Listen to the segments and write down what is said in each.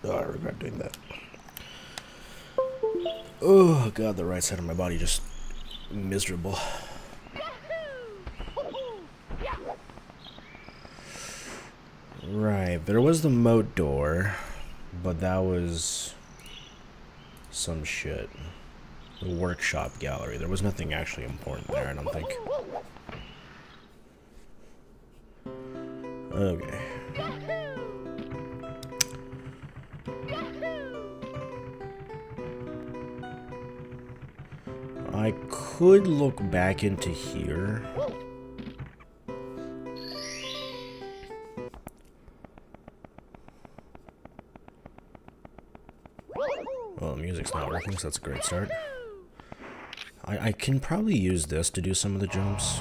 Oh, I regret doing that. Oh god, the right side of my body just miserable. Right, there was the moat door, but that was some shit. The workshop gallery. There was nothing actually important there, I don't think. Okay. I could look back into here. Well, the music's not working, so that's a great start. I can probably use this to do some of the jumps.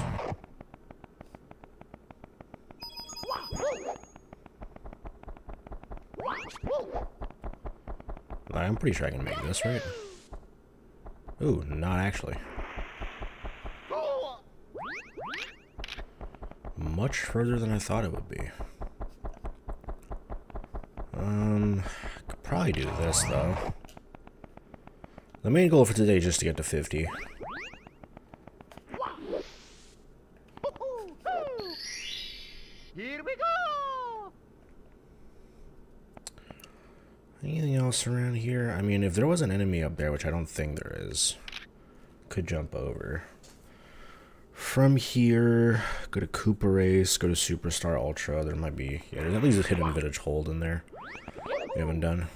I'm pretty sure I can make this, right? Ooh, not actually. Much further than I thought it would be. Could probably do this, though. The main goal for today is just to get to 50. Here we go! Anything else around here? I mean, if there was an enemy up there, which I don't think there is, could jump over. From here, go to Koopa Race, go to Superstar Ultra. There might be, yeah, there's at least a hidden village hold in there we haven't done.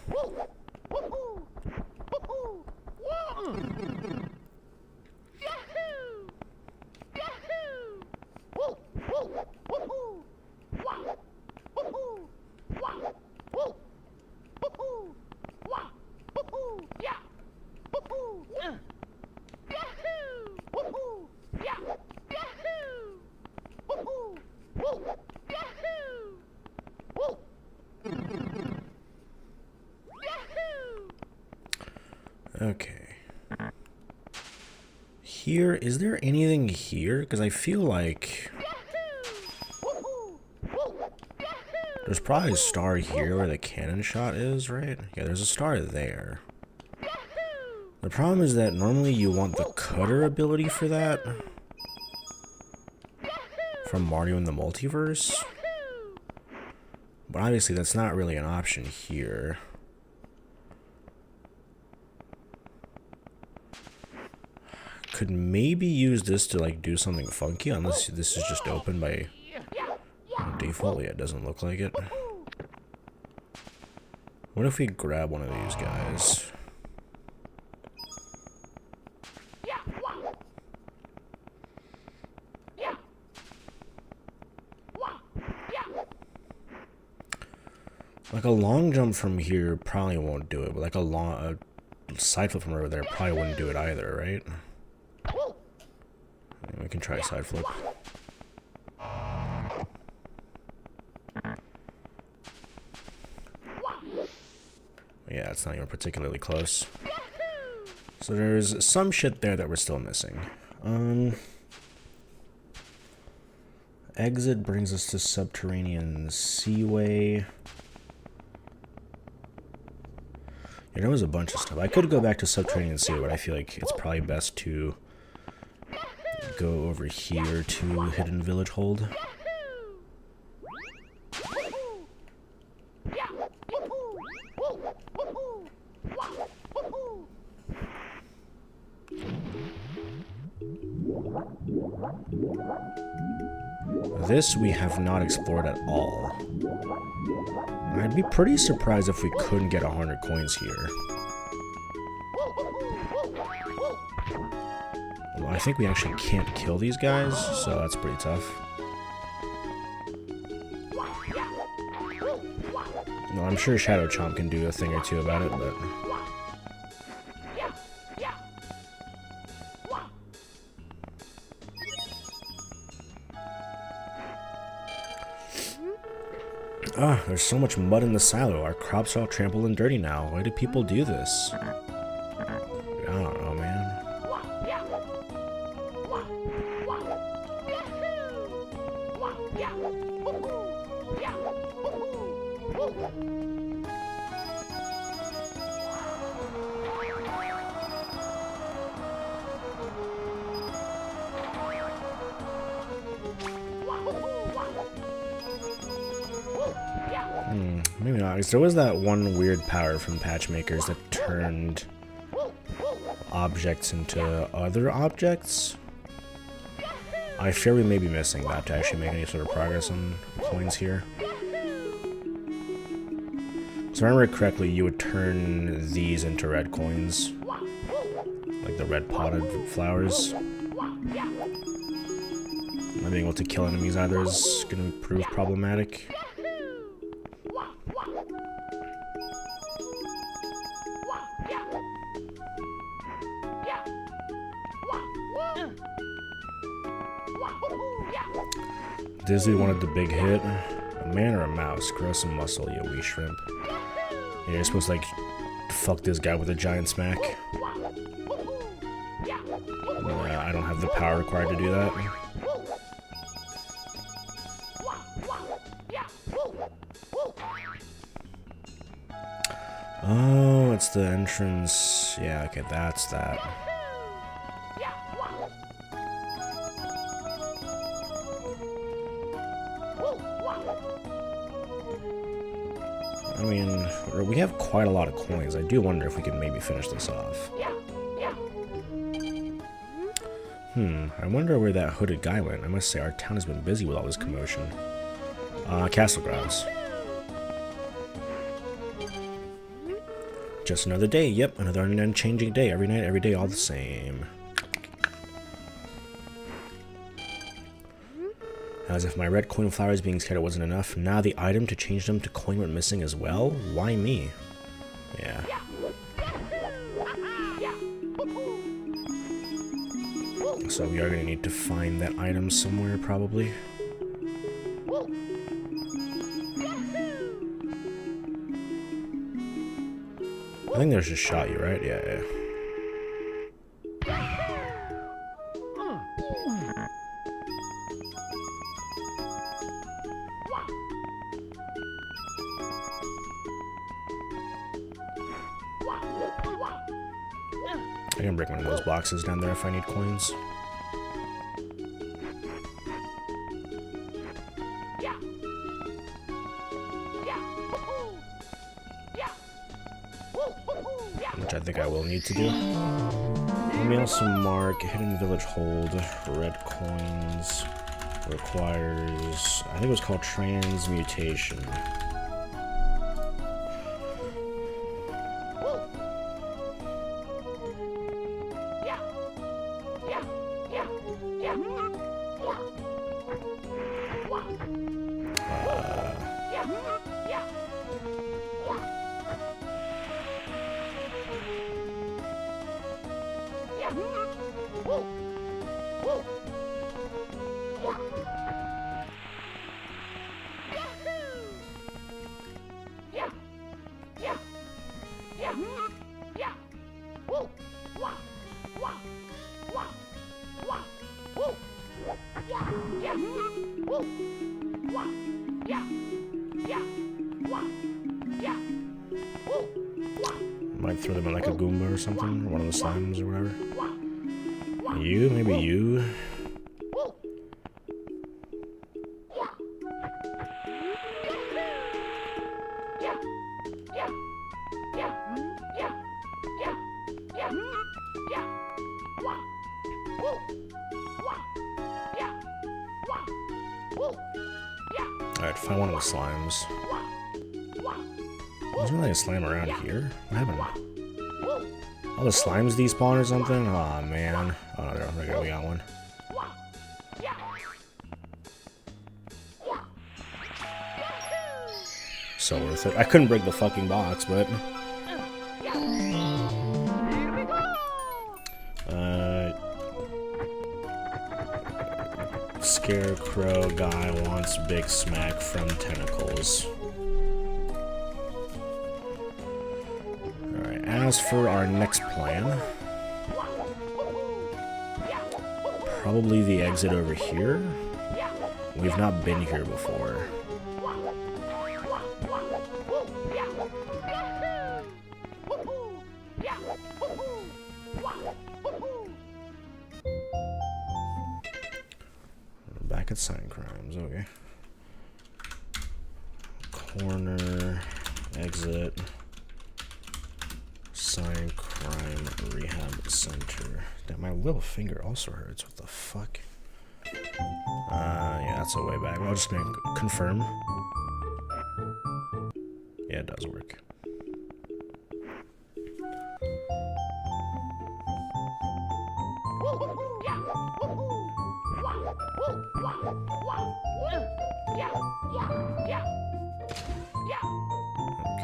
Okay. Here, is there anything here? Because I feel like there's probably a star here where the cannon shot is, right? Yeah, there's a star there. The problem is that normally you want the cutter ability for that from Mario in the Multiverse. But obviously that's not really an option here. Could maybe use this to like do something funky, unless this is just open by default. Yeah, it doesn't look like it. What if we grab one of these guys? Like a long jump from here probably won't do it, but like a side flip from over there probably wouldn't do it either, right? We can try a side flip. Yeah, it's not even particularly close. So there's some shit there that we're still missing. Exit brings us to Subterranean Seaway. Yeah, there was a bunch of stuff. I could go back to Subterranean Seaway, but I feel like it's probably best to go over here to Hidden Village Hold. This we have not explored at all. I'd be pretty surprised if we couldn't get 100 coins here. Well, I think we actually can't kill these guys, so that's pretty tough. No, I'm sure Shadow Chomp can do a thing or two about it, but... Ah, there's so much mud in the silo. Our crops are all trampled and dirty now. Why do people do this? I don't know, man. Maybe not, because there was that one weird power from Patchmakers that turned objects into other objects. I fear we may be missing that to actually make any sort of progress on coins here. So if I remember correctly, you would turn these into red coins. Like the red potted flowers. Not being able to kill enemies either is going to prove problematic. Disney wanted the big hit. A man or a mouse? Grow some muscle, you wee shrimp. Yeah, you're supposed to like fuck this guy with a giant smack. I don't have the power required to do that. Oh, it's the entrance. Yeah, okay, that's that. I mean, we have quite a lot of coins. I do wonder if we can maybe finish this off. I wonder where that hooded guy went. I must say, our town has been busy with all this commotion. Castle grounds. Just another day. Yep, another unchanging day. Every night, every day, all the same. As if my red coin flowers being scattered wasn't enough, now the item to change them to coin went missing as well? Why me? Yeah. So we are going to need to find that item somewhere, probably. I think there's just shot you, right? Yeah. I can break one of those boxes down there if I need coins. Which I think I will need to do. Let me also mark hidden village hold, red coins, requires, I think it was called transmutation. Might throw them in like a Goomba or something, or one of the slimes or whatever. You? Maybe you? Alright, find one of the slimes. There's really a slime around here. What happened? All the slimes despawn or something? Aw, oh, man. Oh, no, there we go, we got one. So worth it. I couldn't break the fucking box, but... Scarecrow guy wants big smack from tentacles. Alright, as for our next plan, probably the exit over here. We've not been here before. Back at sign crimes, okay. Corner, exit, sign crime rehab center. Damn, my little finger also hurts. What the fuck? Yeah, that's a way back. I'll just make confirm. Yeah, it does work.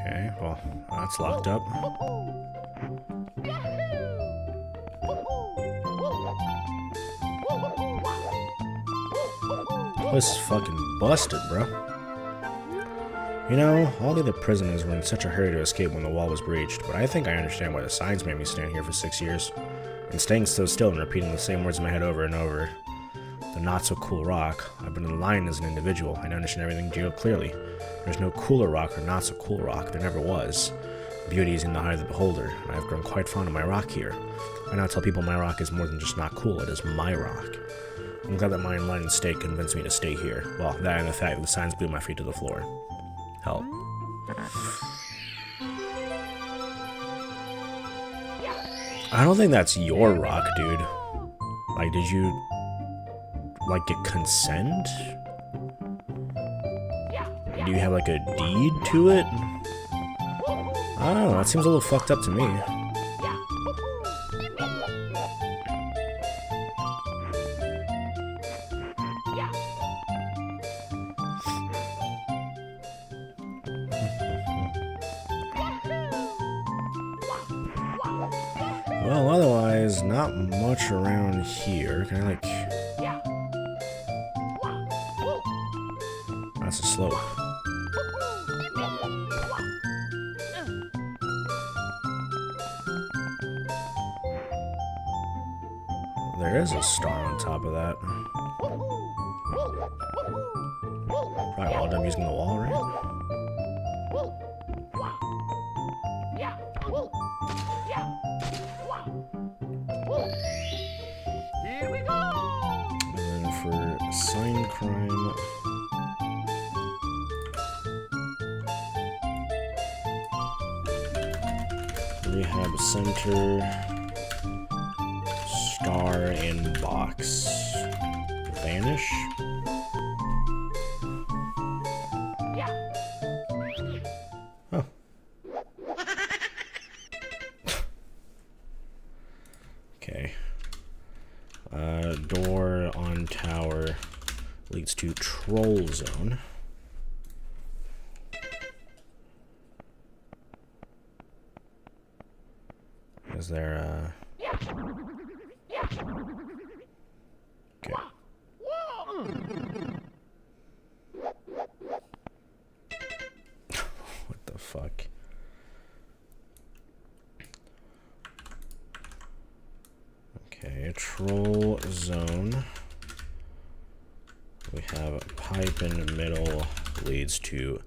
Okay, well, that's locked up. This is fucking busted, bro. You know, all the other prisoners were in such a hurry to escape when the wall was breached, but I think I understand why the signs made me stand here for 6 years. And staying so still and repeating the same words in my head over and over. The not-so-cool rock. I've been enlightened as an individual. I now understand everything real clearly. There's no cooler rock or not-so-cool rock. There never was. Beauty is in the eye of the beholder, and I've grown quite fond of my rock here. I now tell people my rock is more than just not cool, it is my rock. I'm glad that my enlightened state convinced me to stay here. Well, that and the fact that the signs blew my feet to the floor. Help. I don't think that's your rock, dude. Like, did you, like, get consent? Do you have, like, a deed to it? I don't know, that seems a little fucked up to me. Well, otherwise, not much around here. Can I, like... That's a slope. There is a star on top of that. Probably while I'm using the wall, right? And then for sign crime... Rehab center... Star and box. Vanish? Oh. Okay. Door on tower leads to troll zone. Is there a... Okay. What the fuck? Okay, troll zone. We have a pipe in the middle leads to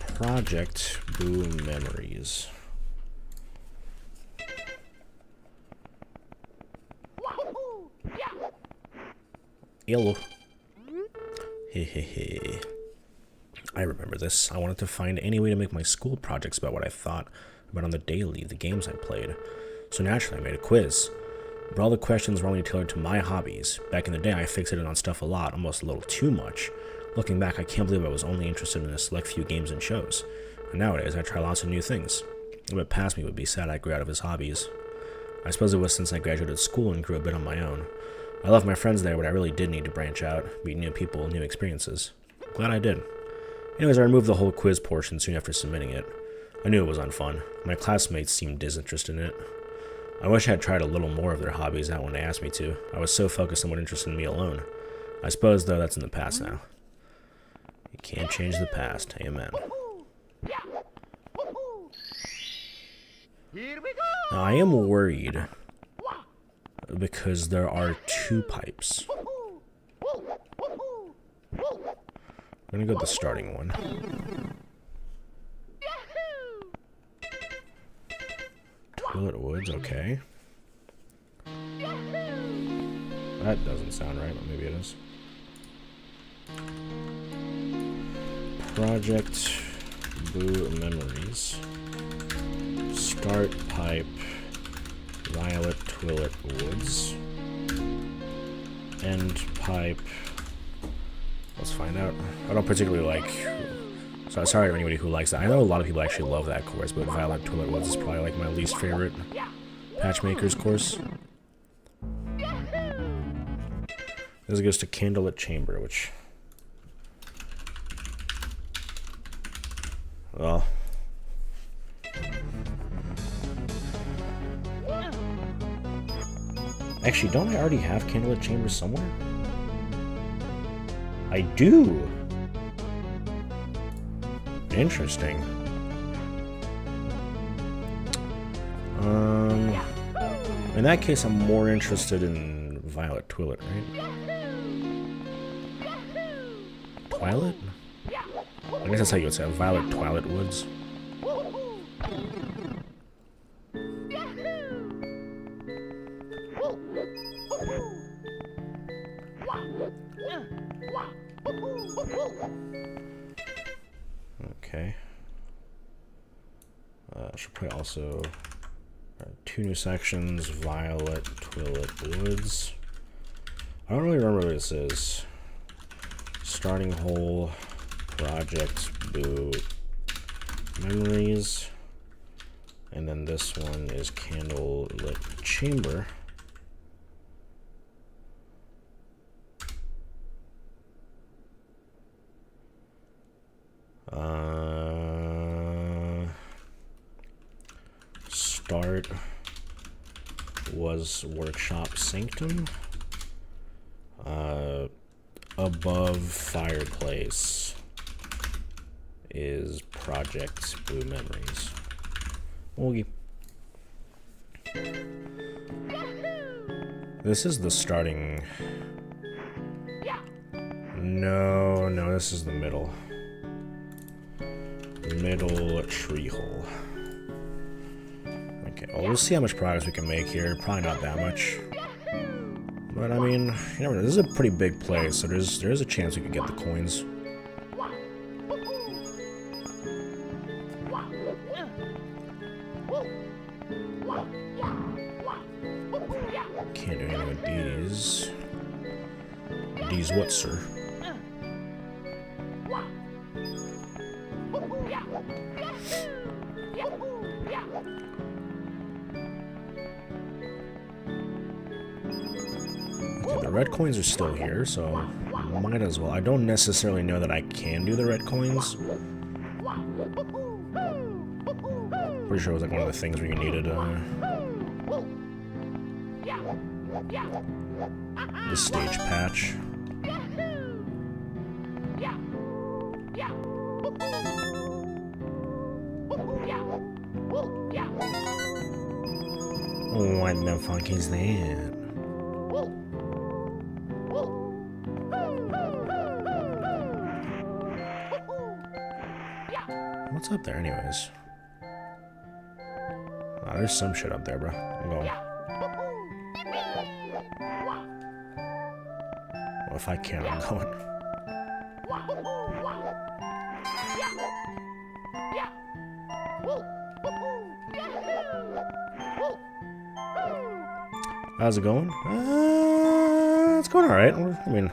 Project Boo Memories. Yellow. Hehehe. I remember this. I wanted to find any way to make my school projects about what I thought about on the daily, the games I played. So naturally I made a quiz. But all the questions were only tailored to my hobbies. Back in the day I fixated on stuff a lot, almost a little too much. Looking back, I can't believe I was only interested in a select few games and shows. And nowadays I try lots of new things. What passed me would be sad I grew out of his hobbies. I suppose it was since I graduated school and grew a bit on my own. I love my friends there, but I really did need to branch out, meet new people, new experiences. Glad I did. Anyways, I removed the whole quiz portion soon after submitting it. I knew it was unfun. My classmates seemed disinterested in it. I wish I had tried a little more of their hobbies out when they asked me to. I was so focused on what interested me alone. I suppose, though, that's in the past now. You can't change the past. Amen. Now, I am worried because there are two pipes. I'm gonna go with the starting one. Toilet woods, okay. That doesn't sound right, but maybe it is. Project blue memories. Start pipe, violet twilit woods. End pipe. Let's find out. I don't particularly like. So sorry to anybody who likes that. I know a lot of people actually love that course, but violet twilit woods is probably like my least favorite patchmaker's course. This goes to candlelit chamber, which. Well. Actually, don't I already have candlelit chambers somewhere? I do! Interesting. In that case, I'm more interested in violet twilit, right? Twilit? I guess that's how you would say it. Violet twilit woods. Okay. Should probably also 2 new sections, violet twilit woods. I don't really remember what this is. Starting hole, project boot, memories, and then this one is candlelit chamber. Start was workshop sanctum. Above fireplace is project blue memories. Okay. This is the starting. No, this is the middle. Middle tree hole. Okay, well, we'll see how much progress we can make here. Probably not that much. But I mean, you never know. This is a pretty big place, so there's a chance we could get the coins. Can't do anything with these. These what, sir? The red coins are still here, so might as well. I don't necessarily know that I can do the red coins. Pretty sure it was like one of the things where you needed the stage patch. What the fuck is that? What's up there anyways? Oh, there's some shit up there, bro. I'm going. Well, if I can, I'm going. How's it going? It's going alright. I mean,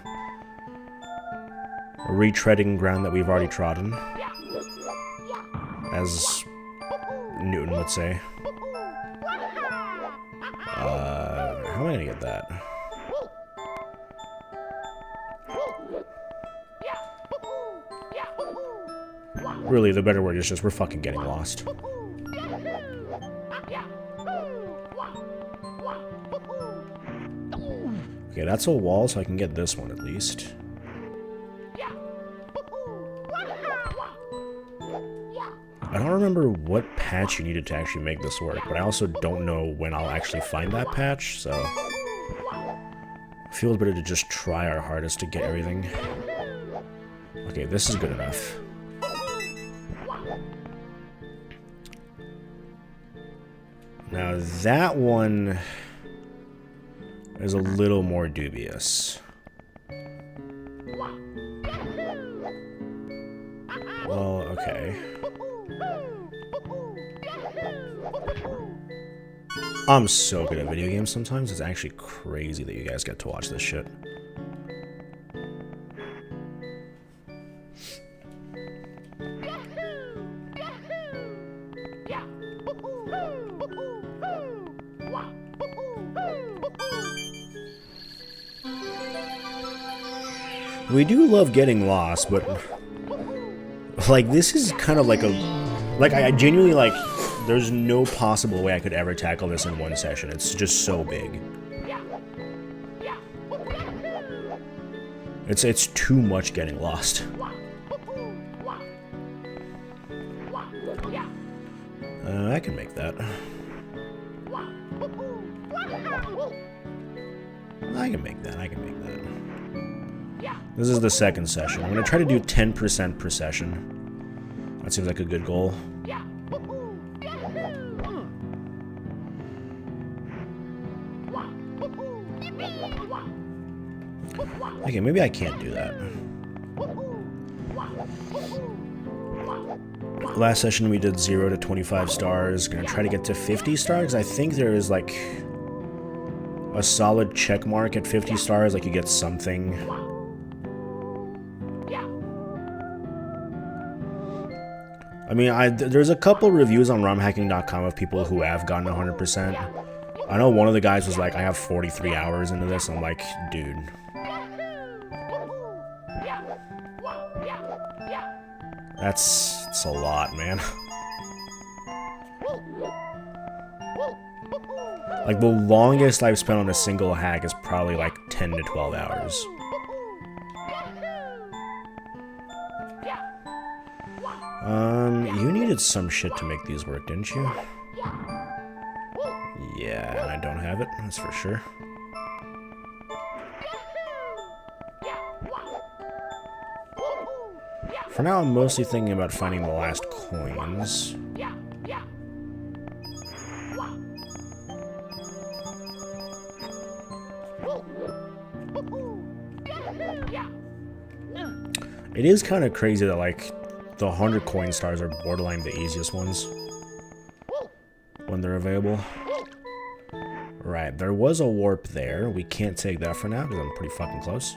retreading ground that we've already trodden. As Newton would say. How am I gonna get that? Really, the better word is just we're fucking getting lost. Okay, that's a wall, so I can get this one at least. I don't remember what patch you needed to actually make this work, but I also don't know when I'll actually find that patch, so it feels better to just try our hardest to get everything. Okay, this is good enough. Now that one is a little more dubious. Well, okay. I'm so good at video games sometimes, it's actually crazy that you guys get to watch this shit. We do love getting lost, but like this is kind of like I genuinely like there's no possible way I could ever tackle this in one session. It's just so big. It's too much getting lost. I can make that. I can make that. This is the second session. I'm gonna try to do 10% per session. That seems like a good goal. Okay, maybe I can't do that. Last session we did 0 to 25 stars. Gonna try to get to 50 stars. I think there is like a solid check mark at 50 stars, like you get something. I mean, there's a couple reviews on romhacking.com of people who have gotten 100%. I know one of the guys was like, I have 43 hours into this. I'm like, dude. That's a lot, man. Like, the longest I've spent on a single hack is probably like 10 to 12 hours. You needed some shit to make these work, didn't you? Yeah, and I don't have it, that's for sure. For now, I'm mostly thinking about finding the last coins. It is kind of crazy that, like, the 100 coin stars are borderline the easiest ones when they're available. Right, there was a warp there. We can't take that for now because I'm pretty fucking close.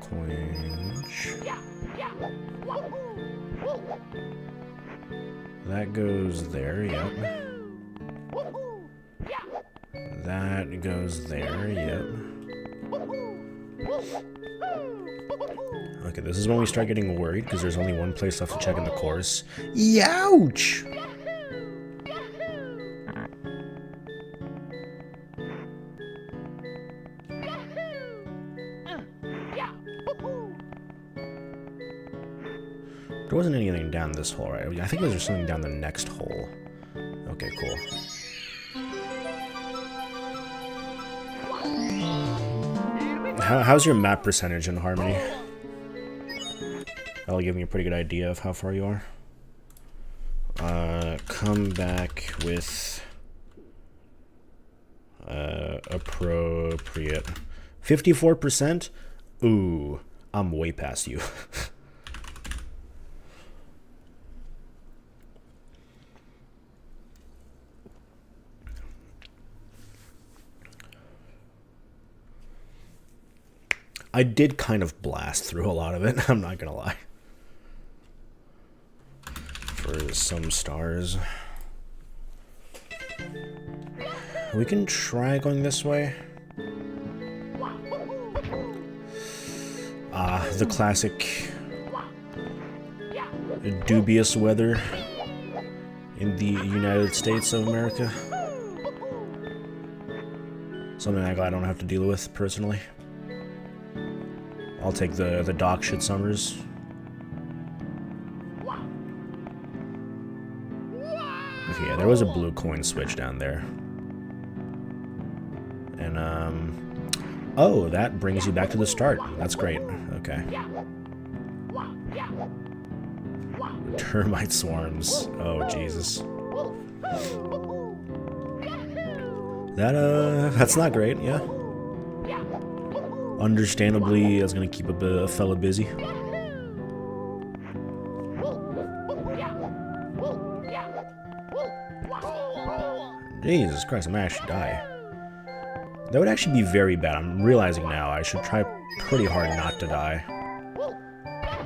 Coins. That goes there, yep. That goes there, yep. Okay, this is when we start getting worried because there's only one place left to check in the course. Youch! There wasn't anything down this hole, right? I think there's something down the next hole. Okay, cool. How's your map percentage in Harmony? That'll give me a pretty good idea of how far you are. Come back with appropriate 54%. Ooh, I'm way past you. I did kind of blast through a lot of it, I'm not gonna lie. For some stars. We can try going this way. The classic dubious weather in the United States of America. Something I'm glad I don't have to deal with personally. I'll take the dog shit summers. Okay, yeah, there was a blue coin switch down there. And, oh, that brings you back to the start. That's great. Okay. Termite swarms. Oh, Jesus. That's not great, yeah. Understandably, that's gonna keep a fella busy. Jesus Christ, I might actually die. That would actually be very bad. I'm realizing now I should try pretty hard not to die.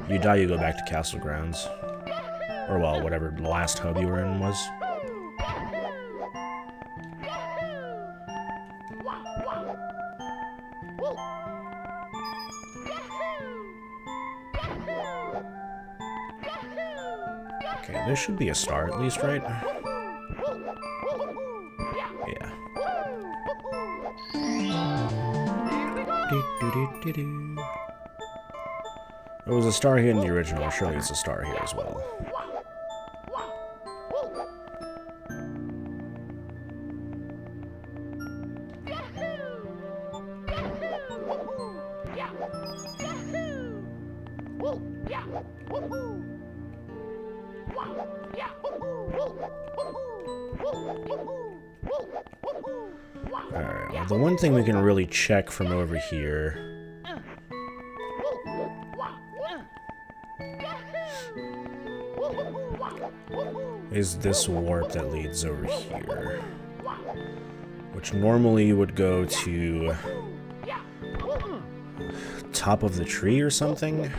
You die, you go back to Castle Grounds. Or, well, whatever the last hub you were in was. Okay, there should be a star at least, right? Yeah. There was a star here in the original, surely it's a star here as well. Alright, well, the one thing we can really check from over here is this warp that leads over here, which normally would go to top of the tree or something.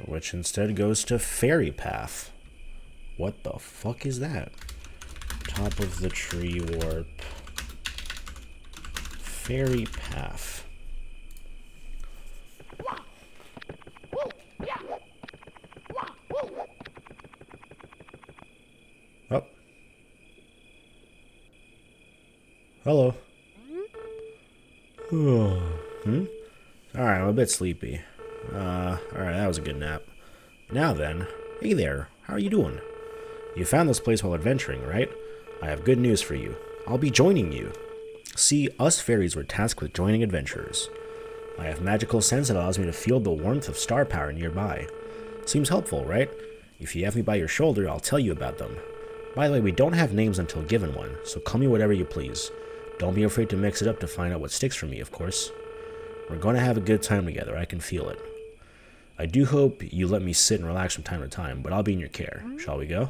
Which instead goes to Fairy Path. What the fuck is that? Top of the tree warp. Fairy Path. Oh. Hello. Alright, I'm a bit sleepy. Alright, that was a good nap. Now then, hey there, how are you doing? You found this place while adventuring, right? I have good news for you. I'll be joining you. See, us fairies were tasked with joining adventurers. I have magical sense that allows me to feel the warmth of star power nearby. Seems helpful, right? If you have me by your shoulder, I'll tell you about them. By the way, we don't have names until given one, so call me whatever you please. Don't be afraid to mix it up to find out what sticks for me, of course. We're going to have a good time together, I can feel it. I do hope you let me sit and relax from time to time, but I'll be in your care. Shall we go?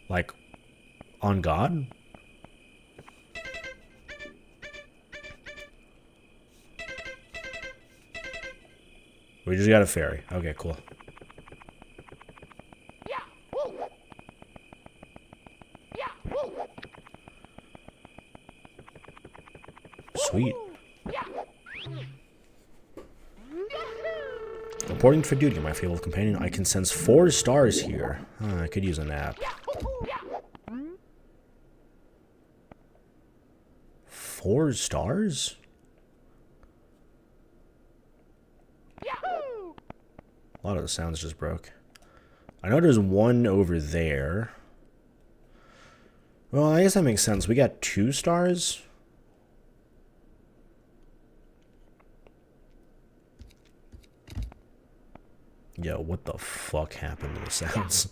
Like, on God? We just got a fairy. Okay, cool. Sweet. Reporting for duty, my fabled companion. I can sense 4 stars here. I could use a nap. 4 stars? A lot of the sounds just broke. I know there's one over there. Well, I guess that makes sense. We got 2 stars? Yo, what the fuck happened to the sounds?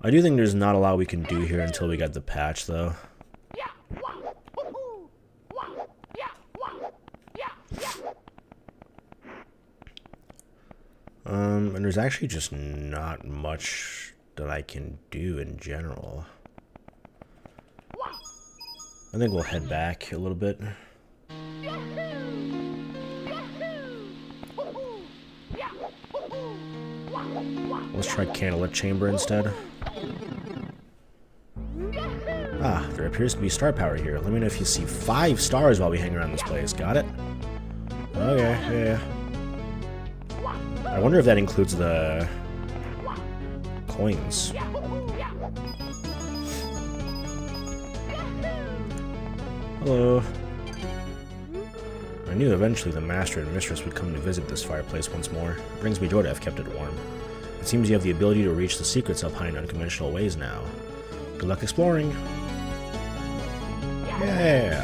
I do think there's not a lot we can do here until we got the patch, though. And there's actually just not much that I can do in general. I think we'll head back a little bit. Let's try Candlelit Chamber instead. Ah, there appears to be star power here. Let me know if you see 5 stars while we hang around this place. Got it? Okay, yeah. I wonder if that includes the coins. Hello. I knew eventually the master and mistress would come to visit this fireplace once more. It brings me joy to have kept it warm. It seems you have the ability to reach the secrets up high in unconventional ways now. Good luck exploring. Yeah.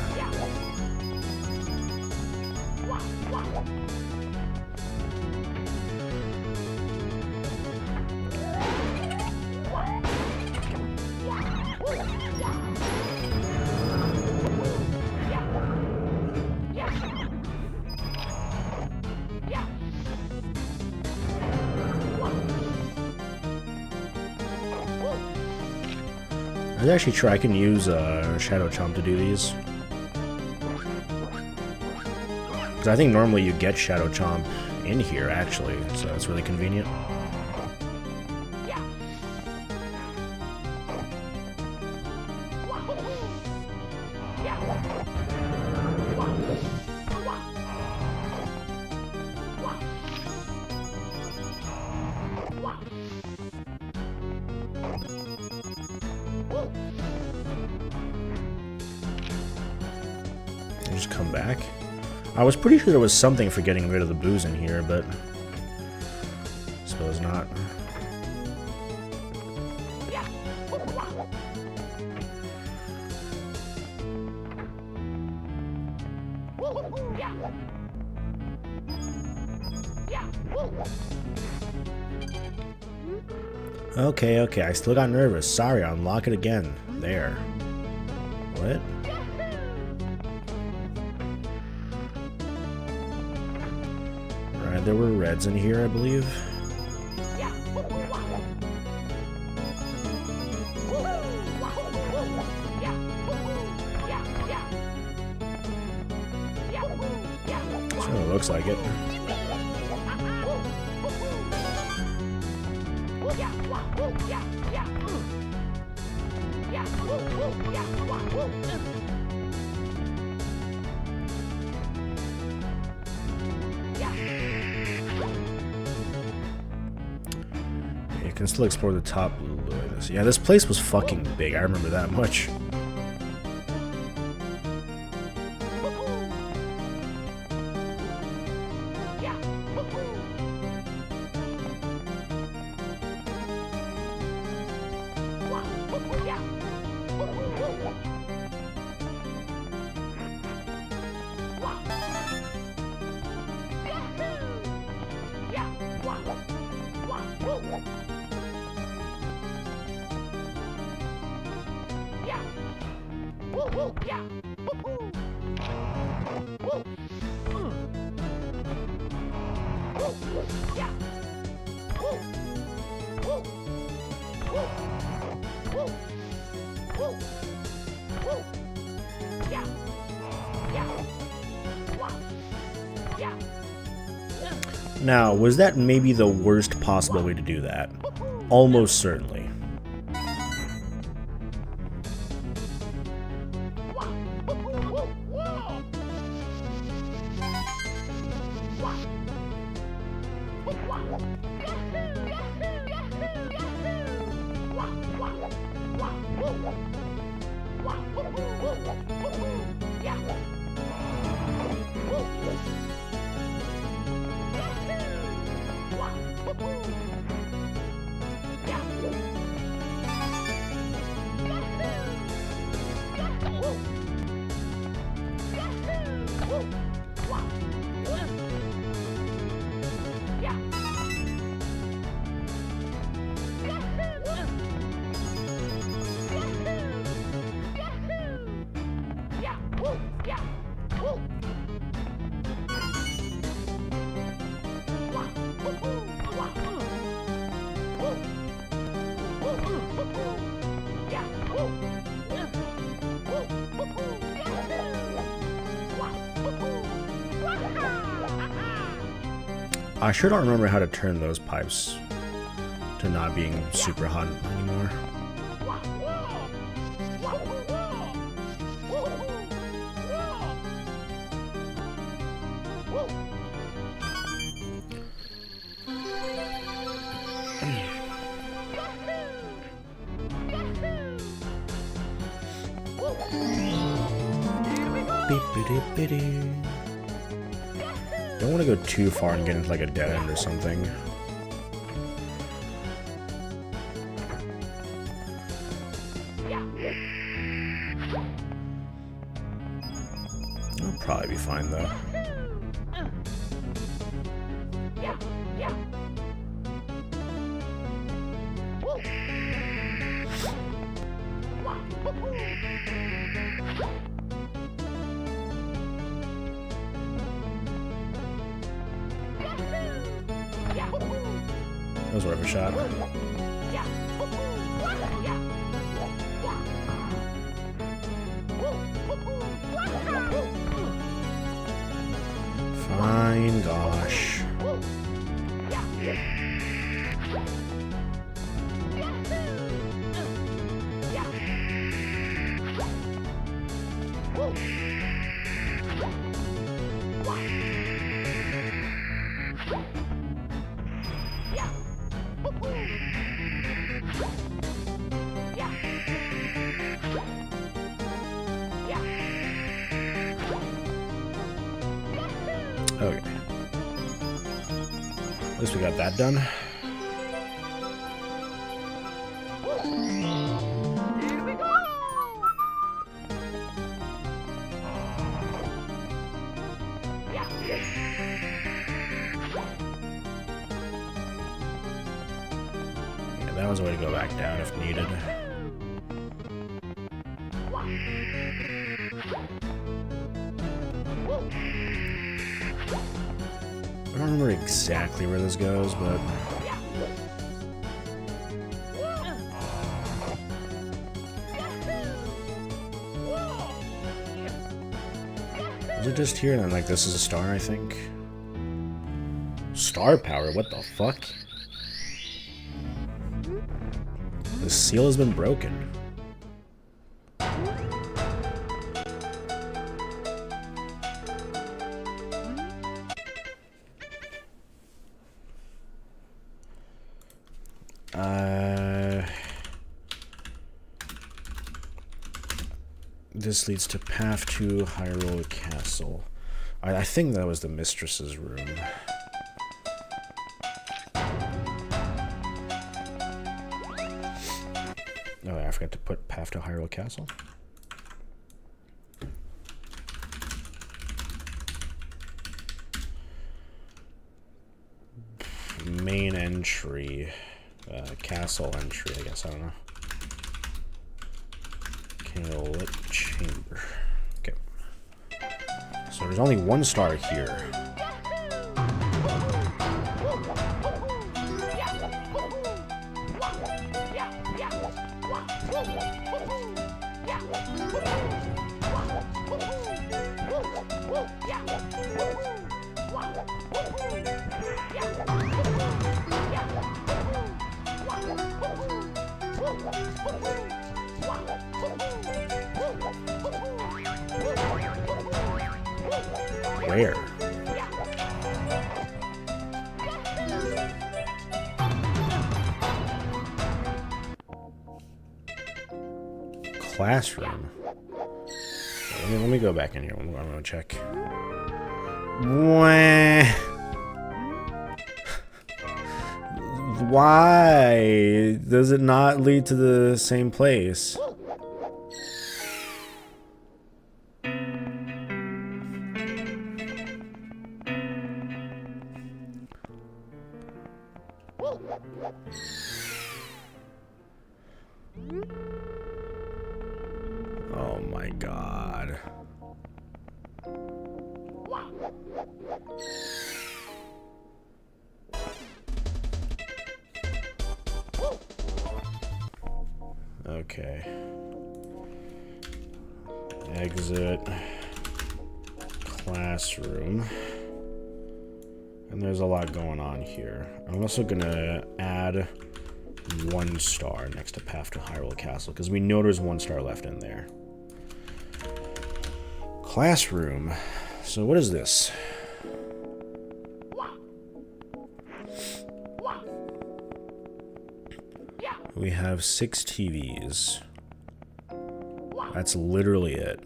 Let's actually try. I can use Shadow Chomp to do these. Because I think normally you get Shadow Chomp in here, actually, so that's really convenient. Just come back. I was pretty sure there was something for getting rid of the booze in here, but I suppose not. Okay, I still got nervous. Sorry, I'll unlock it again. There. What? Right, there were reds in here, I believe. Sure looks like it. You can still explore the top. Yeah, this place was fucking big. I remember that much. Now, was that maybe the worst possible way to do that? Almost certainly. I sure don't remember how to turn those pipes to not being super hot anymore. Don't want to go too far and get into like a dead end or something. We'll probably be fine though. That was worth a shot. Fine, gosh. Okay. At least we got that done. Here we go! Yeah, that was a way to go back down if needed. I don't remember exactly where this goes, but... Is it just here and then, like, this is a star, I think? Star power? What the fuck? The seal has been broken. This leads to path to Hyrule Castle. I think that was the mistress's room. Oh, I forgot to put path to Hyrule Castle. Main entry. Castle entry, I guess. I don't know. Candlelit chamber. Okay. So there's only one star here. Where? Classroom. Let me go back in here. I'm gonna check. Why does it not lead to the same place? Oh my God. Okay. Exit. Classroom. And there's a lot going on here. I'm also gonna add 1 star next to path to Hyrule Castle, because we know there's 1 star left in there. Classroom. So what is this? We have 6 TVs. That's literally it.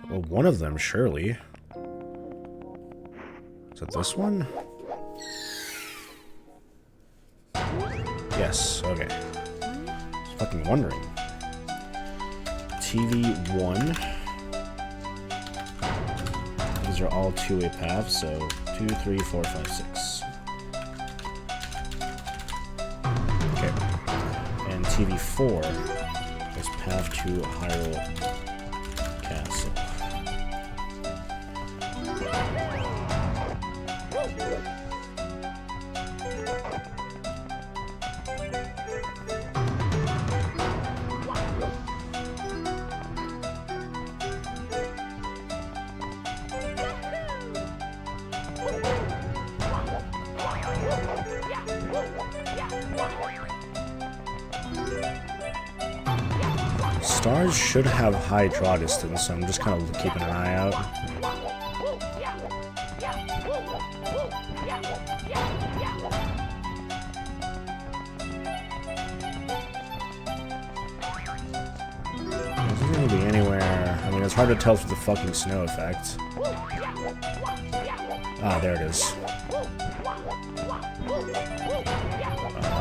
Well, one of them, surely. Is it this one? Yes, okay. Just fucking wondering. TV1. These are all two-way paths, so 2, 3, 4, 5, 6. Okay. And TV4 is path to Hyrule Castle. Stars should have high draw distance, so I'm just kind of keeping an eye out. This isn't going to be anywhere. I mean, it's hard to tell through the fucking snow effect. Ah, there it is.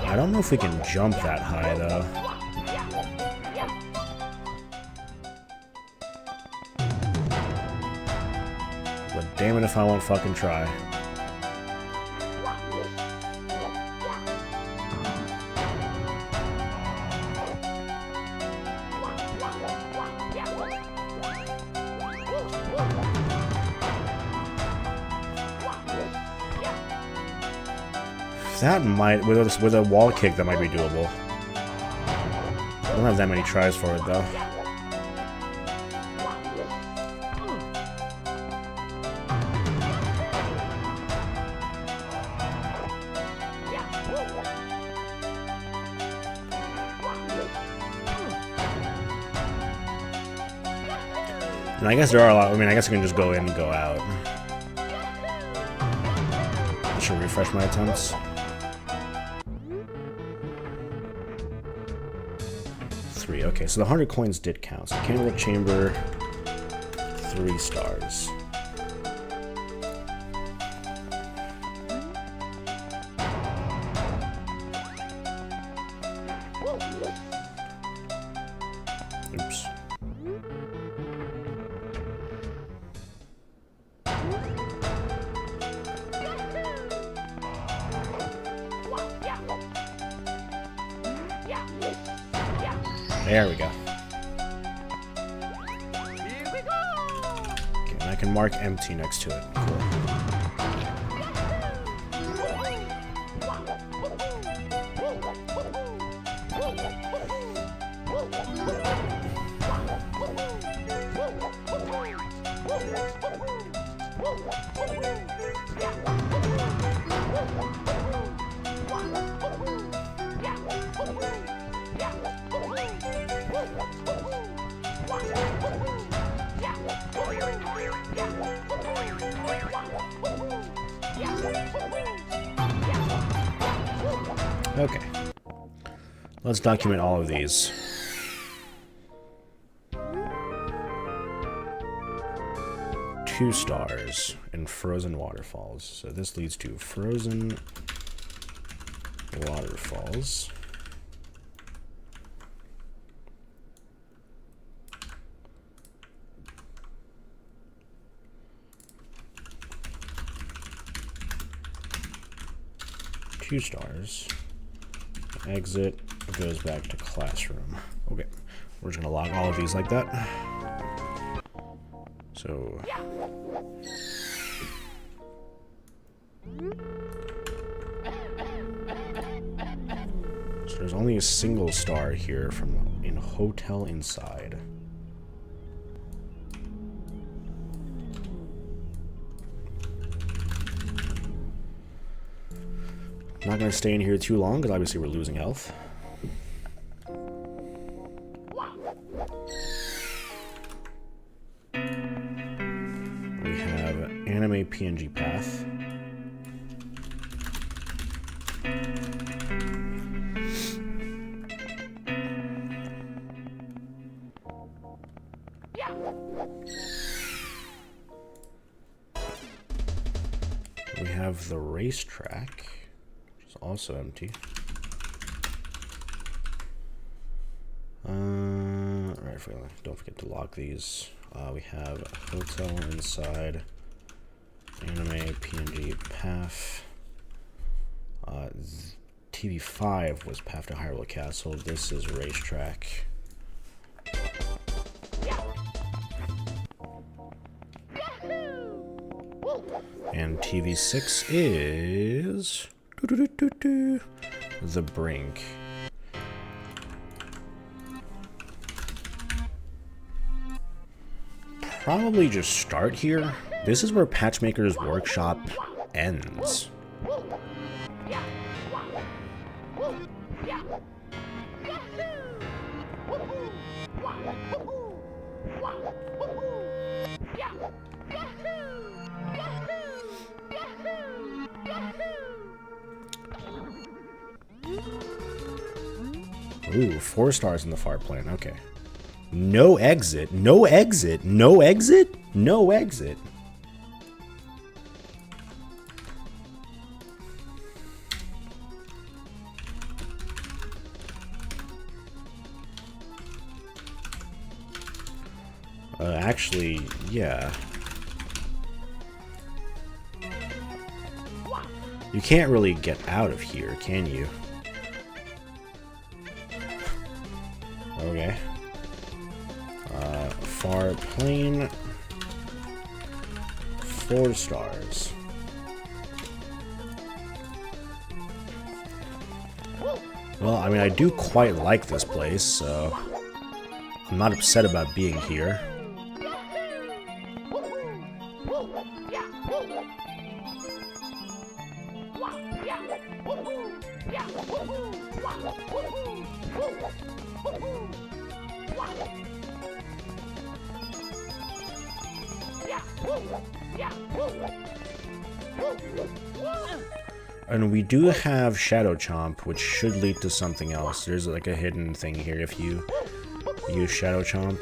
I don't know if we can jump that high, though. But damn it if I won't fucking try. That might, with a wall kick, that might be doable. I don't have that many tries for it, though. And I guess there are a lot. I mean, I guess I can just go in and go out. I should refresh my attempts. 3. Okay, so the 100 coins did count. So Candle Chamber, 3 stars. Oops. There we go. Here we go! Okay, and I can mark empty next to it. Cool. Okay. Let's document all of these. Two stars in Frozen Waterfalls. So this leads to Frozen Waterfalls. Two stars. Exit goes back to classroom. Okay, we're just gonna log all of these like that. So there's only a single star here from in Hotel Inside. I'm not going to stay in here too long because obviously we're losing health. We have anime PNG path. We have the racetrack. Also empty. Right, don't forget to lock these. We have a hotel inside. Anime, PNG, PAF. TV5 was Path to Hyrule Castle. This is Racetrack. And TV6 is The Brink. Probably just start here. This is where Patchmaker's Workshop ends. Ooh, 4 stars in the far plane. Okay. No exit. No exit. No exit. No exit. Actually, yeah. You can't really get out of here, can you? Okay. Far plane. 4 stars. Well, I mean, I do quite like this place, so I'm not upset about being here. And we do have Shadow Chomp, which should lead to something else. There's like a hidden thing here if you use Shadow Chomp.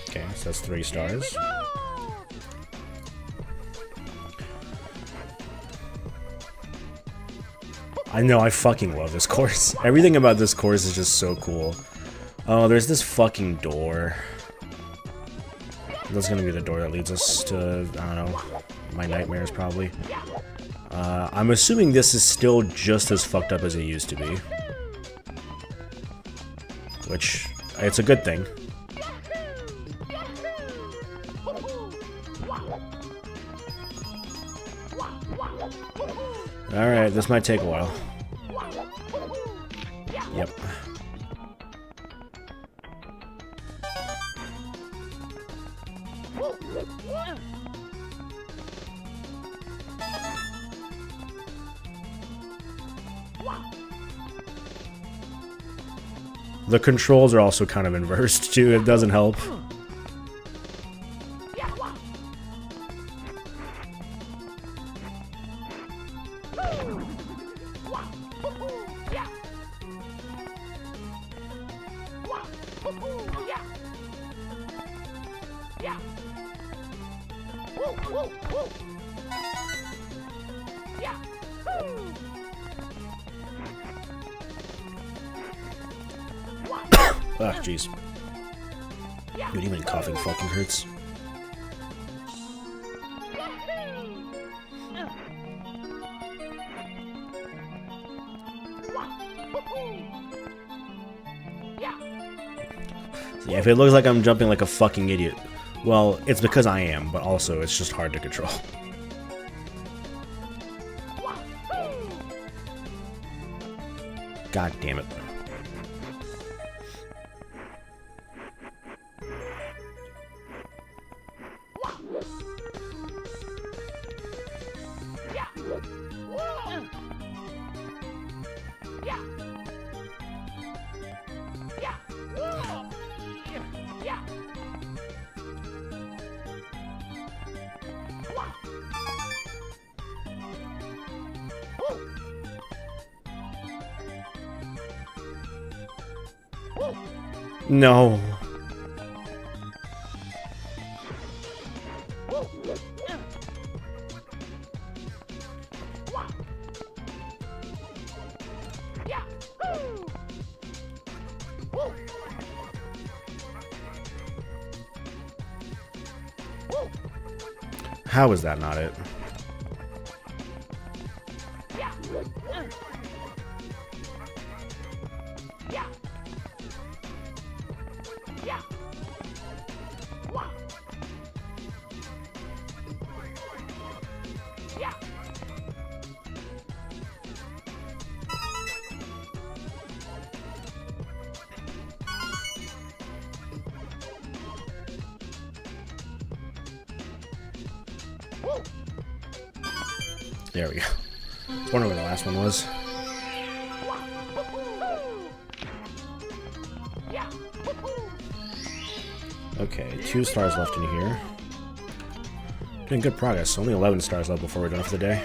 Okay, so that's 3 stars. I know, I fucking love this course. Everything about this course is just so cool. Oh, there's this fucking door. That's gonna be the door that leads us to, I don't know, my nightmares probably. I'm assuming this is still just as fucked up as it used to be. Which, it's a good thing. Alright, this might take a while. Yep. The controls are also kind of inversed too, it doesn't help. Ah, jeez. Dude, even coughing fucking hurts. Yeah, if it looks like I'm jumping like a fucking idiot, well, it's because I am, but also it's just hard to control. God damn it. No. How is that not it? There we go. I was wondering where the last one was. Okay, 2 stars left in here. Doing good progress. Only 11 stars left before we're done for the day.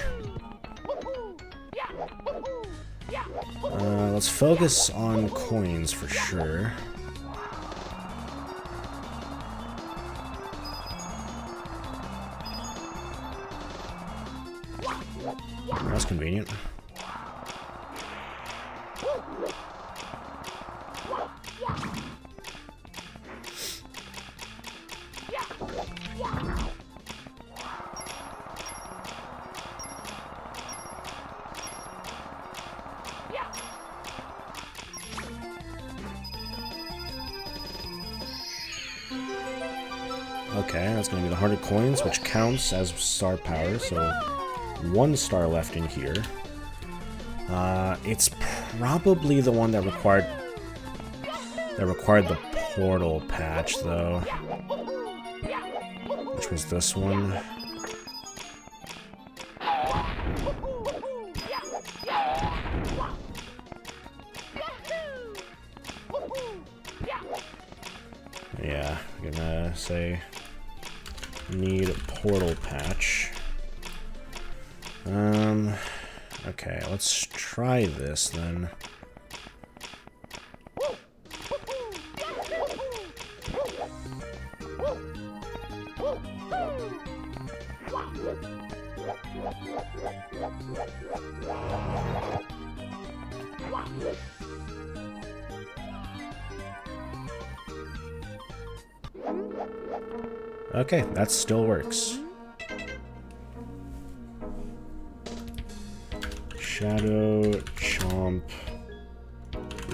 Let's focus on coins for sure. That's convenient. Okay, that's going to be the 100 coins, which counts as star power, so 1 star left in here. It's probably the one that required the portal patch, though, which was this one. Yeah, I'm gonna say need portal patch. Okay, let's try this then. Okay, that still works. Shadow, Chomp,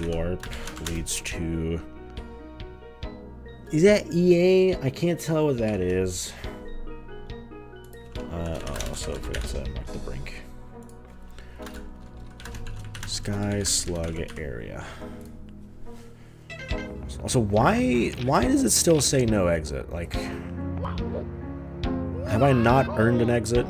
Warp leads to... Is that EA? I can't tell what that is. Oh, so forgot to mark the brink. Sky Slug area. Also, why does it still say no exit? Like, have I not earned an exit?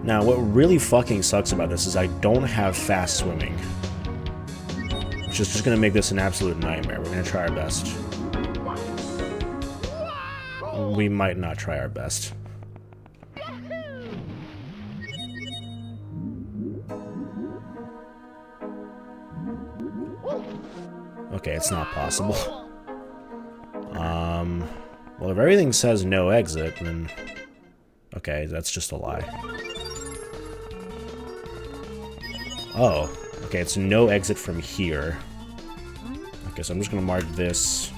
Now, what really fucking sucks about this is I don't have fast swimming. Which is just gonna make this an absolute nightmare. We're gonna try our best. We might not try our best. Okay, it's not possible. Well, if everything says no exit, then... Okay, that's just a lie. Oh, okay, it's no exit from here. Okay, so I'm just gonna mark this.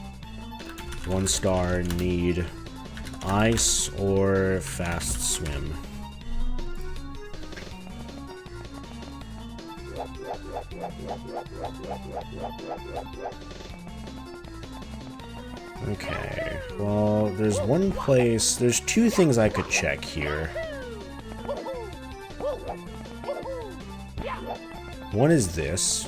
1 star, need ice or fast swim. Okay, well, there's one place, there's two things I could check here. One is this.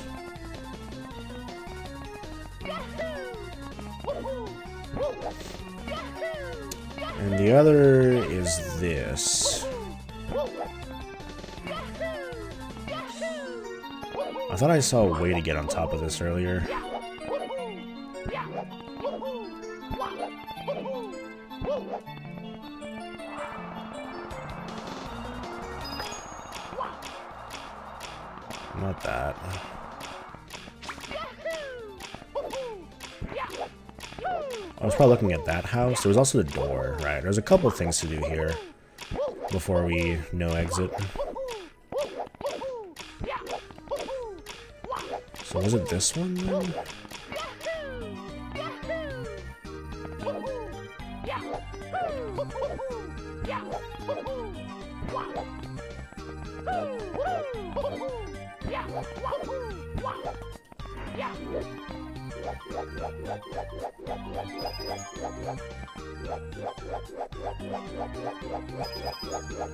And the other is this. I thought I saw a way to get on top of this earlier. Not that. I was probably looking at that house. There was also the door, right? There's a couple things to do here before we no exit. So was it this one then?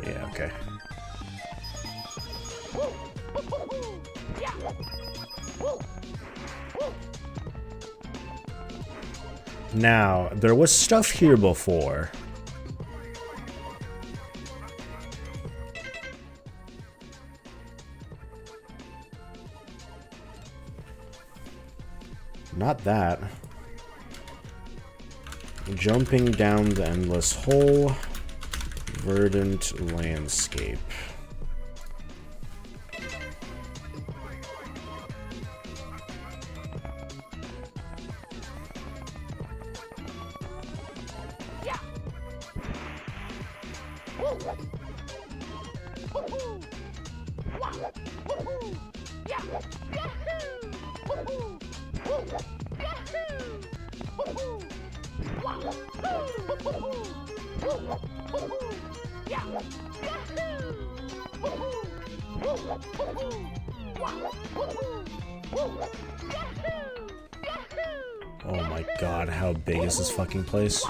Yeah, okay. Now, there was stuff here before. Not that. Jumping down the endless hole. Verdant landscape. Oh my god, how big is this fucking place?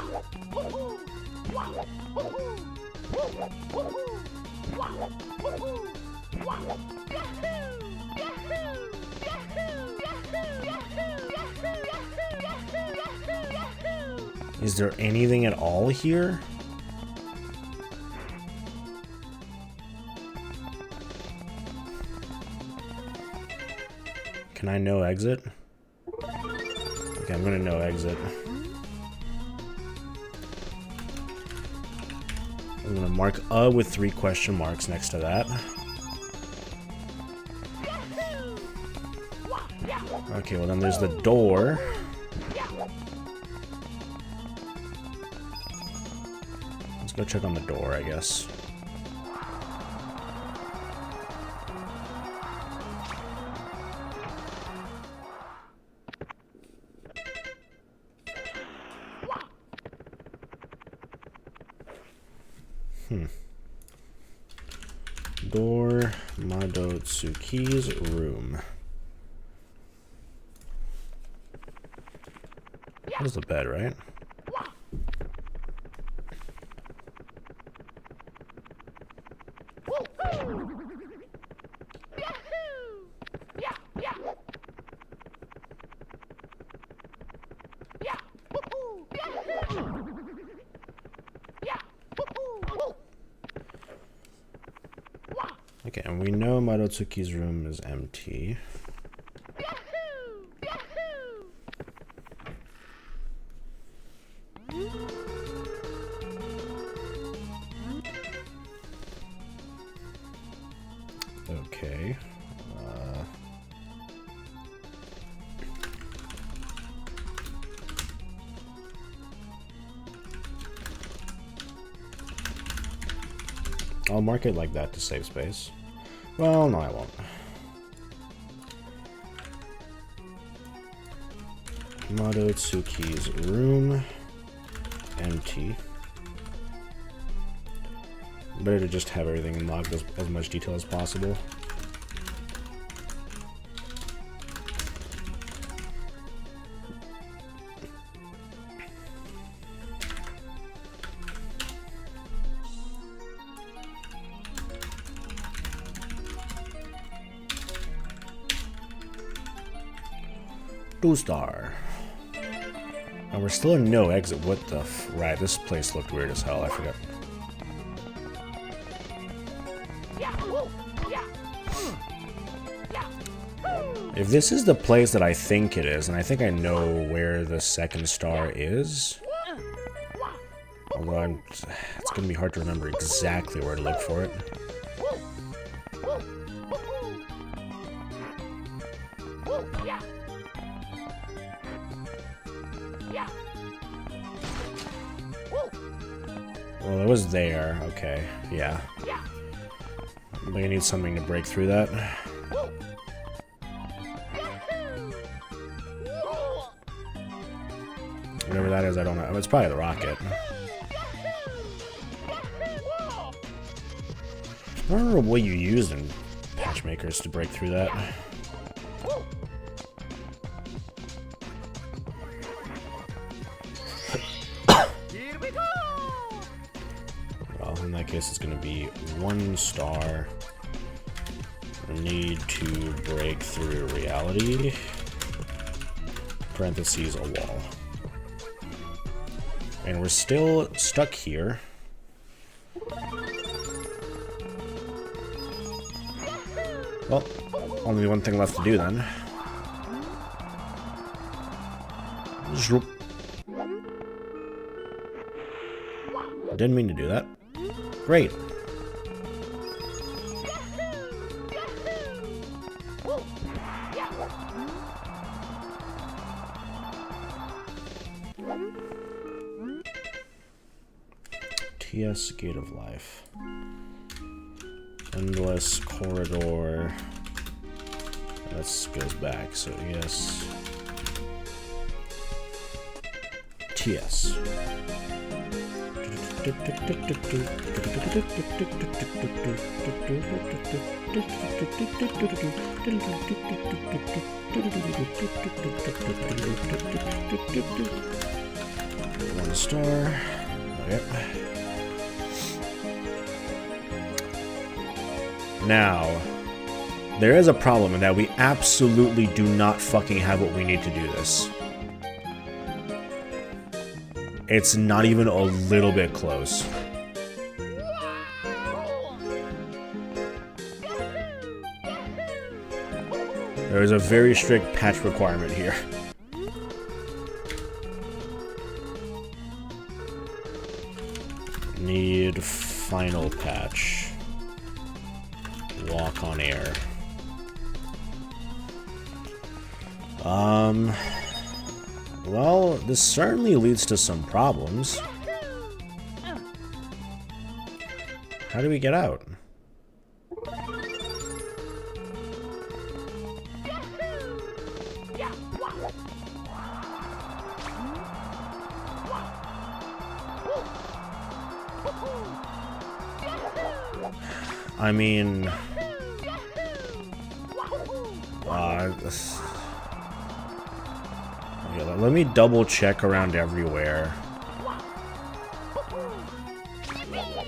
Is there anything at all here? Can I no exit? Okay, I'm gonna no exit. I'm gonna mark with 3 question marks next to that. Okay, well then there's the door. Let's go check on the door, I guess. Door, Madotsuki's room. That was the bed, right? Okay, and we know Madotsuki's room is empty. Okay. I'll mark it like that to save space. Well, no, I won't. Madotsuki's room, empty. Better to just have everything logged as much detail as possible. 2-star. And we're still in no exit. What the right, this place looked weird as hell. I forgot. If this is the place that I think it is, and I think I know where the 2nd star is. Although it's going to be hard to remember exactly where to look for it. Well, it was there. Okay, yeah. But I need something to break through that. Whatever that is, I don't know. It's probably the rocket. I don't remember what you used in Patchmakers to break through that. Well, in that case, it's going to be 1 star. I need to break through reality. Parentheses, a wall. And we're still stuck here. Well, only one thing left to do then. Zoop. Didn't mean to do that. Great. TS Gate of Life. Endless corridor. That goes back, so yes. TS. One star. Yep. Now, there is a problem in that we absolutely do not fucking have what we need to do this. It's not even a little bit close. There is a very strict patch requirement here. Need final patch. Walk on air. Well, this certainly leads to some problems. How do we get out? I mean... yeah, let me double check around everywhere.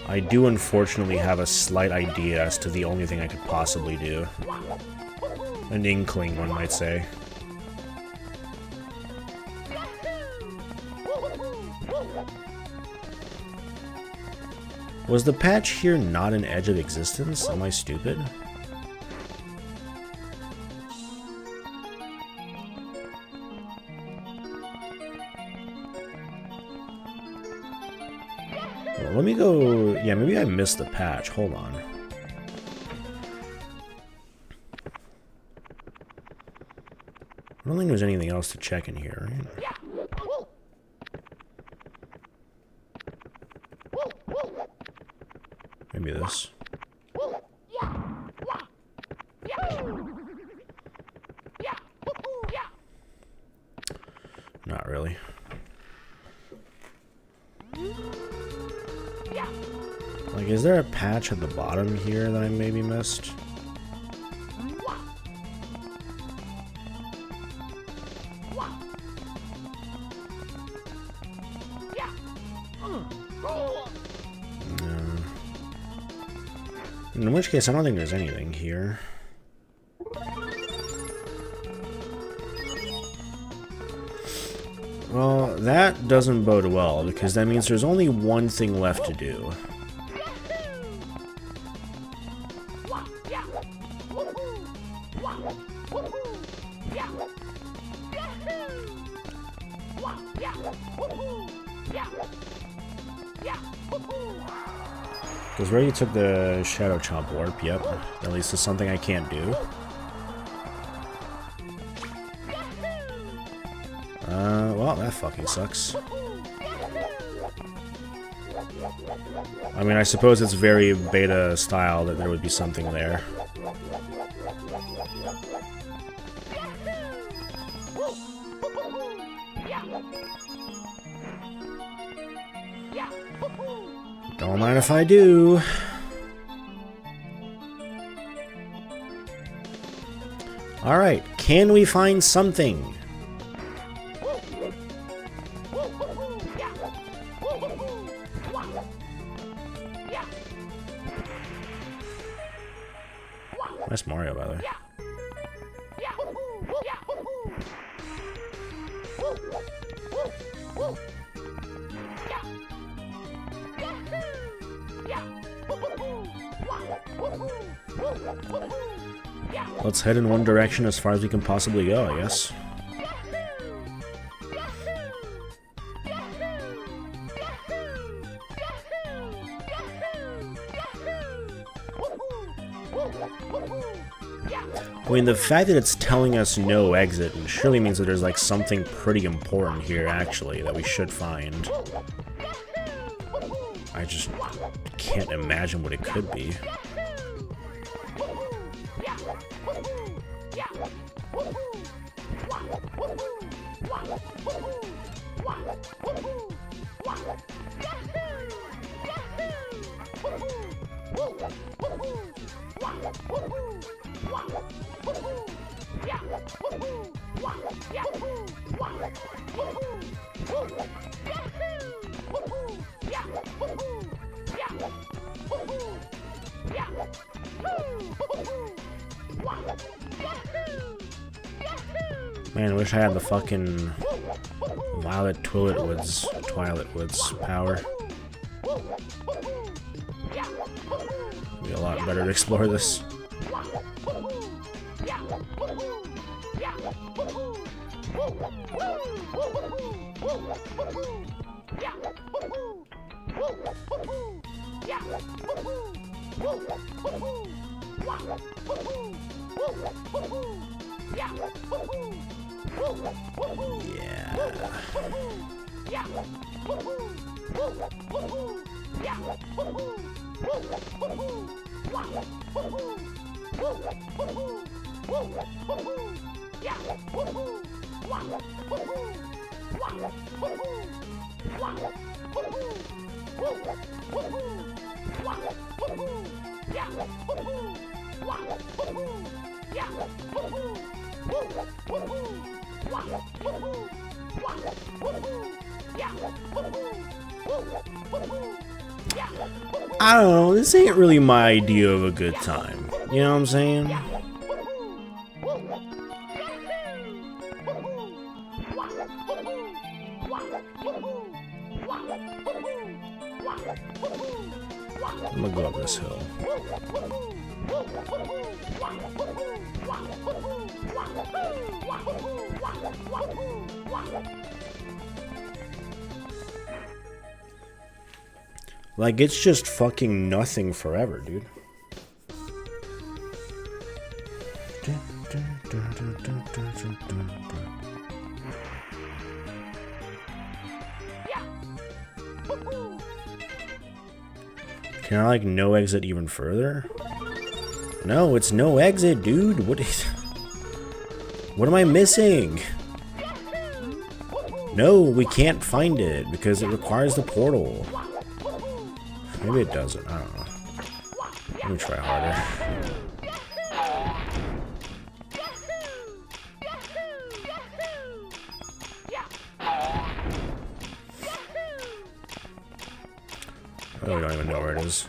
I do unfortunately have a slight idea as to the only thing I could possibly do. An inkling, one might say. Was the patch here not an edge of existence? Am I stupid? Well, let me go... Yeah, maybe I missed the patch. Hold on. I don't think there's anything else to check in here, right? Maybe this. Not really. Like, is there a patch at the bottom here that I maybe missed? In which case, I don't think there's anything here. Well, that doesn't bode well, because that means there's only one thing left to do. Because where you took the Shadow Chomp Warp, yep. At least it's something I can't do. Well, that fucking sucks. I mean, I suppose it's very beta style that there would be something there. Don't mind if I do. Alright, can we find something? Nice Mario, by the way. Let's head in one direction as far as we can possibly go, I guess. I mean, the fact that it's telling us no exit surely means that there's like something pretty important here, actually, that we should find. I just can't imagine what it could be. Man, I wish I had the fucking Twilight Woods power. Be a lot better to explore this. I don't know, this ain't really my idea of a good time. You know what I'm saying? I'm gonna go up this hill. Like, it's just fucking nothing forever, dude. Can I, like, no exit even further? No, it's no exit, dude. What am I missing? No, we can't find it because it requires the portal. Maybe it doesn't. I don't know. Let me try harder. Oh, we don't even know where it is.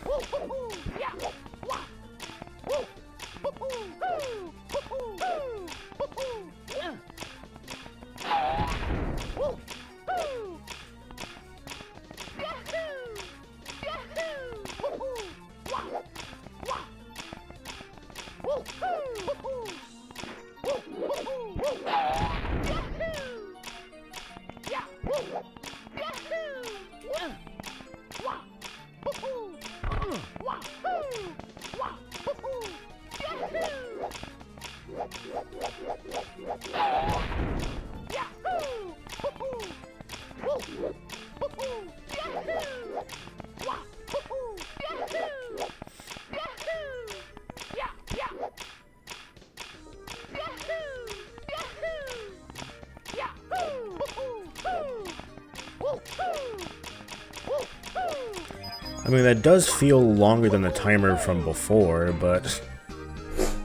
I mean, that does feel longer than the timer from before, but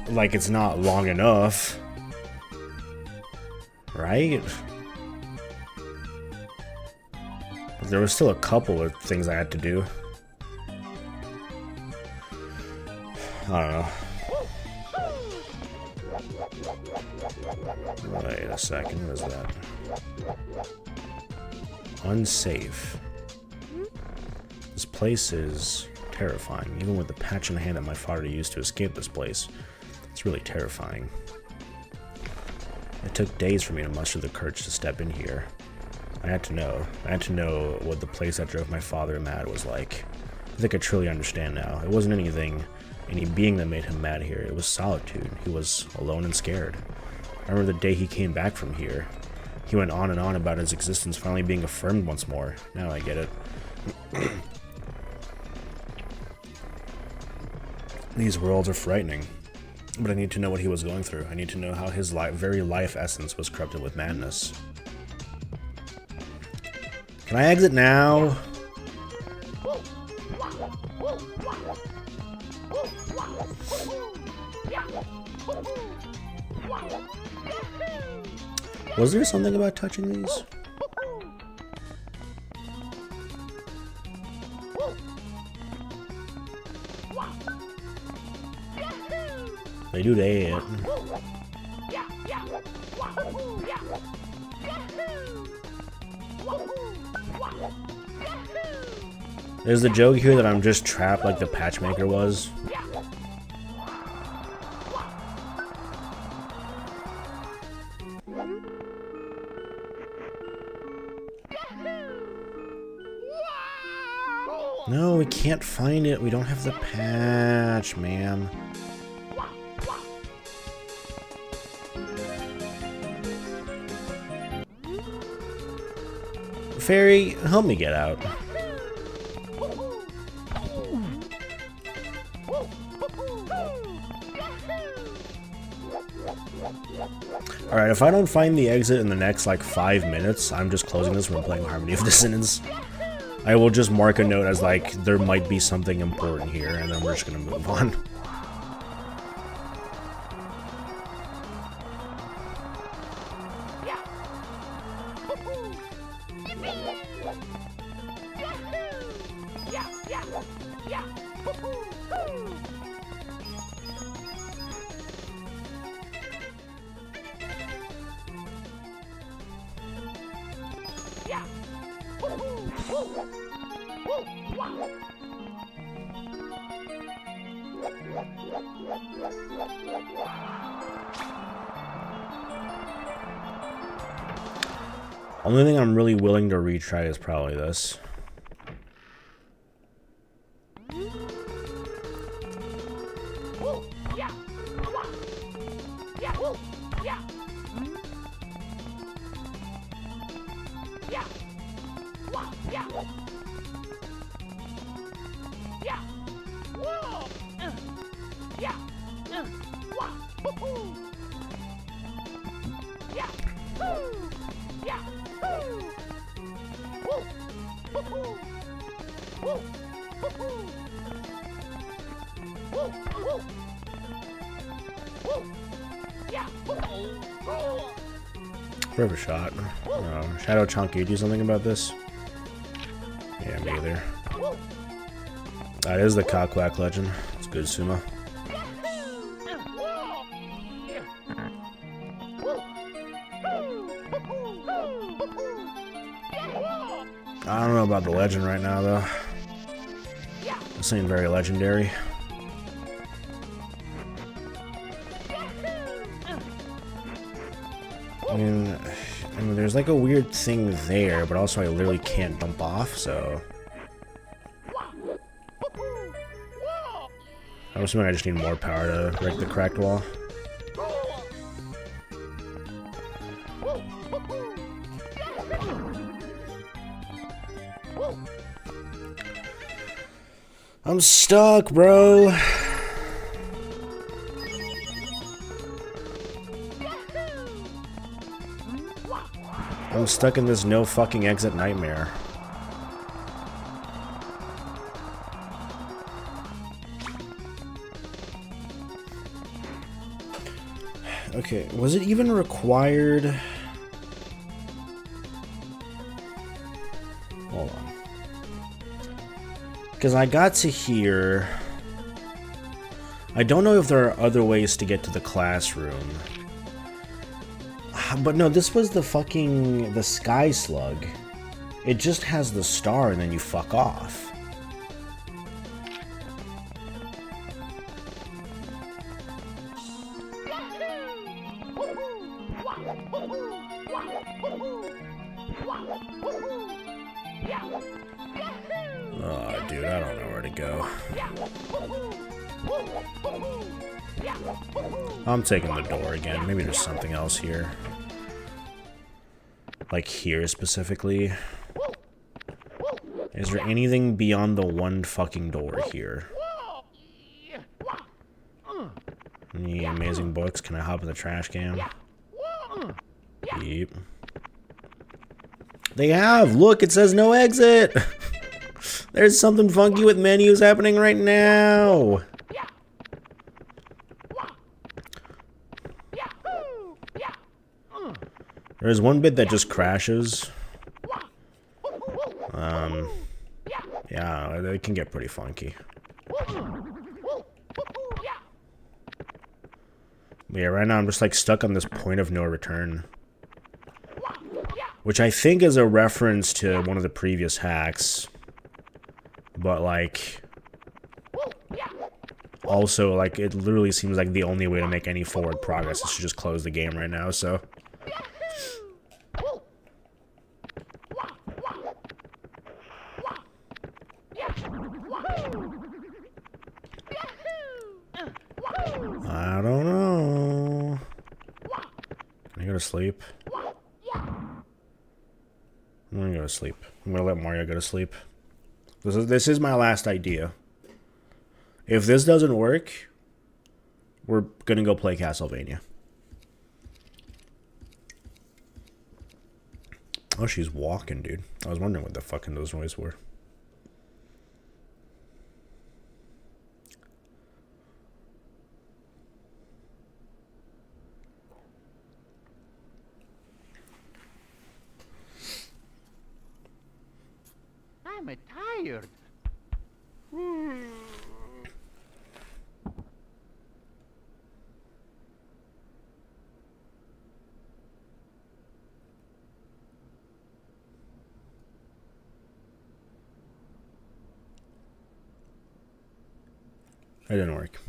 like it's not long enough. Right? There was still a couple of things I had to do. I don't know. Wait a second, what is that? Unsafe. This place is terrifying. Even with the patch in hand that my father used to escape this place, it's really terrifying. It took days for me to muster the courage to step in here. I had to know. I had to know what the place that drove my father mad was like. I think I truly understand now. It wasn't any being that made him mad here. It was solitude. He was alone and scared. I remember the day he came back from here. He went on and on about his existence finally being affirmed once more. Now I get it. These worlds are frightening. But I need to know what he was going through. I need to know how his very life essence was corrupted with madness. Can I exit now? Was there something about touching these? They do that. There's the joke here that I'm just trapped like the patchmaker was. No, we can't find it. We don't have the patch, ma'am. Fairy, help me get out. Alright, if I don't find the exit in the next, like, 5 minutes, I'm just closing this when playing Harmony of Dissonance. I will just mark a note as, like, there might be something important here, and then we're just gonna move on. Only thing I'm really willing to retry is probably this. River shot. Shadow Chunky, you do something about this? Yeah, me either. That is the Cockwack legend. It's good, Sumo. I don't know about the legend right now, though. This ain't very legendary. I mean, there's like a weird thing there, but also I literally can't jump off, so... I'm assuming I just need more power to break the cracked wall. I'm stuck, bro. I'm stuck in this no fucking exit nightmare. Okay, was it even required? Hold on. Because I got to here. I don't know if there are other ways to get to the classroom. But no, this was the Sky Slug. It just has the star and then you fuck off. Oh, dude, I don't know where to go. I'm taking the door again. Maybe there's something else here. Like here specifically. Is there anything beyond the one fucking door here? Any amazing books? Can I hop in the trash can? Yep. They have! Look, it says no exit! There's something funky with menus happening right now! There's one bit that just crashes. Yeah, it can get pretty funky. Yeah, right now I'm just like stuck on this point of no return. Which I think is a reference to one of the previous hacks. But like... also, like, it literally seems like the only way to make any forward progress is to just close the game right now, so... I don't know. Can I go to sleep? I'm gonna go to sleep. I'm gonna let Mario go to sleep. This is my last idea. If this doesn't work, we're gonna go play Castlevania. Oh, she's walking, dude. I was wondering what the fucking those noises were. I'm tired. It didn't work.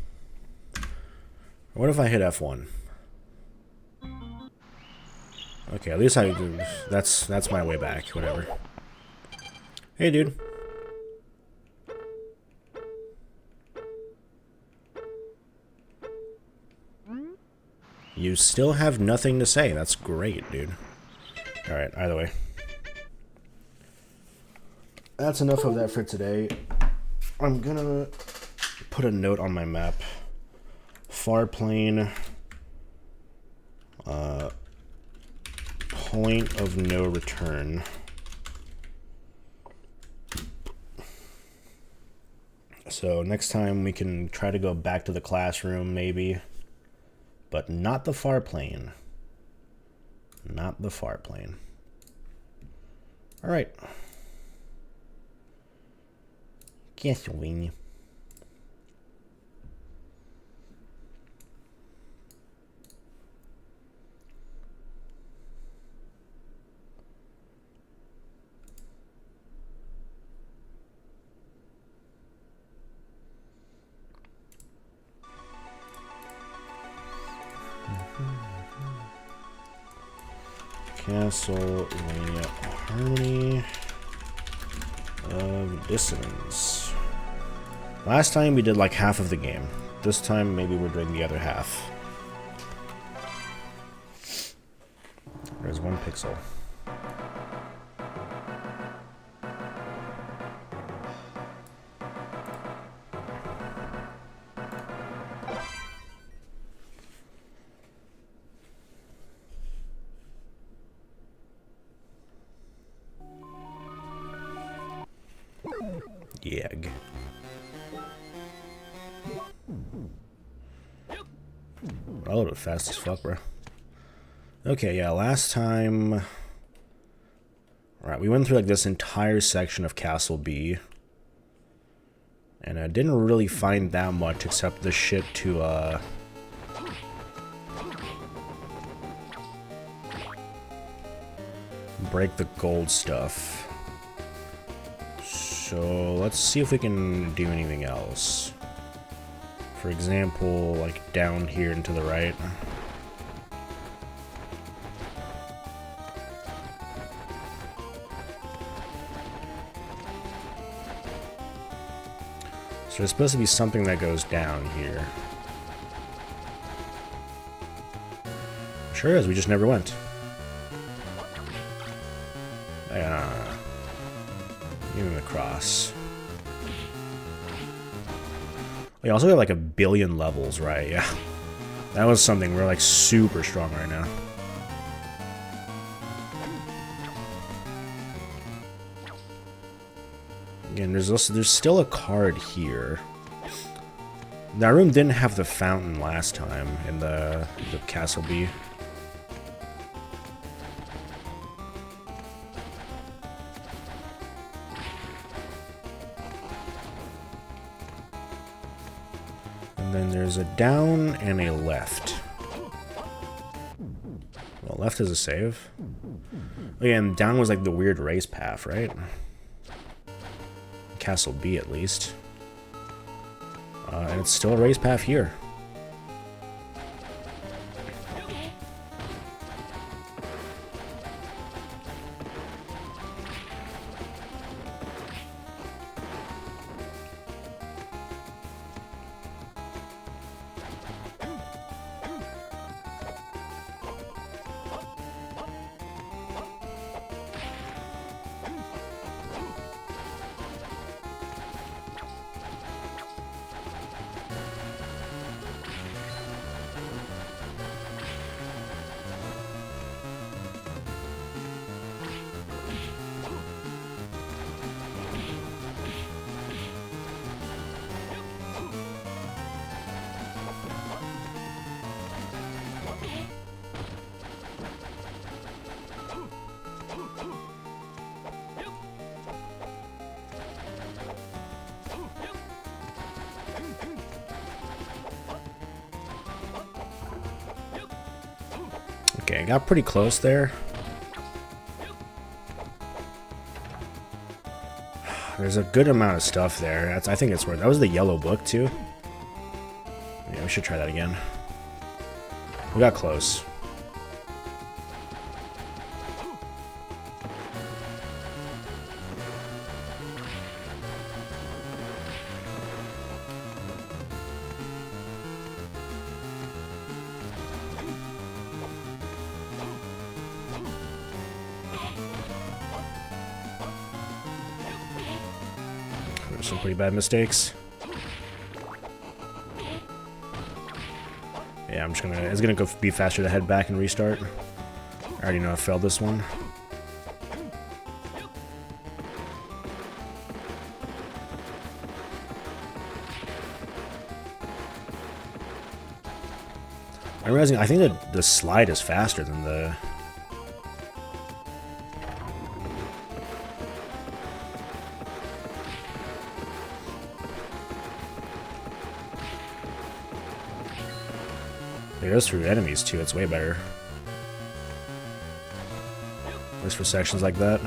What if I hit F1? Okay, at least that's my way back, whatever. Hey, dude. You still have nothing to say. That's great, dude. Alright, either way. That's enough of that for today. I'm gonna put a note on my map. Far plane. Point of no return. So next time we can try to go back to the classroom, maybe. But not the far plane. Not the far plane. Alright. Castlevania. Castlevania Harmony of Dissonance. Last time we did like half of the game. This time maybe we're doing the other half. There's 1 pixel. Yag. I loaded fast as fuck, bro. Okay, yeah, last time... Alright, we went through like this entire section of Castle B. And I didn't really find that much except the shit to, break the gold stuff. So let's see if we can do anything else. For example, like down here and to the right. So there's supposed to be something that goes down here. Sure is, we just never went. Even across. We also have like 1 billion levels, right? Yeah. That was something we're like super strong right now. Again, there's still a card here. That room didn't have the fountain last time in the Castle B. And then there's a down and a left. Well, left is a save. Again, down was like the weird race path, right? Castle B at least. And it's still a race path here. Okay, got pretty close there. There's a good amount of stuff there. I think it's worth it. That was the yellow book, too. Yeah, we should try that again. We got close. Some pretty bad mistakes. Yeah, I'm just gonna... It's gonna go be faster to head back and restart. I already know I failed this one. I'm realizing I think that the slide is faster than the... It goes through enemies too, it's way better. At least for sections like that.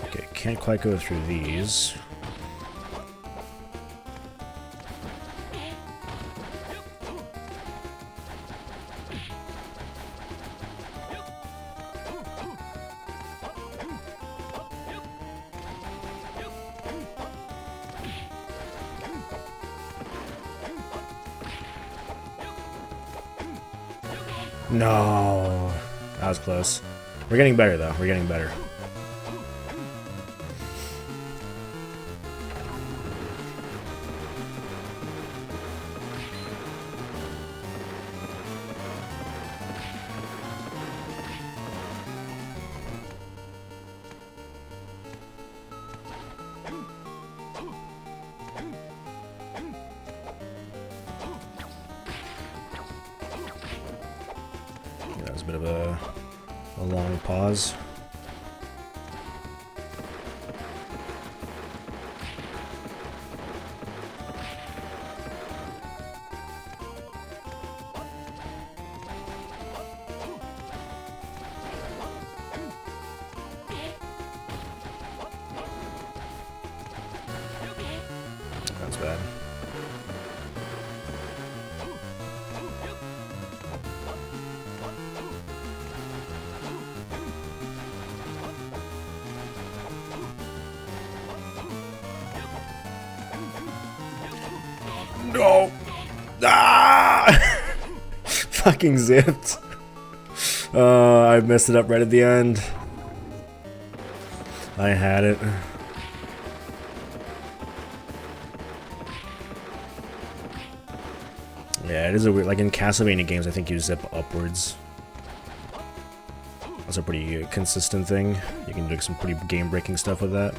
Okay, can't quite go through these. No. That was close. We're getting better, though. We're getting better. That was a bit of a long pause. That's bad. No! Ah! Fucking zipped. I messed it up right at the end. I had it. Yeah, it is a weird, like in Castlevania games, I think you zip upwards. That's a pretty consistent thing. You can do some pretty game-breaking stuff with that.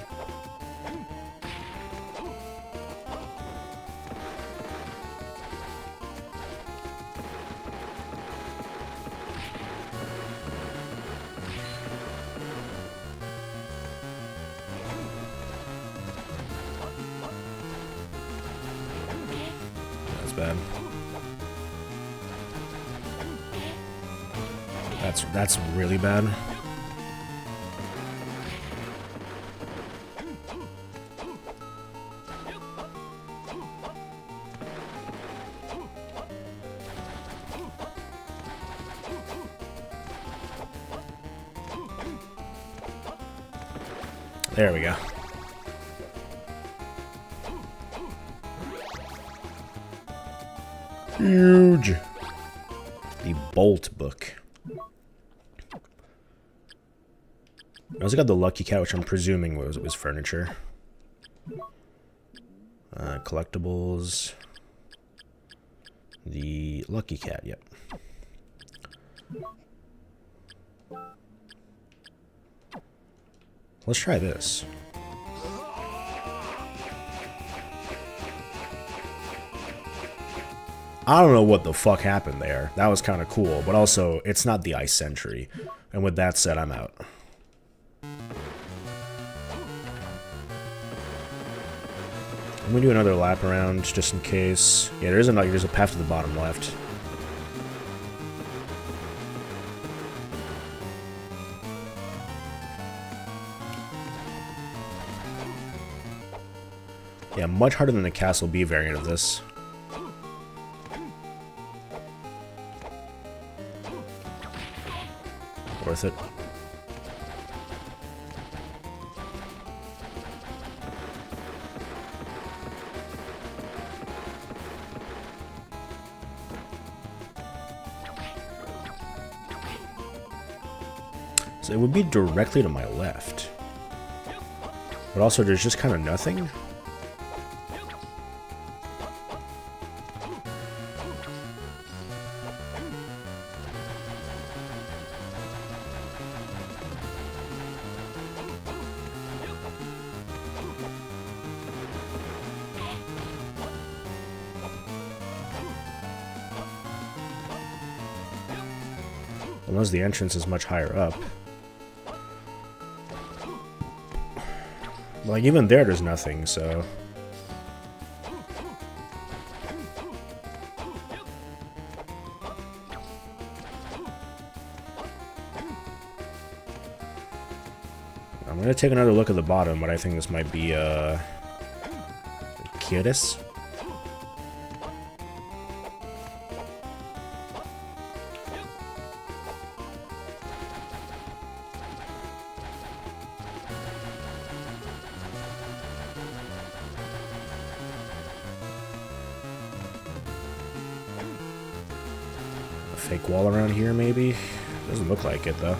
That's bad. That's really bad. There we go. Huge. The Bolt book. I also got the Lucky Cat, which I'm presuming was furniture. Collectibles. The Lucky Cat, yep. Let's try this. I don't know what the fuck happened there. That was kind of cool, but also, it's not the Ice Sentry. And with that said, I'm out. I'm gonna do another lap around, just in case. Yeah, there's a path to the bottom left. Yeah, much harder than the Castle B variant of this. Worth it. So it would be directly to my left. But also there's just kind of nothing. Unless the entrance is much higher up. Like, even there's nothing, so... I'm gonna take another look at the bottom, but I think this might be, Kiris? fake wall around here, maybe? Doesn't look like it, though.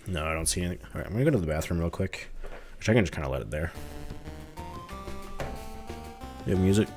No, I don't see anything. Alright, I'm gonna go to the bathroom real quick. Which I can just kind of let it there. You have music?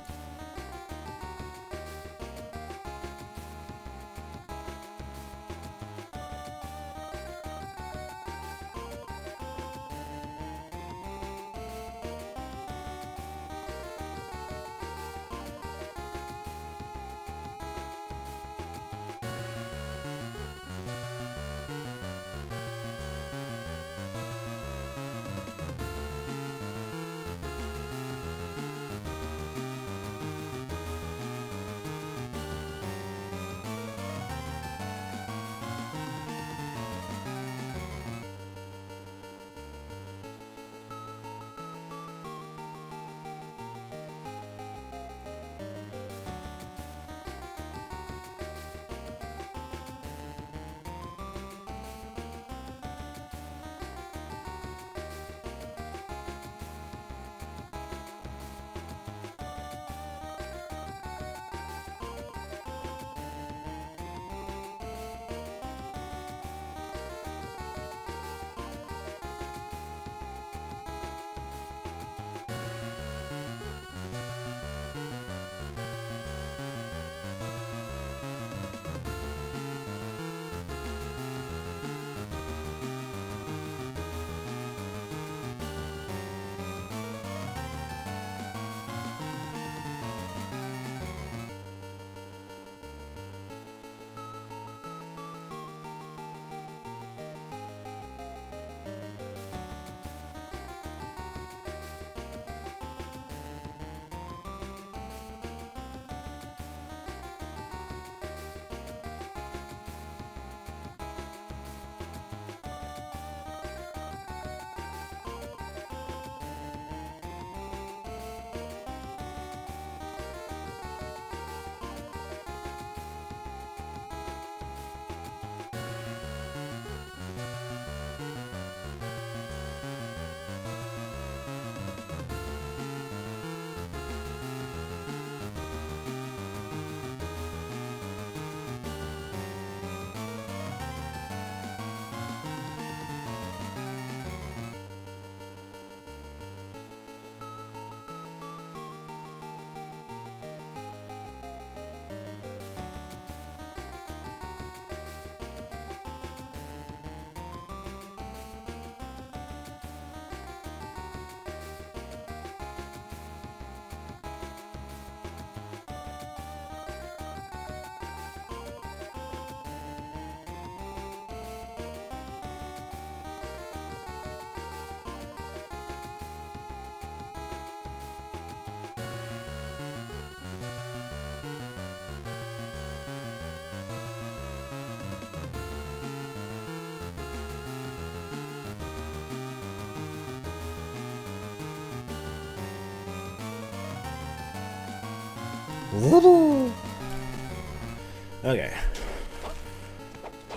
Okay.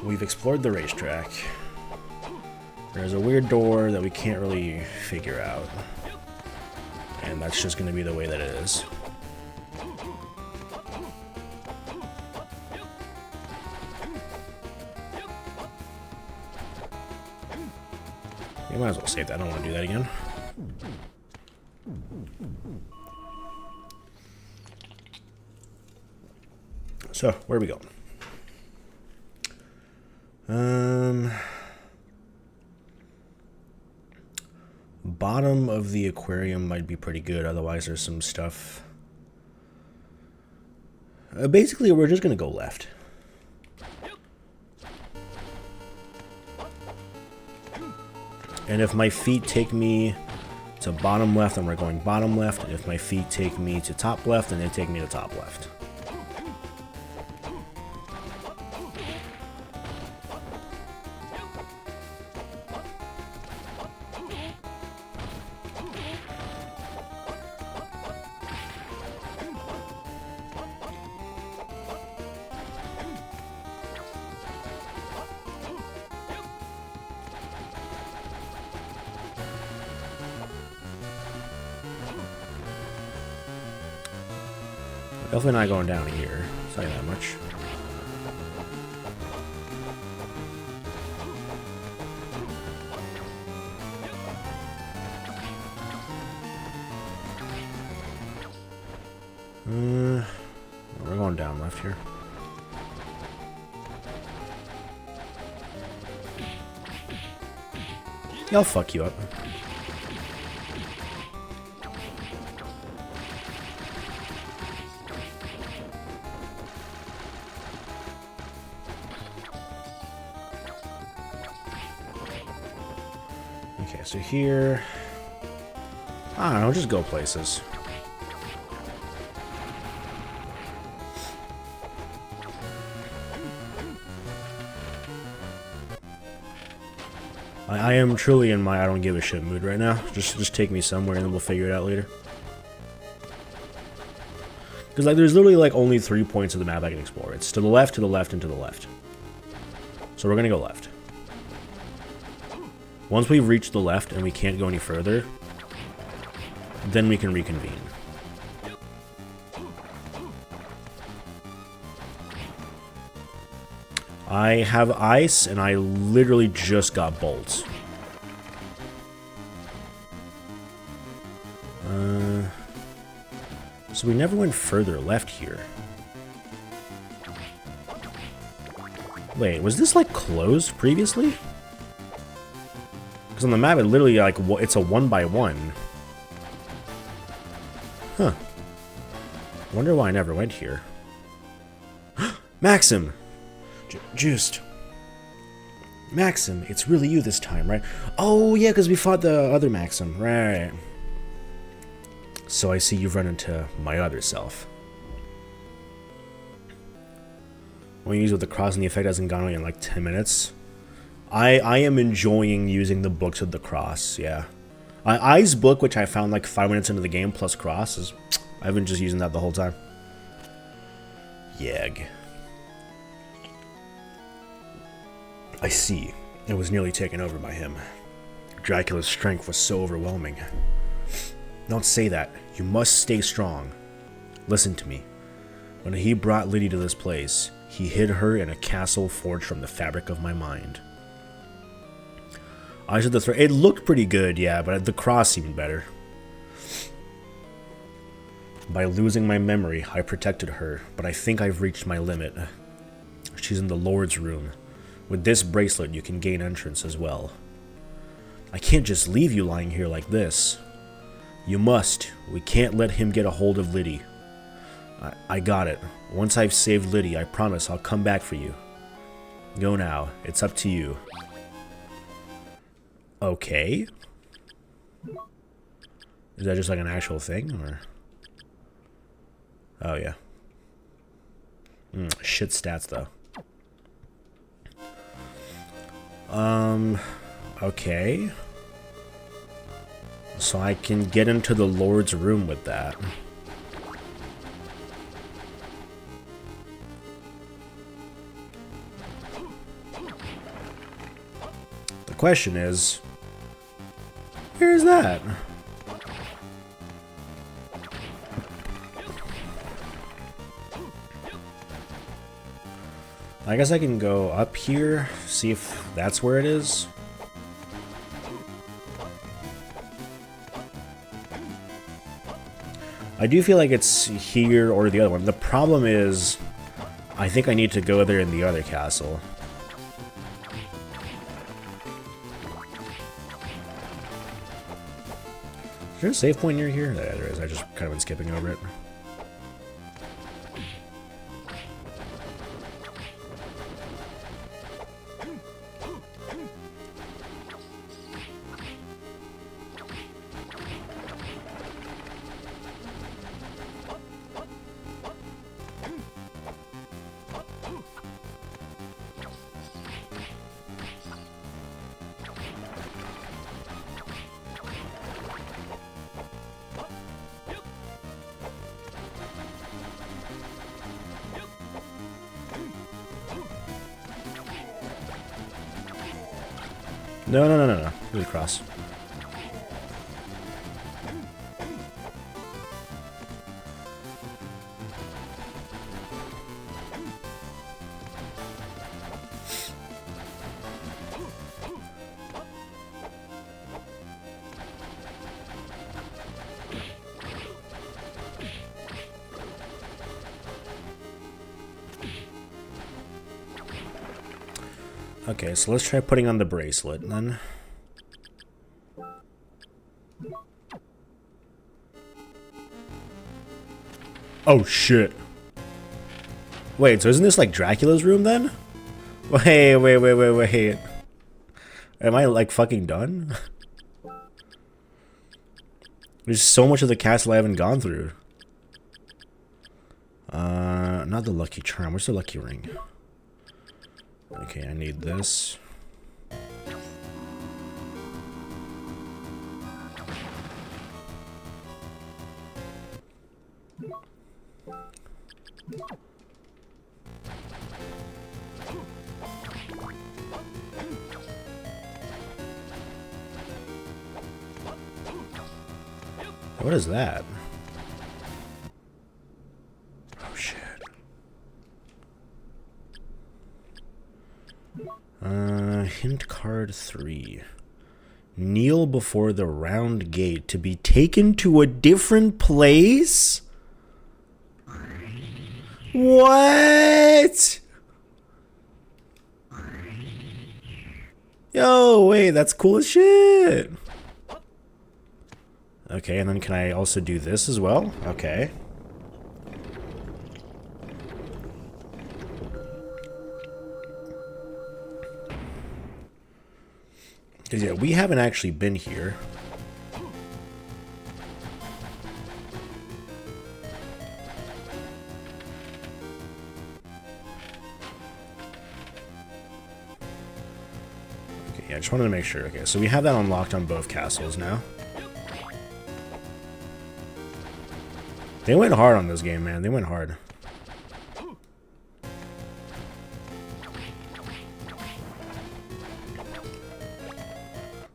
We've explored the racetrack. There's a weird door that we can't really figure out. And that's just going to be the way that it is. You might as well save that. I don't want to do that again. So, where are we going? Bottom of the aquarium might be pretty good. Otherwise, there's some stuff. Basically, we're just going to go left. And if my feet take me to bottom left, then we're going bottom left. And if my feet take me to top left, then they take me to top left. Definitely not going down here. I'll tell you that much. We're going down left here. Yeah, I'll fuck you up. Okay, so here... I don't know, just go places. I am truly in my I don't give a shit mood right now. Just take me somewhere and then we'll figure it out later. Because like there's literally like only 3 points of the map I can explore. It's to the left, to the left, and to the left. So we're gonna go left. Once we've reached the left and we can't go any further, then we can reconvene. I have ice, and I literally just got bolts. So we never went further left here. Wait, was this like closed previously? Because on the map it literally like it's a 1x1. Huh. Wonder why I never went here. Maxim! Juiced. Maxim, it's really you this time, right? Oh, yeah, because we fought the other Maxim. Right. So I see you've run into my other self. When you use with the cross and the effect hasn't gone away in like 10 minutes. I am enjoying using the books with the cross, yeah. I's book, which I found like 5 minutes into the game, plus cross, is... I've been just using that the whole time. Yag. I see. It was nearly taken over by him. Dracula's strength was so overwhelming. Don't say that. You must stay strong. Listen to me. When he brought Liddy to this place, he hid her in a castle forged from the fabric of my mind. I said the threat. It looked pretty good, yeah, but the cross seemed better. By losing my memory, I protected her, but I think I've reached my limit. She's in the Lord's room. With this bracelet, you can gain entrance as well. I can't just leave you lying here like this. You must. We can't let him get a hold of Liddy. I got it. Once I've saved Liddy, I promise I'll come back for you. Go now. It's up to you. Okay. Is that just like an actual thing, or? Oh, yeah. Shit stats, though. Okay. So I can get into the Lord's room with that. The question is, where's that? I guess I can go up here, see if that's where it is. I do feel like it's here or the other one. The problem is, I think I need to go there in the other castle. Is there a save point near here? Yeah, there is. I just kind of been skipping over it. No. Really cross. Okay, so let's try putting on the bracelet then. Oh shit. Wait, so isn't this like Dracula's room then? Wait. Am I like fucking done? There's so much of the castle I haven't gone through. Not the lucky charm. Where's the lucky ring? Okay, I need this. What is that? Oh shit. Hint card 3. Kneel before the round gate to be taken to a different place? What? Yo, wait, that's cool as shit. Okay, and then can I also do this as well? Okay. Because, yeah, we haven't actually been here. Okay, yeah, I just wanted to make sure. Okay, so we have that unlocked on both castles now. They went hard on this game, man. They went hard.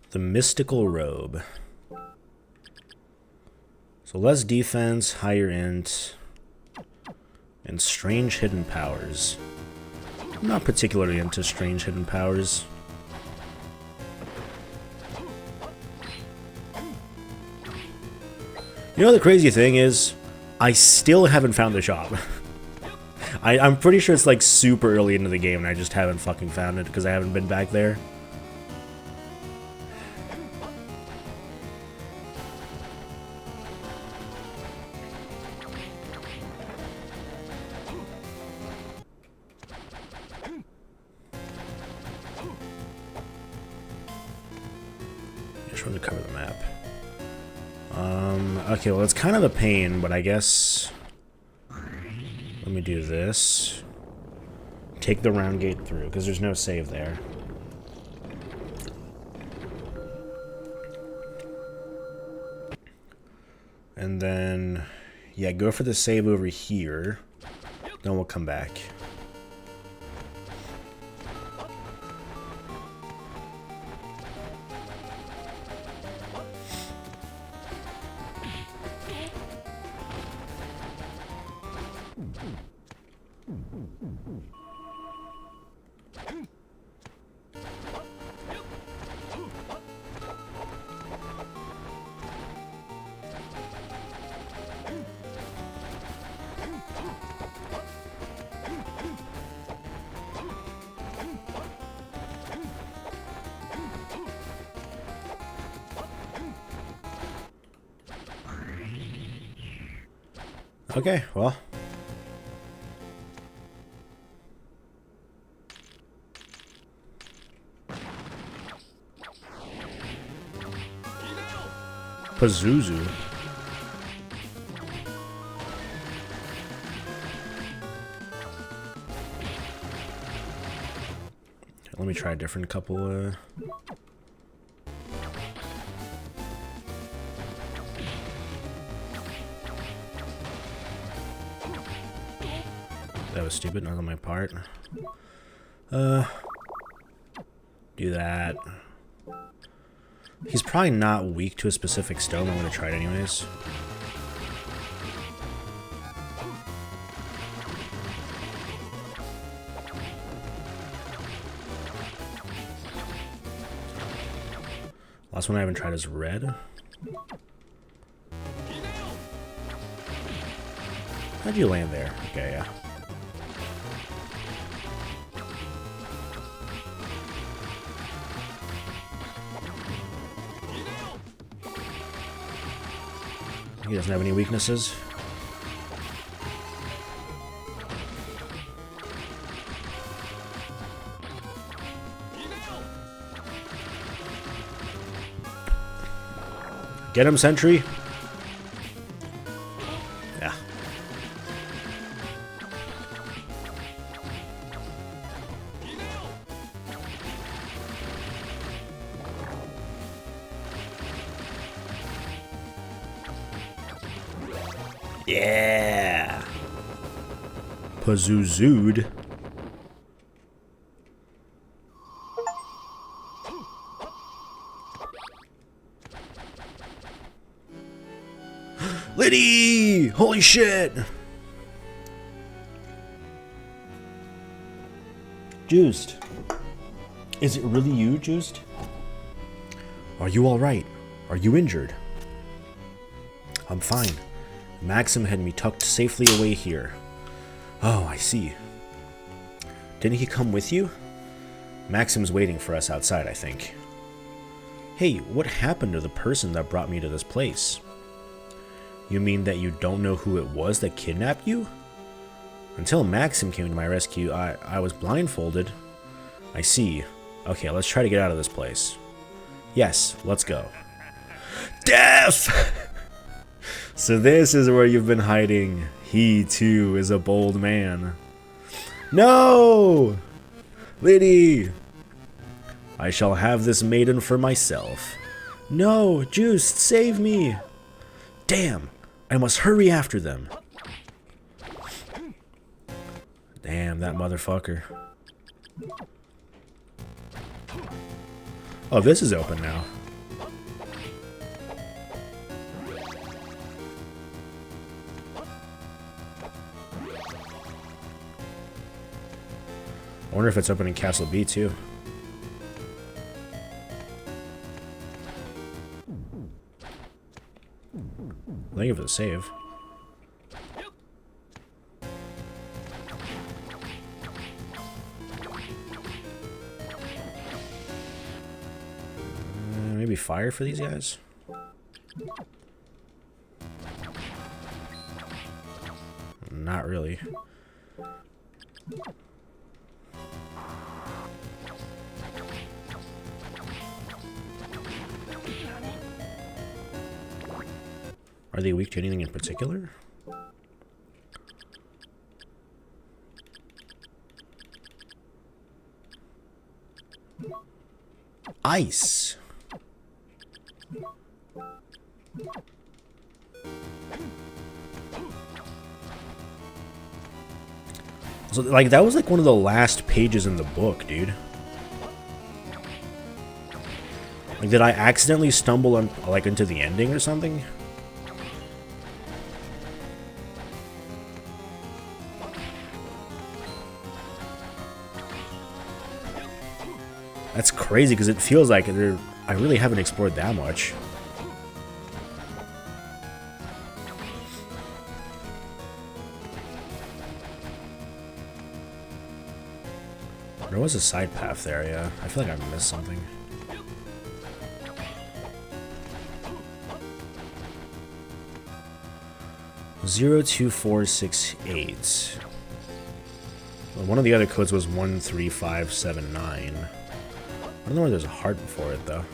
The mystical robe. So less defense, higher int, and strange hidden powers. I'm not particularly into strange hidden powers. You know the crazy thing is, I still haven't found the shop. I'm pretty sure it's like super early into the game and I just haven't fucking found it because I haven't been back there. Just wanted to cover the map. Okay, well, it's kind of a pain, but I guess... Let me do this. Take the round gate through, because there's no save there. And then... Yeah, go for the save over here. Then we'll come back. Okay, well. Pazuzu. Let me try a different couple, That was stupid, not on my part. Do that. He's probably not weak to a specific stone. I'm gonna try it anyways. Last one I haven't tried is red. How'd you land there? Okay, yeah. He doesn't have any weaknesses. Get him, Sentry. Yeah. Yeah. Pazuzued. Liddy! Holy shit! Juiced. Is it really you, Juiced? Are you alright? Are you injured? I'm fine. Maxim had me tucked safely away here. Oh, I see. Didn't he come with you? Maxim's waiting for us outside, I think. Hey, what happened to the person that brought me to this place? You mean that you don't know who it was that kidnapped you? Until Maxim came to my rescue, I was blindfolded. I see. Okay, let's try to get out of this place. Yes, let's go. Death! So this is where you've been hiding. He, too, is a bold man. No! Liddy! I shall have this maiden for myself. No, Juiced, save me! Damn! I must hurry after them. Damn, that motherfucker. Oh, this is open now. I wonder if it's open in Castle B too. Thank you for the save. Maybe fire for these guys? Not really. Are they weak to anything in particular? Ice. So, like, that was like one of the last pages in the book, dude. Like, did I accidentally stumble on, like, into the ending or something? That's crazy because it feels like I really haven't explored that much. There was a side path there, yeah. I feel like I missed something. Zero 2 4 6 8. Well, one of the other codes was 13579. I don't know where there's a heart before it, though.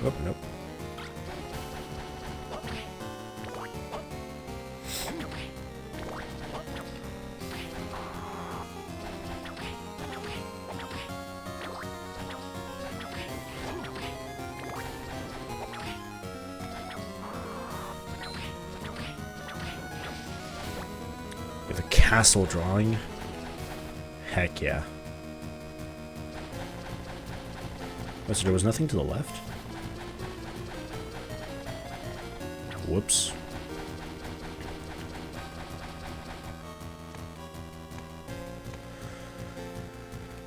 Oh, nope. The castle drawing. Heck yeah. Oh, so there was nothing to the left? Whoops.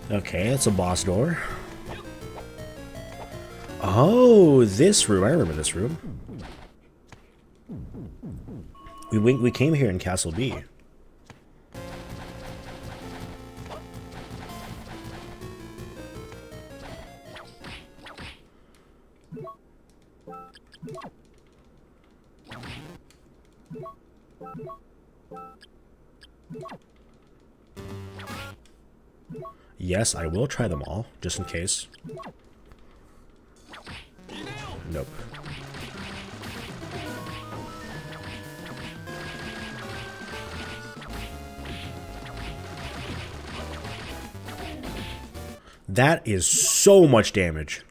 Okay, it's a boss door. Oh, this room. I remember this room. We came here in Castle B. Yes, I will try them all, just in case. Nope. That is so much damage.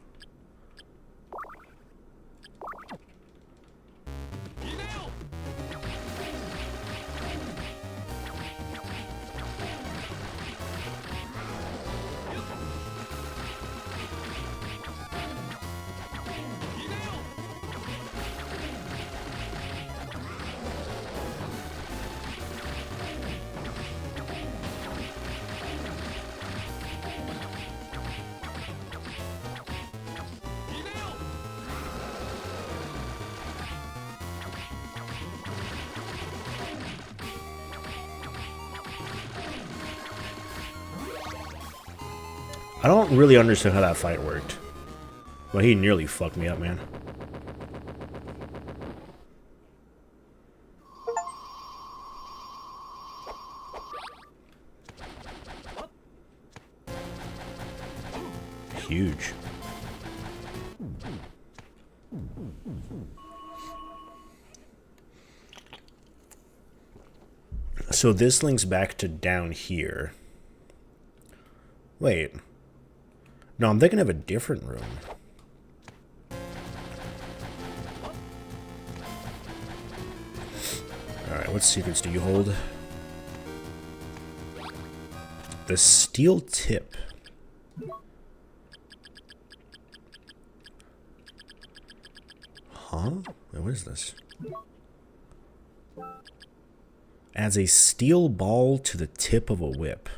I don't really understand how that fight worked. Well, he nearly fucked me up, man. Huge. So this links back to down here. Wait. No, I'm thinking of a different room. Alright, what secrets do you hold? The steel tip. Huh? Wait, what is this? Adds a steel ball to the tip of a whip.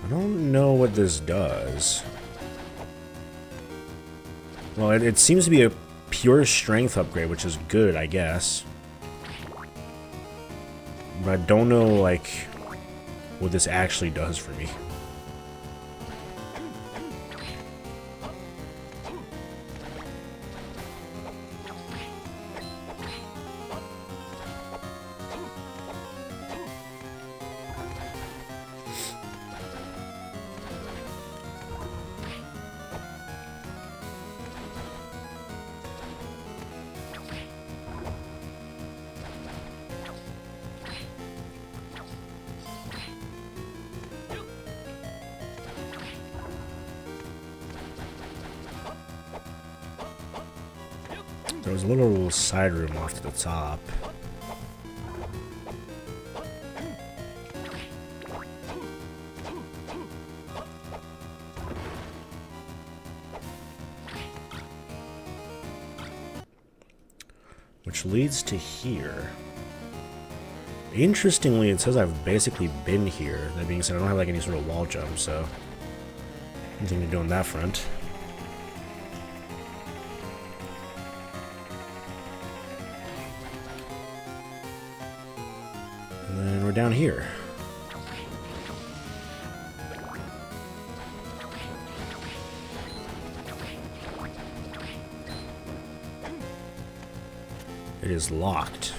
I don't know what this does. Well, it seems to be a pure strength upgrade, which is good, I guess. But I don't know, like, what this actually does for me. There was a little side room off to the top. Which leads to here. Interestingly, it says I've basically been here. That being said, I don't have like any sort of wall jump, so nothing to do on that front. And then we're down here. It is locked.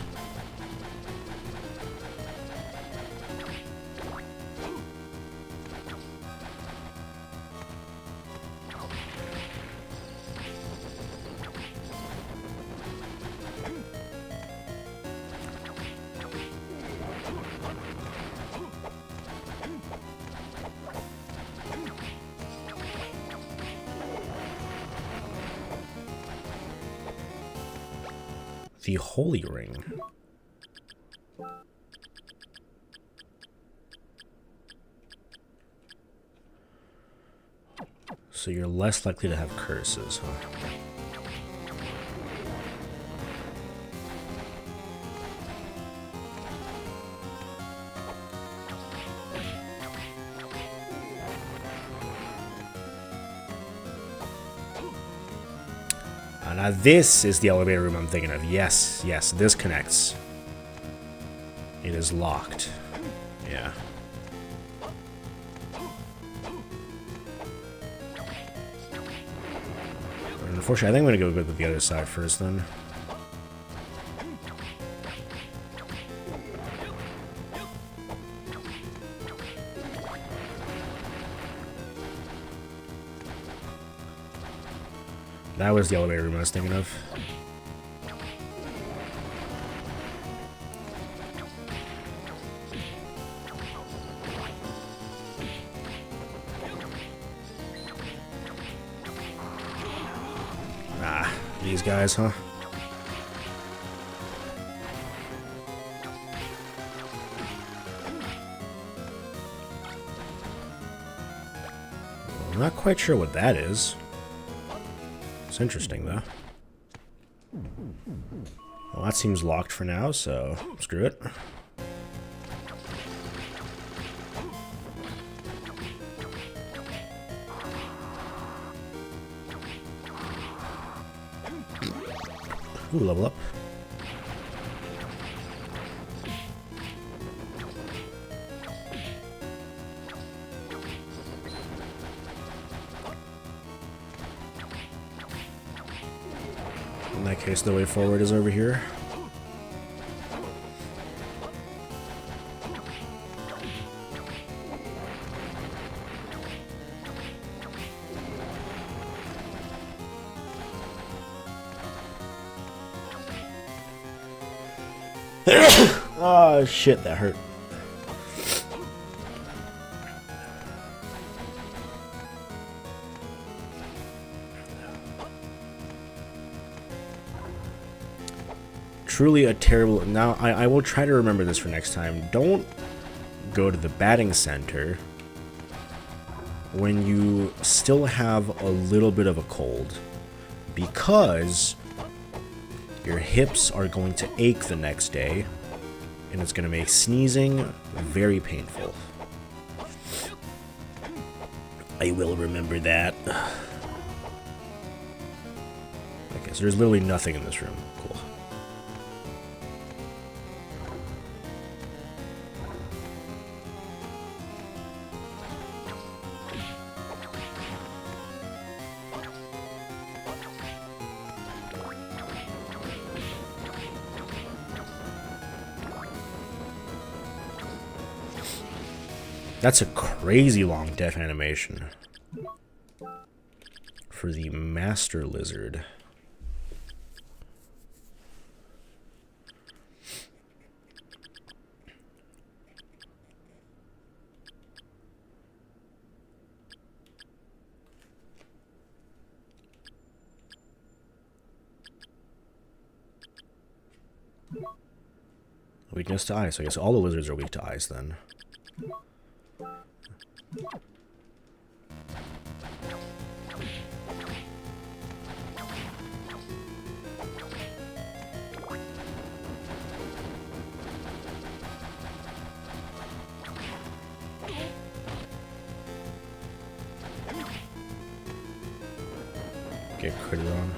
The Holy Ring. So you're less likely to have curses, huh? Now this is the elevator room I'm thinking of. Yes, yes, this connects. It is locked. Yeah. Unfortunately, I think I'm gonna go with the other side first then. That was the elevator room I was thinking of. Ah, these guys, huh? I'm not quite sure what that is. It's interesting, though. Well, that seems locked for now, so screw it. Ooh, level up. In that case, the way forward is over here. Oh shit, that hurt. Truly a terrible... Now, I will try to remember this for next time. Don't go to the batting center when you still have a little bit of a cold, because your hips are going to ache the next day, and it's going to make sneezing very painful. I will remember that. Okay, so there's literally nothing in this room. Cool. That's a crazy long death animation for the Master Lizard. Weakness to ice. I guess all the lizards are weak to ice then. Get critted on.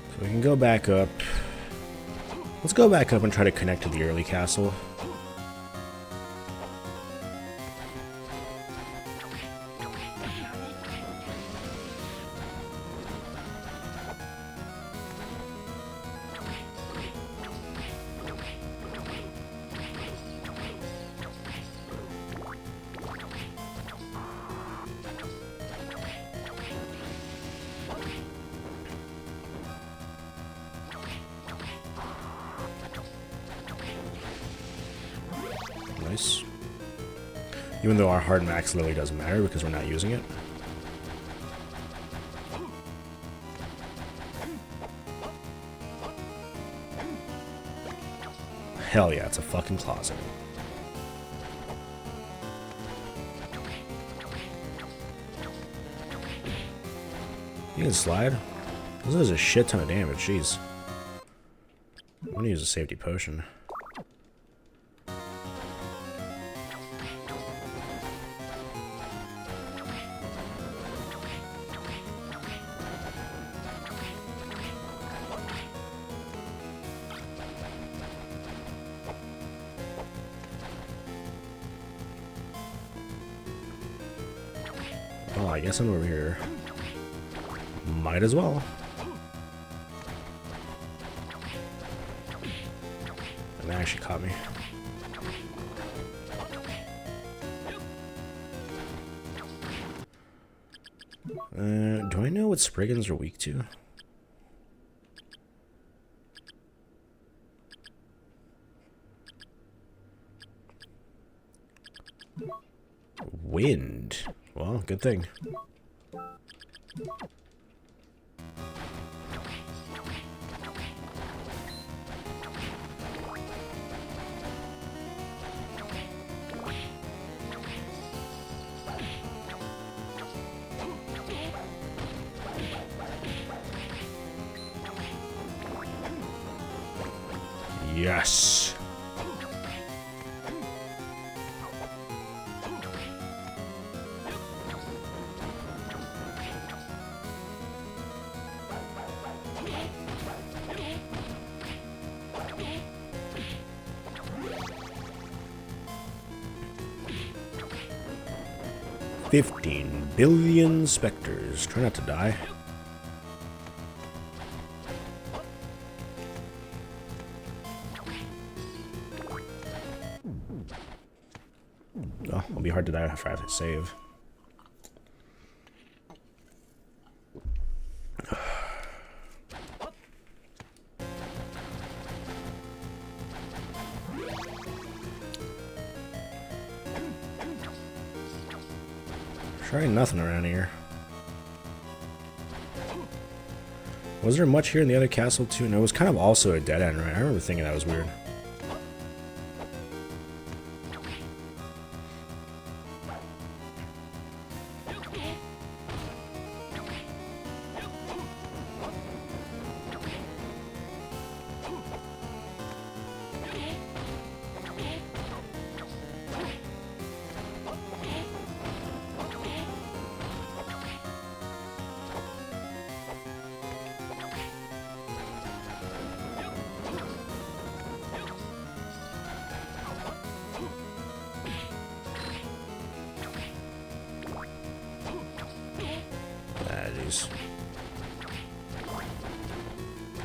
So we can go back up. Let's go back up and try to connect to the early castle. Nice. Even though our hard max literally doesn't matter because we're not using it. Hell yeah, it's a fucking closet. You can slide. This does a shit ton of damage, jeez. I'm gonna use a safety potion. Oh, I guess I'm over here. Might as well. And that actually caught me. Do I know what Spriggans are weak to? Wind. Well, good thing. Yes. $15 billion specters. Try not to die. Oh, it'll be hard to die if I have to save. Trying nothing around here. Was there much here in the other castle too? No, it was kind of also a dead end, right? I remember thinking that was weird.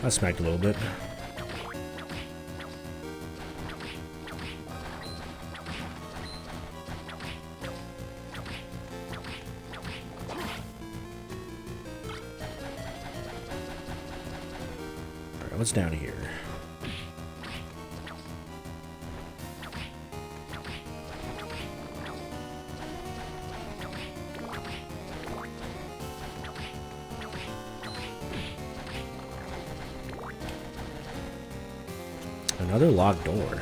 I smacked a little bit. Alright, what's down here? Another locked door.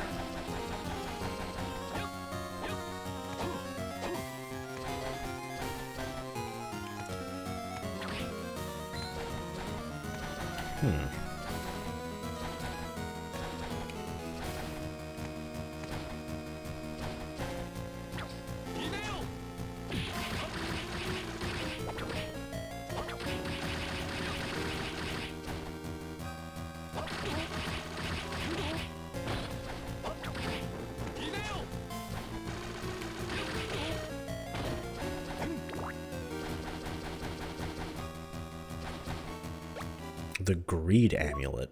The Greed Amulet.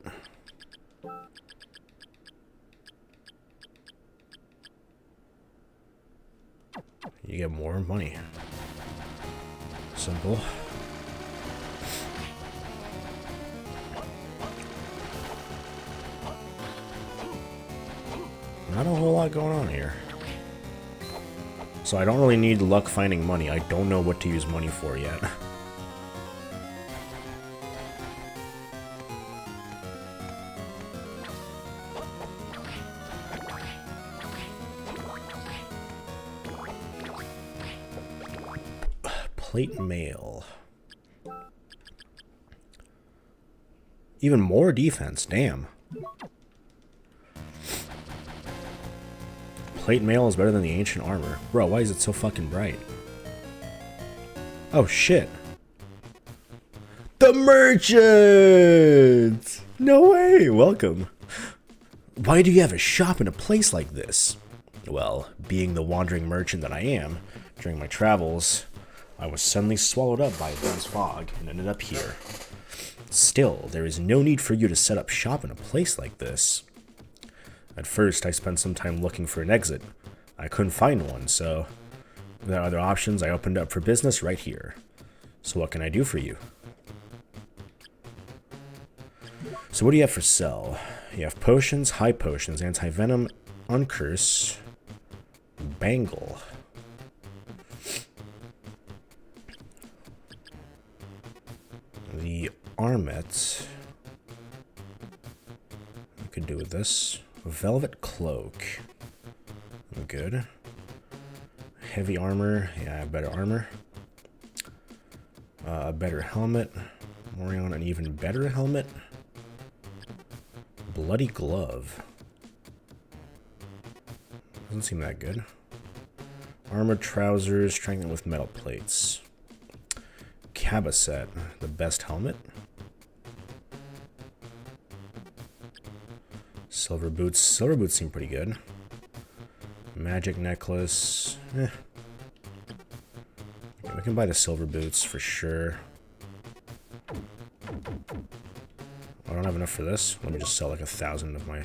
You get more money. Simple. Not a whole lot going on here. So I don't really need luck finding money. I don't know what to use money for yet. Plate mail. Even more defense, damn. Plate mail is better than the ancient armor. Bro, why is it so fucking bright? Oh shit. The merchant! No way, welcome. Why do you have a shop in a place like this? Well, being the wandering merchant that I am, during my travels, I was suddenly swallowed up by a dense fog and ended up here. Still, there is no need for you to set up shop in a place like this. At first, I spent some time looking for an exit. I couldn't find one, so without other options, I opened up for business right here. So what can I do for you? So what do you have for sale? You have potions, high potions, anti-venom, uncurse, bangle. The armet. I could do with this. Velvet cloak. Good. Heavy armor. Yeah, I have better armor. A better helmet. Morion, an even better helmet. Bloody glove. Doesn't seem that good. Armored trousers, strengthened with metal plates. Cabaset, the best helmet. Silver boots. Silver boots seem pretty good. Magic necklace. Okay, we can buy the silver boots for sure. I don't have enough for this. Let me just sell like 1,000 of my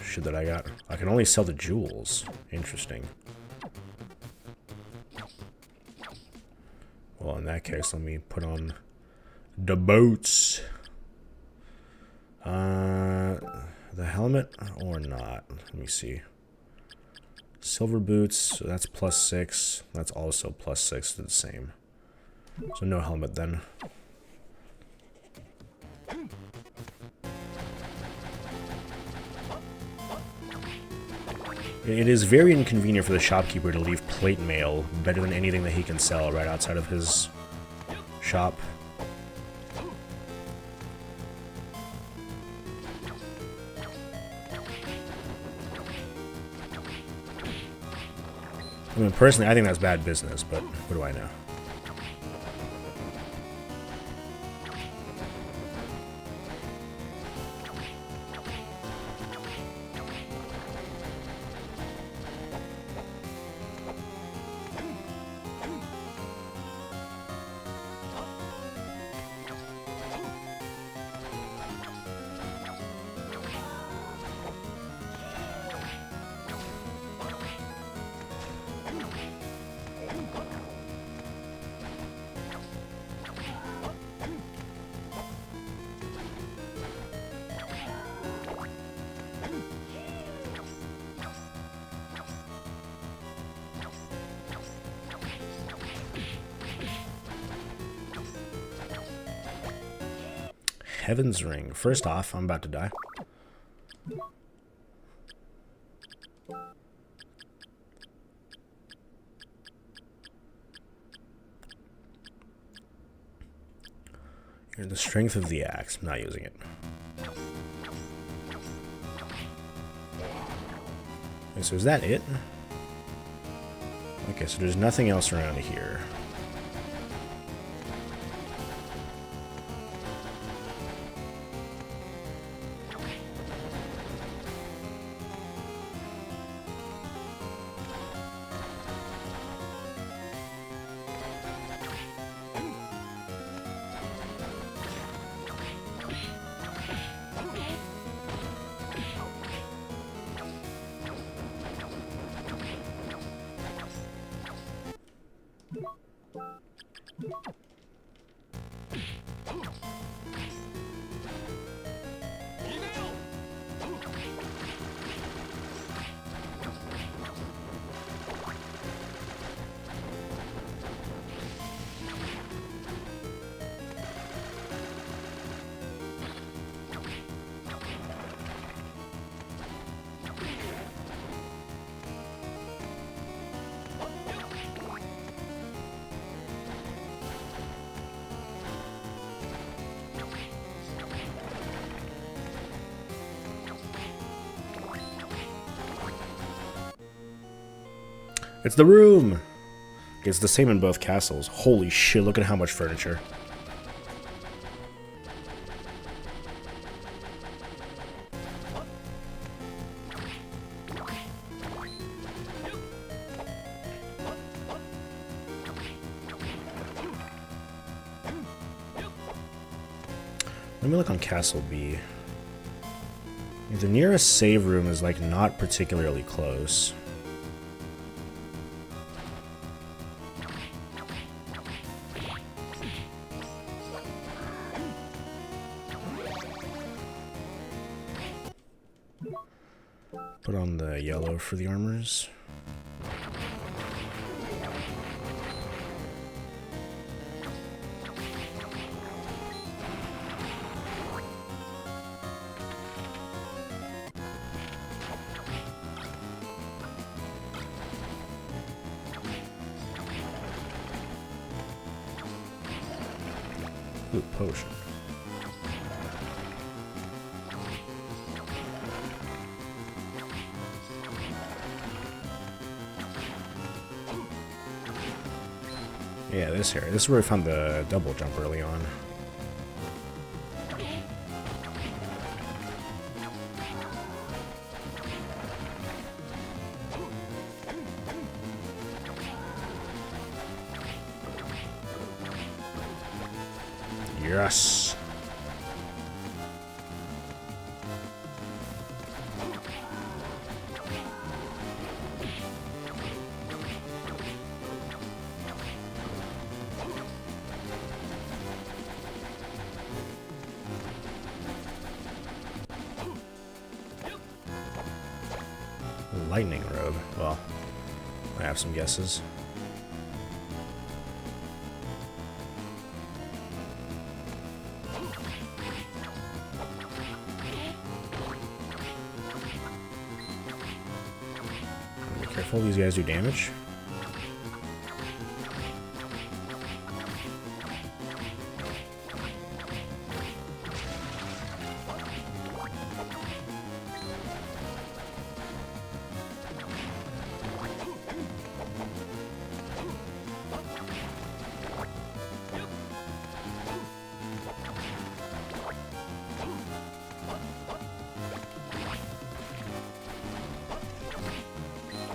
shit that I got. I can only sell the jewels. Interesting. Well, in that case, let me put on the boots. The helmet or not? Let me see. Silver boots, so that's +6. That's also +6 to the same. So no helmet then. It is very inconvenient for the shopkeeper to leave plate mail better than anything that he can sell right outside of his shop. I mean, personally, I think that's bad business, but what do I know? Heaven's Ring. First off, I'm about to die. You're the strength of the axe. I'm not using it. Okay, so is that it? Okay, so there's nothing else around here. It's the room! It's the same in both castles. Holy shit, look at how much furniture. Let me look on Castle B. The nearest save room is like not particularly close. Put on the yellow for the armors. Ooh, potion. Yeah, this here. This is where we found the double jump early on. Yes. Lightning robe. Well, I have some guesses. Be careful, these guys do damage.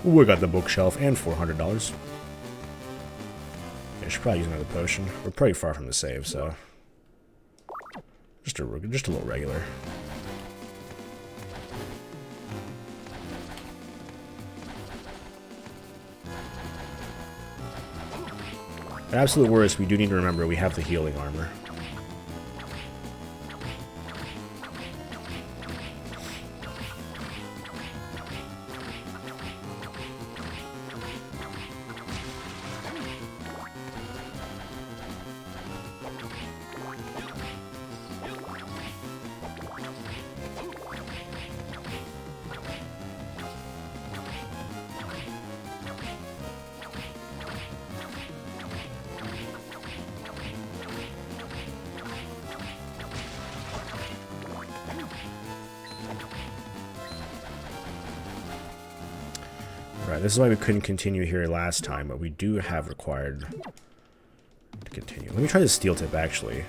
Ooh, I got the bookshelf and $400. I should probably use another potion. We're pretty far from the save, so just a little regular. At absolute worst, we do need to remember we have the healing armor. Right, this is why we couldn't continue here last time, but we do have required to continue. Let me try the steel tip, actually.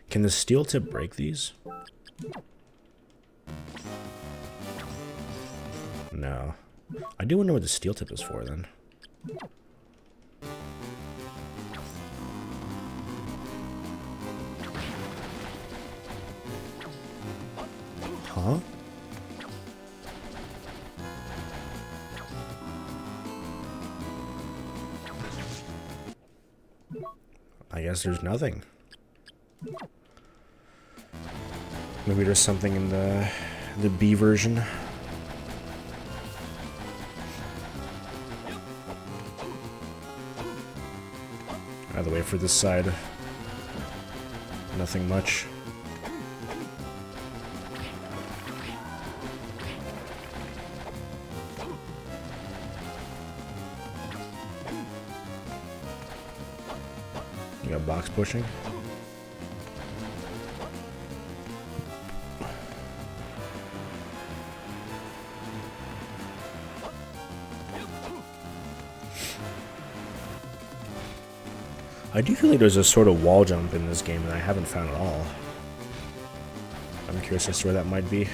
Can the steel tip break these? No. I do wonder what the steel tip is for, then. Huh? I guess there's nothing. Maybe there's something in the B version. Either way, for this side, nothing much. You got box pushing. I do feel like there's a sort of wall jump in this game that I haven't found at all. I'm curious as to where that might be.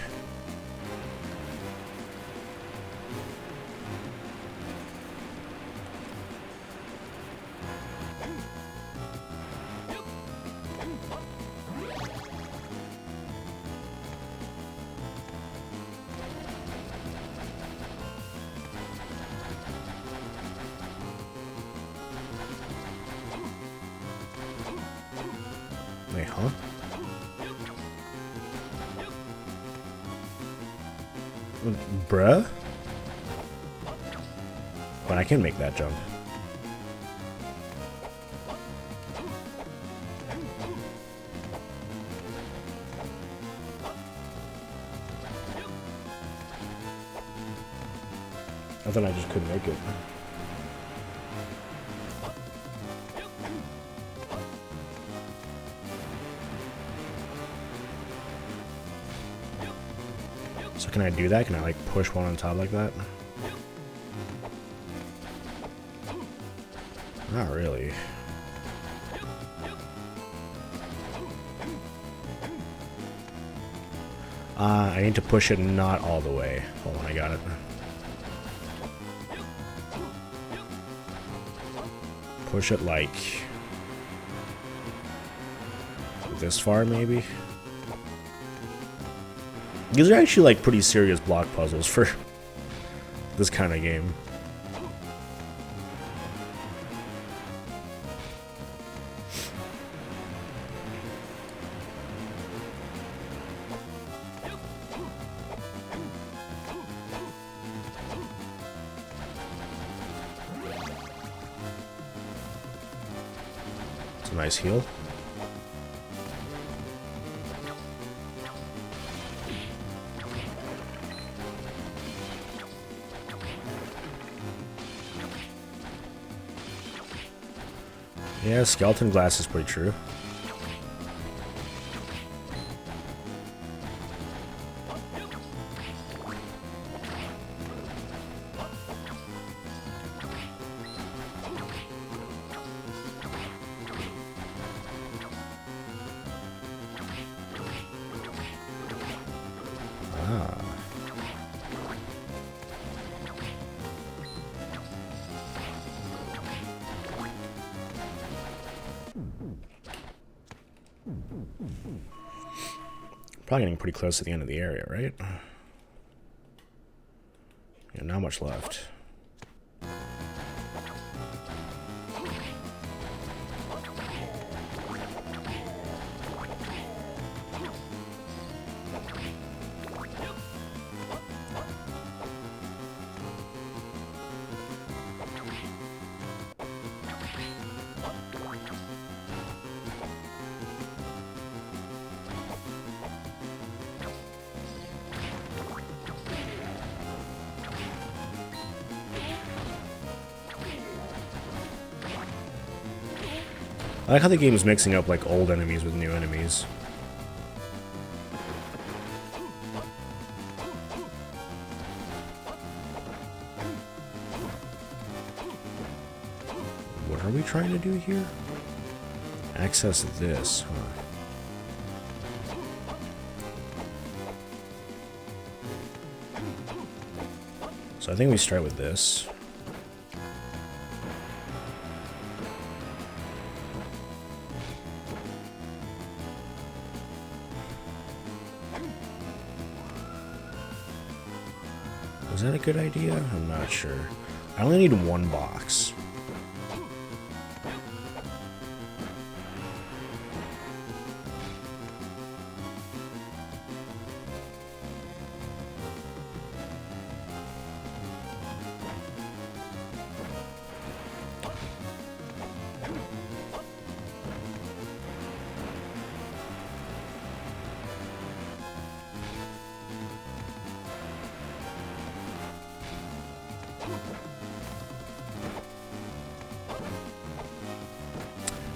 Bruh? But I can make that jump. I thought I just couldn't make it. So can I do that? Can I like push one on top like that? Not really. I need to push it not all the way. Hold on, I got it. Push it like this far, maybe? These are actually like pretty serious block puzzles for this kind of game. It's a nice heal. Yeah, skeleton glass is pretty true. Ah. Probably getting pretty close to the end of the area, right? Yeah, not much left. I like how the game is mixing up like old enemies with new enemies. What are we trying to do here? Access this, huh? So I think we start with this. Was that a good idea? I'm not sure. I only need one box.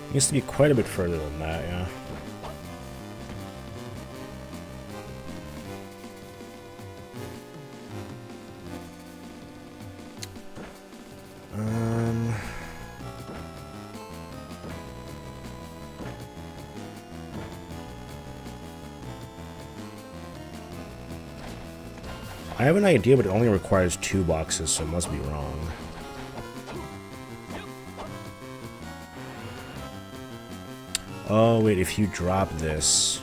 It needs to be quite a bit further than that, yeah. I have an idea, but it only requires 2 boxes, so it must be wrong. Oh, wait, if you drop this...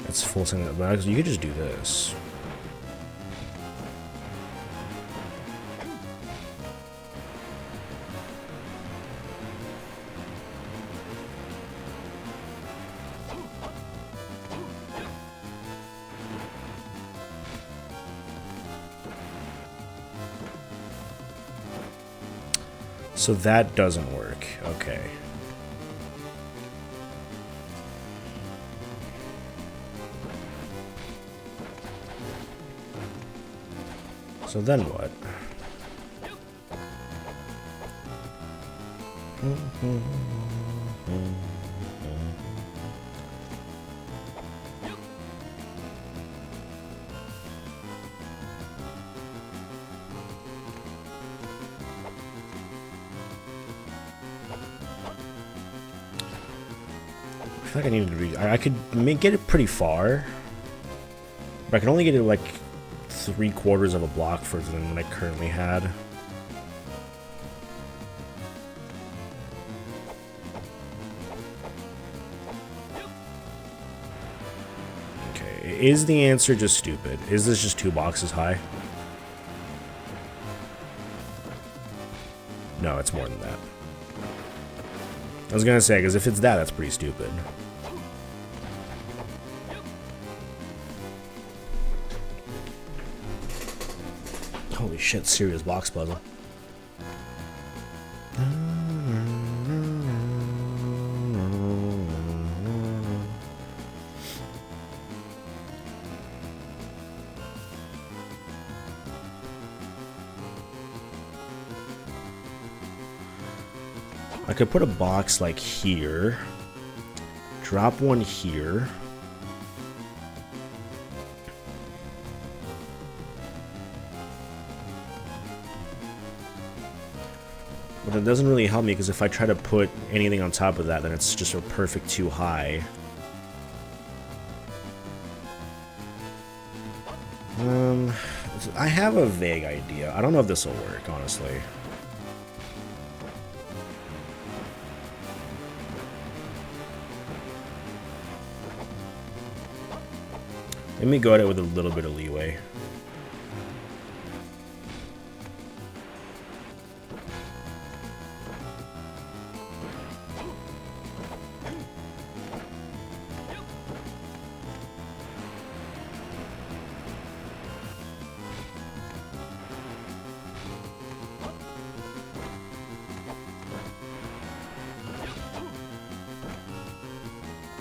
That's full single, but you could just do this. So that doesn't work. Okay. So then what? I feel like I needed to I could get it pretty far, but I can only get it like 3/4 of a block further than what I currently had. Okay, is the answer just stupid? Is this just 2 boxes high? No, it's more than that. I was gonna say, because if it's that, that's pretty stupid. Holy shit, serious box puzzle. I could put a box like here, drop one here. But it doesn't really help me because if I try to put anything on top of that, then it's just a perfect too high. I have a vague idea. I don't know if this will work, honestly. Let me go at it with a little bit of leeway.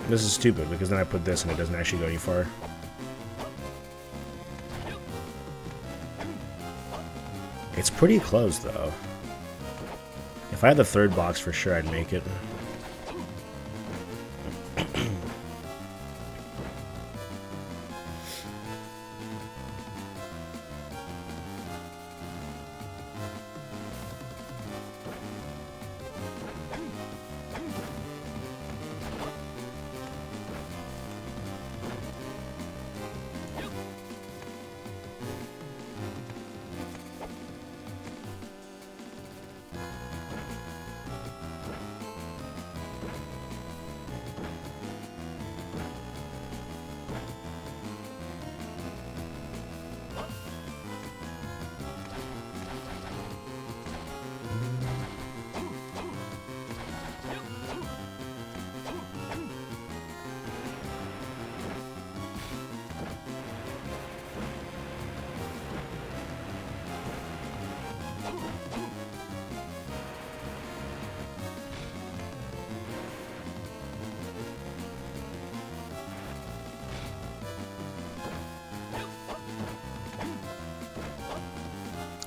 This is stupid because then I put this and it doesn't actually go any far. It's pretty close though. If I had the 3rd box for sure I'd make it.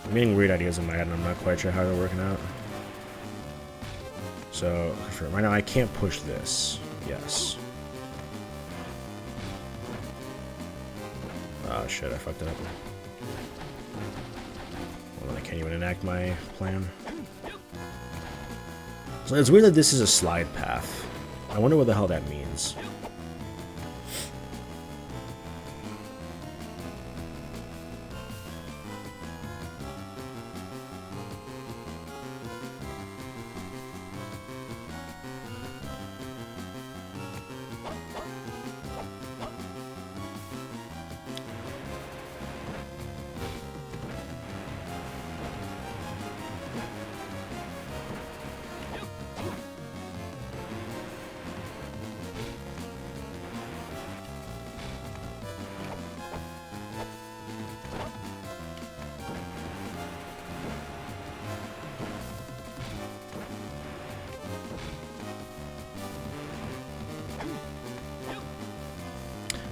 I'm getting weird ideas in my head and I'm not quite sure how they're working out. So, for right now I can't push this. Yes. Oh shit, I fucked it up. Well, I can't even enact my plan. So it's weird that this is a slide path. I wonder what the hell that means.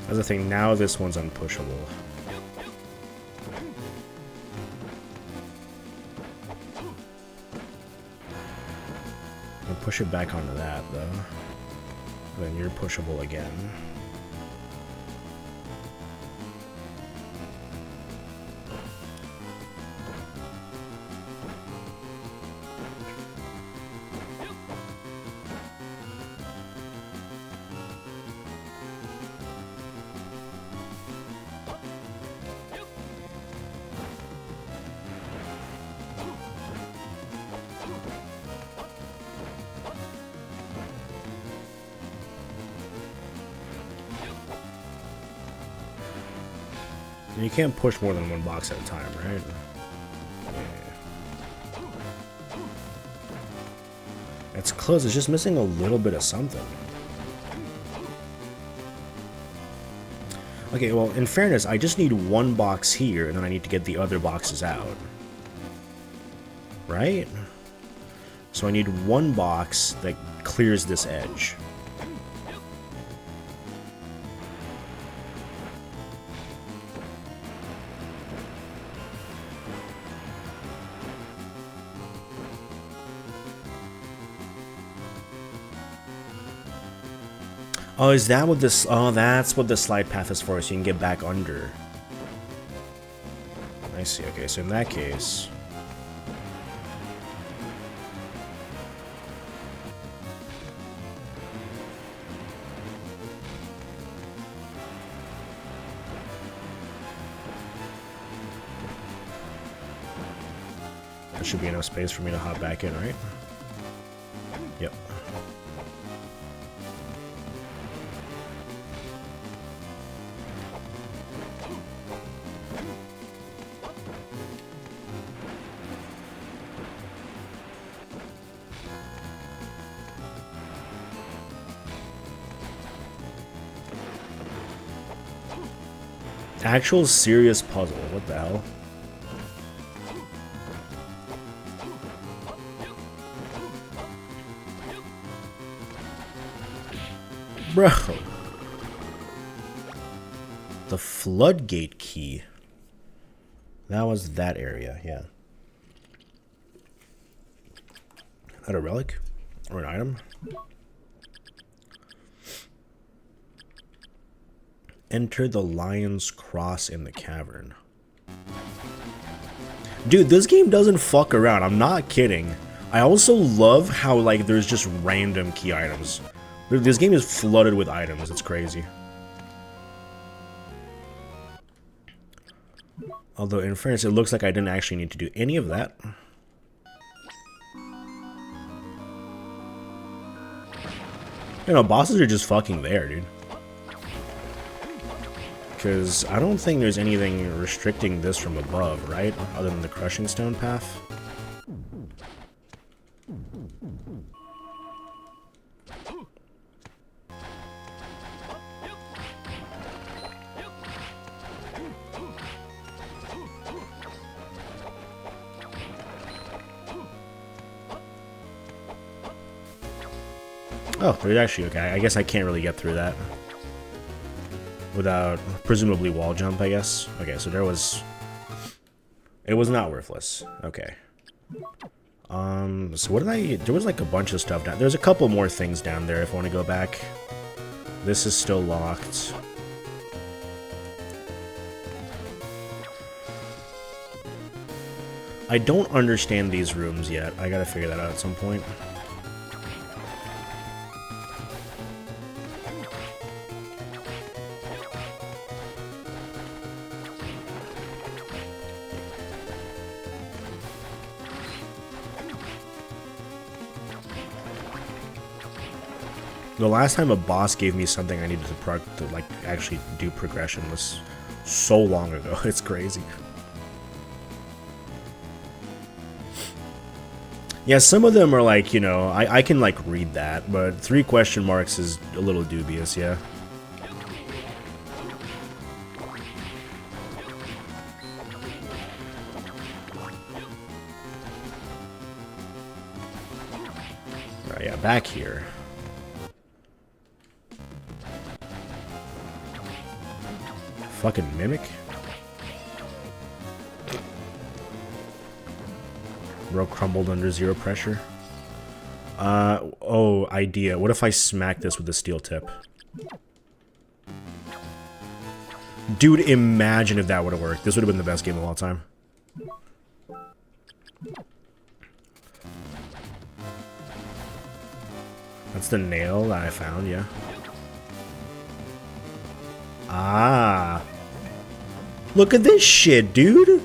That's the thing, now this one's unpushable. And push it back onto that, though. Then you're pushable again. And you can't push more than one box at a time, right? Yeah. It's close, it's just missing a little bit of something. Okay, well, in fairness, I just need one box here, and then I need to get the other boxes out. Right? So I need one box that clears this edge. Oh, is that what this... Oh, that's what the slide path is for, so you can get back under. I see, okay, so in that case... there should be enough space for me to hop back in, right? Yep. Actual serious puzzle, what the hell? Bro. The floodgate key. That was that area, yeah. Is that a relic? Or an item? Enter the Lion's Cross in the cavern. Dude, this game doesn't fuck around. I'm not kidding. I also love how, like, there's just random key items. This game is flooded with items. It's crazy. Although, in fairness, it looks like I didn't actually need to do any of that. You know, bosses are just fucking there, dude. Because I don't think there's anything restricting this from above, right? Other than the crushing stone path. Oh, there's actually, okay, I guess I can't really get through that. Without, presumably, wall jump, I guess. Okay, so there was... It was not worthless. Okay. So what did I... There was, like, a bunch of stuff down... There's a couple more things down there if I want to go back. This is still locked. I don't understand these rooms yet. I gotta figure that out at some point. The last time a boss gave me something I needed to like actually do progression was so long ago. It's crazy. Yeah, some of them are like, you know, I can like read that, but 3 question marks is a little dubious, yeah. Right, yeah, back here. Fucking mimic. Bro crumbled under 0 pressure. Oh, idea. What if I smack this with the steel tip? Dude, imagine if that would have worked. This would have been the best game of all time. That's the nail that I found, yeah. Ah. Look at this shit, dude.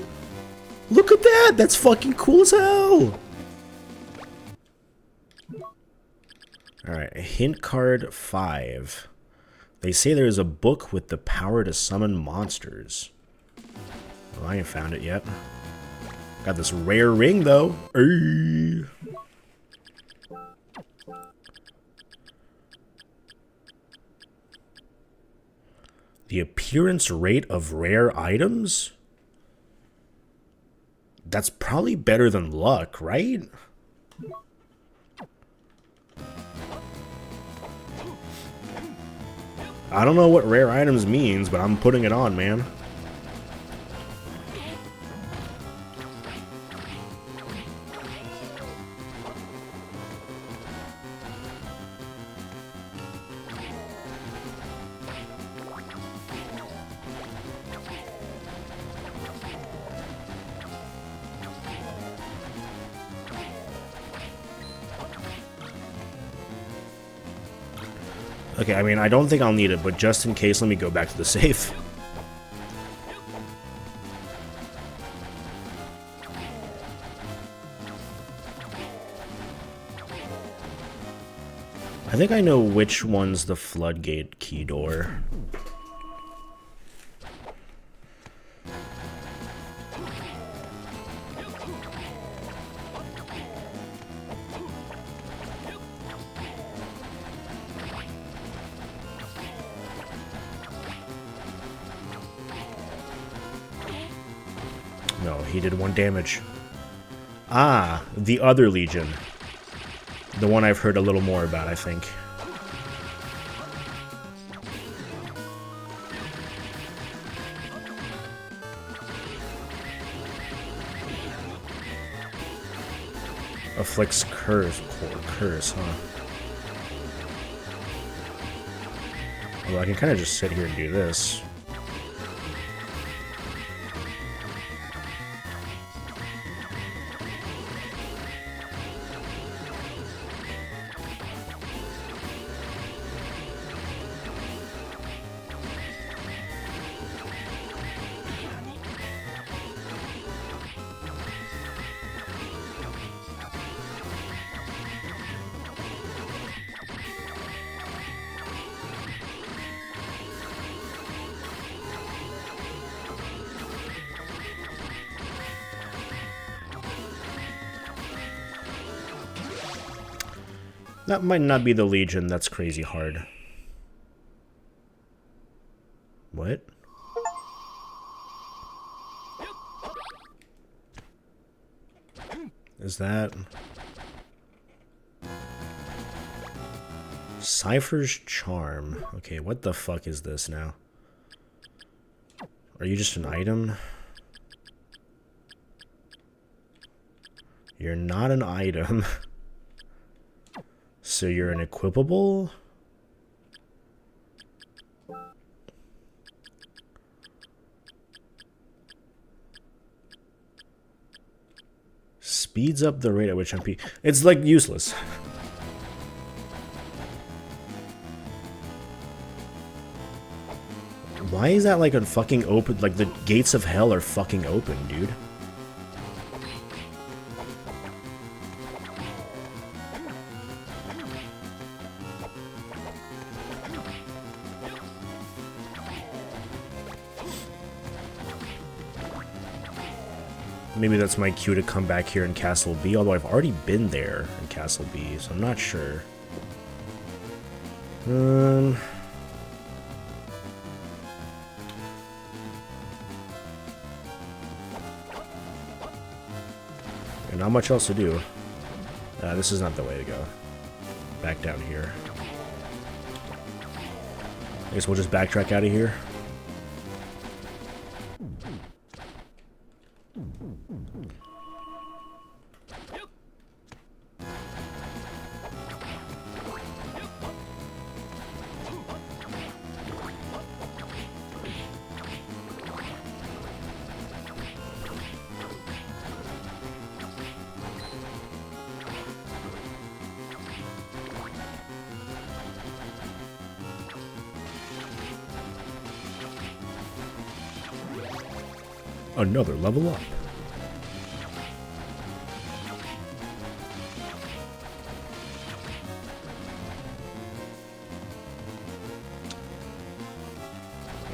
Look at that. That's fucking cool as hell. Alright, hint card 5. They say there is a book with the power to summon monsters. Well, I ain't found it yet. Got this rare ring, though. Ay. The appearance rate of rare items? That's probably better than luck, right? I don't know what rare items means, but I'm putting it on, man. Okay, I mean, I don't think I'll need it, but just in case, let me go back to the safe. I think I know which one's the floodgate key door. No, he did 1 damage. Ah, the other Legion. The one I've heard a little more about, I think. Afflicts curse, huh? Well, I can kind of just sit here and do this. That might not be the Legion, that's crazy hard. What? Is that... Cypher's Charm. Okay, what the fuck is this now? Are you just an item? You're not an item. So you're an equipable? Speeds up the rate at which MP... It's like useless. Why is that like a fucking open... Like the gates of hell are fucking open, dude. Maybe that's my cue to come back here in Castle B, although I've already been there in Castle B, so I'm not sure. And not much else to do. This is not the way to go. Back down here. I guess we'll just backtrack out of here. Another level up.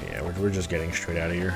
Yeah, we're just getting straight out of here.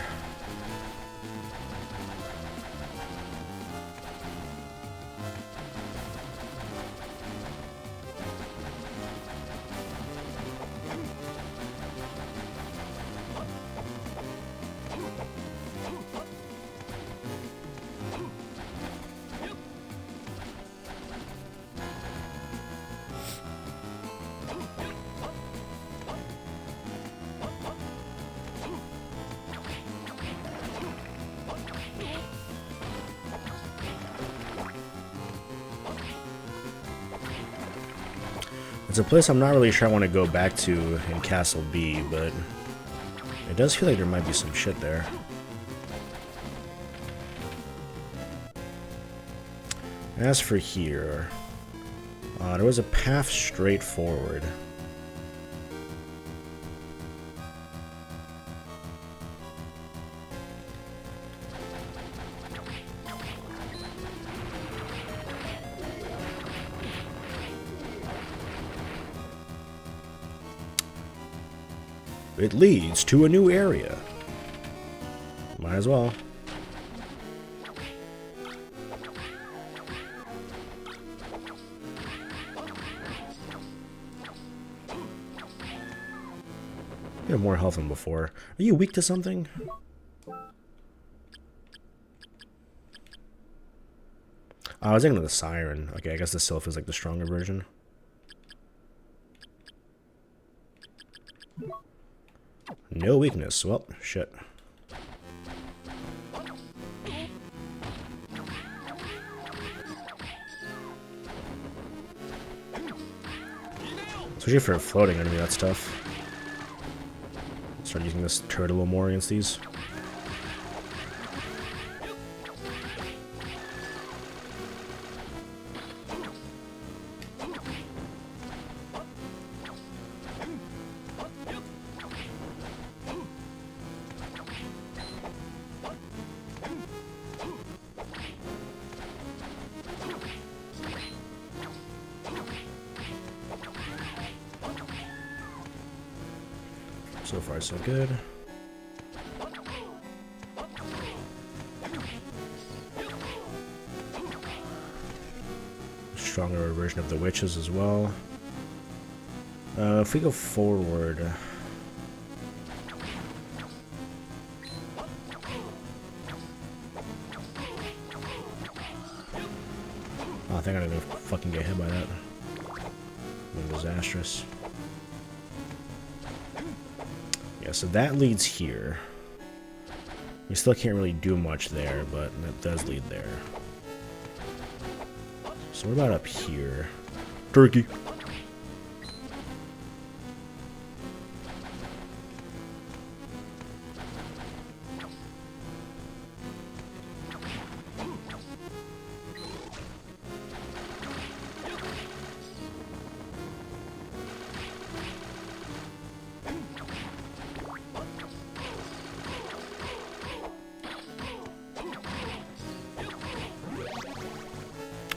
It's a place I'm not really sure I want to go back to in Castle B, but it does feel like there might be some shit there. As for here, there was a path straight forward. It leads to a new area. Might as well. You have more health than before. Are you weak to something? I was thinking of the Siren. Okay, I guess the Sylph is like the stronger version. No weakness. Well, shit. Especially for floating enemy, that's tough. Start using this turret a little more against these. So far, so good. Stronger version of the witches as well. If we go forward... Oh, I think I'm gonna fucking get hit by that. Disastrous. Yeah, so that leads here. We still can't really do much there, but that does lead there. So what about up here? Turkey.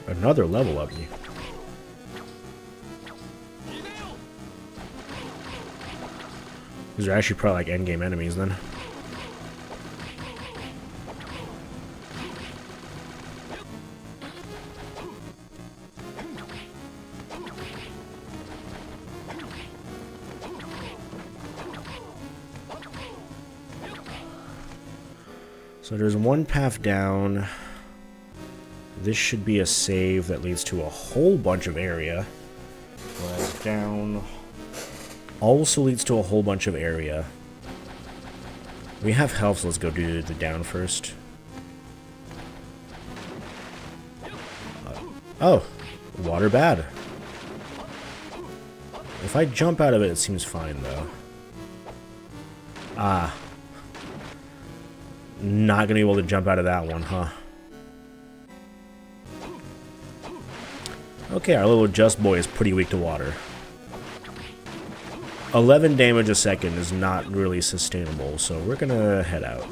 Another level up. These are actually probably like endgame enemies then. So there's one path down. This should be a save that leads to a whole bunch of area. Right down. Also leads to a whole bunch of area. We have health, so let's go do the down first. Oh, water bad. If I jump out of it, it seems fine, though. Ah. Not gonna be able to jump out of that one, huh? Okay, our little Just Boy is pretty weak to water. 11 damage a second is not really sustainable, so we're gonna head out.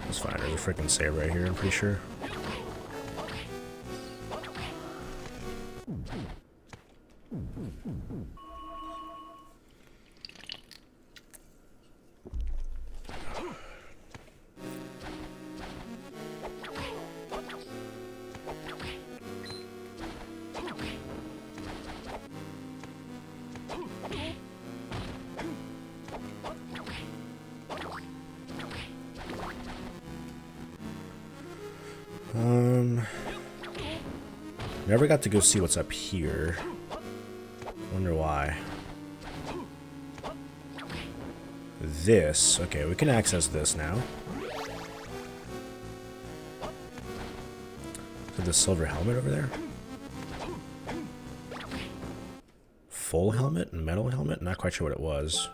That's fine, there's a freaking save right here, I'm pretty sure. Never got to go see what's up here. Wonder why. This. Okay, we can access this now. Is the silver helmet over there? Full helmet? Metal helmet? Not quite sure what it was.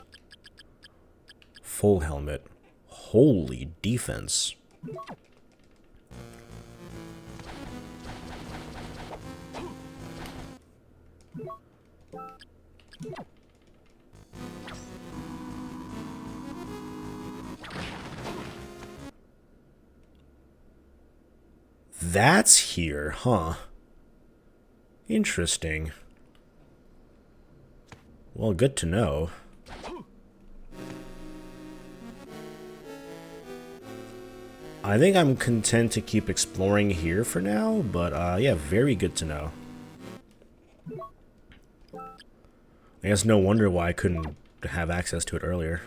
Full helmet. Holy defense. That's here, huh? Interesting. Well, good to know. I think I'm content to keep exploring here for now, but yeah, very good to know. I guess no wonder why I couldn't have access to it earlier.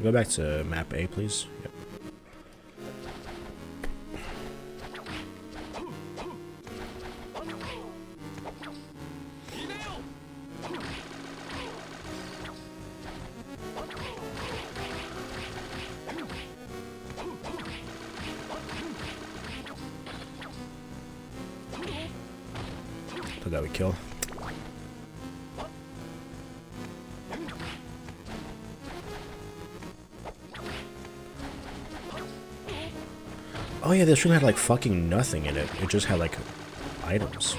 Go back to map A, please. Yep. Thought that would kill. Oh yeah, this room had like fucking nothing in it. It just had like items.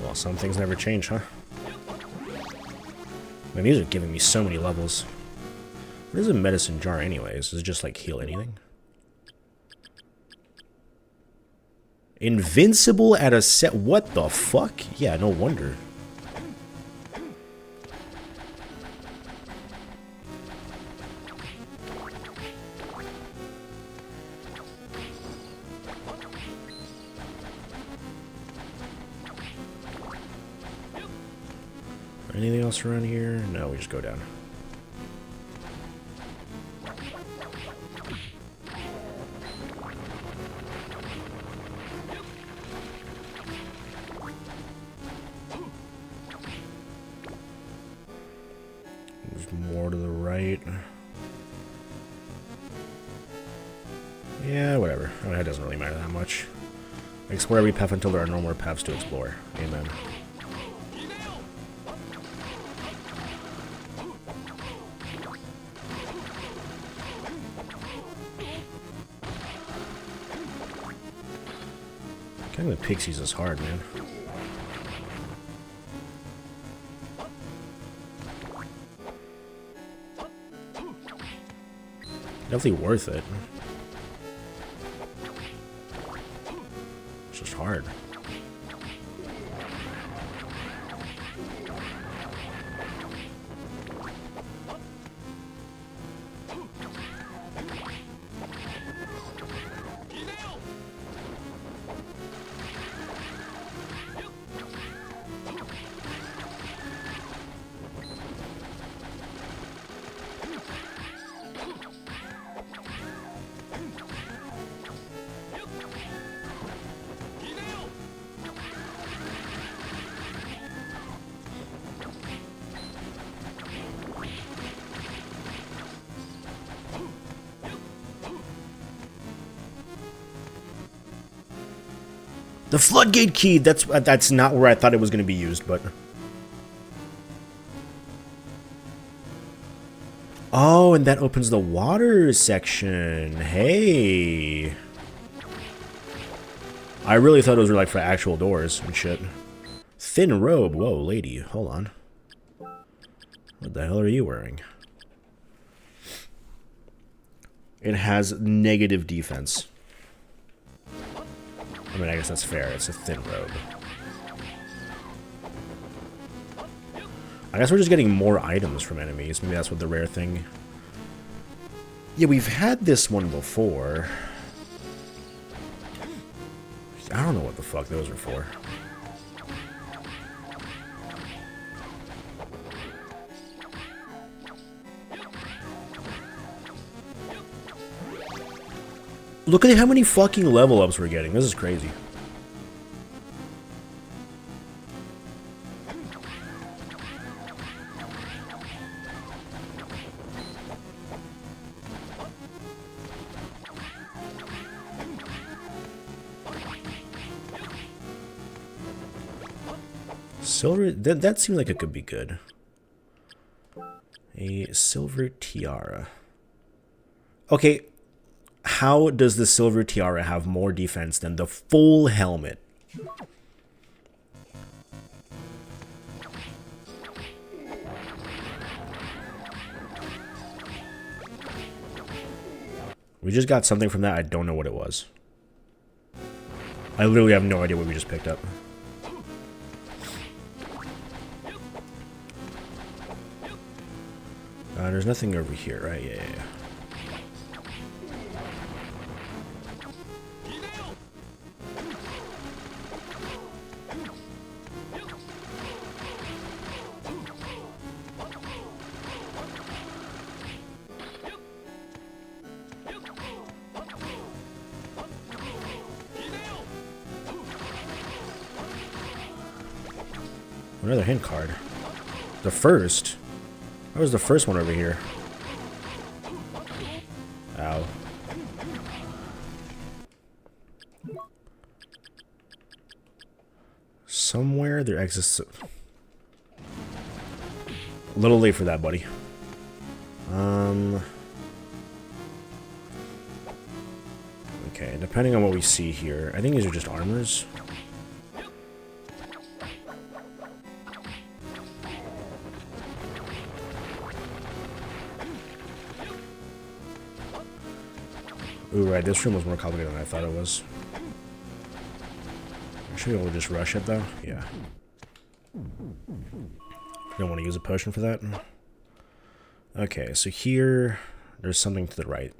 Well, some things never change, huh? Man, these are giving me so many levels. What is a medicine jar anyways? Does it just like heal anything? Invincible at a set. What the fuck? Yeah, no wonder. Anything else around here? No, we just go down. There's more to the right. Yeah, whatever. I mean, it doesn't really matter that much. Explore every path until there are no more paths to explore. Amen. Killing the pixies is hard, man. Definitely worth it. It's just hard. The floodgate key! That's not where I thought it was going to be used, but... Oh, and that opens the water section. Hey. I really thought those were like for actual doors and shit. Thin robe. Whoa, lady. Hold on. What the hell are you wearing? It has negative defense. I mean, I guess that's fair. It's a thin robe. I guess we're just getting more items from enemies. Maybe that's what the rare thing... Yeah, we've had this one before. I don't know what the fuck those are for. Look at how many fucking level ups we're getting. This is crazy. Silver, that seems like it could be good. A silver tiara. Okay, how does the silver tiara have more defense than the full helmet? We just got something from that. I don't know what it was. I literally have no idea what we just picked up. There's nothing over here, right? Yeah. Another hint card. The first? What was the first one over here? Ow. Somewhere there exists... A little late for that, buddy. Okay, depending on what we see here, I think these are just armors. Ooh, right, this room was more complicated than I thought it was. I'm sure we'll just rush it, though. Yeah. Don't want to use a potion for that. Okay, so here, there's something to the right.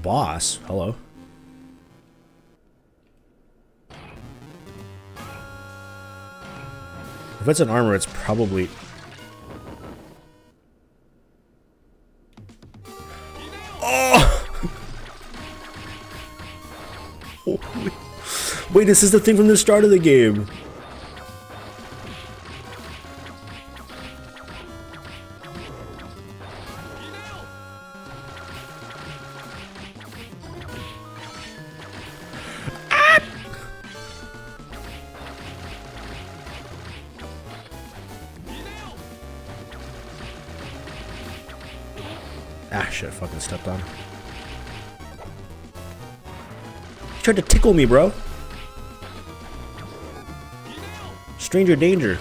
Boss? Hello. If it's an armor, it's probably... Oh! Wait, this is the thing from the start of the game. Ah, shit, fucking stepped on. You tried to tickle me, bro. Stranger danger.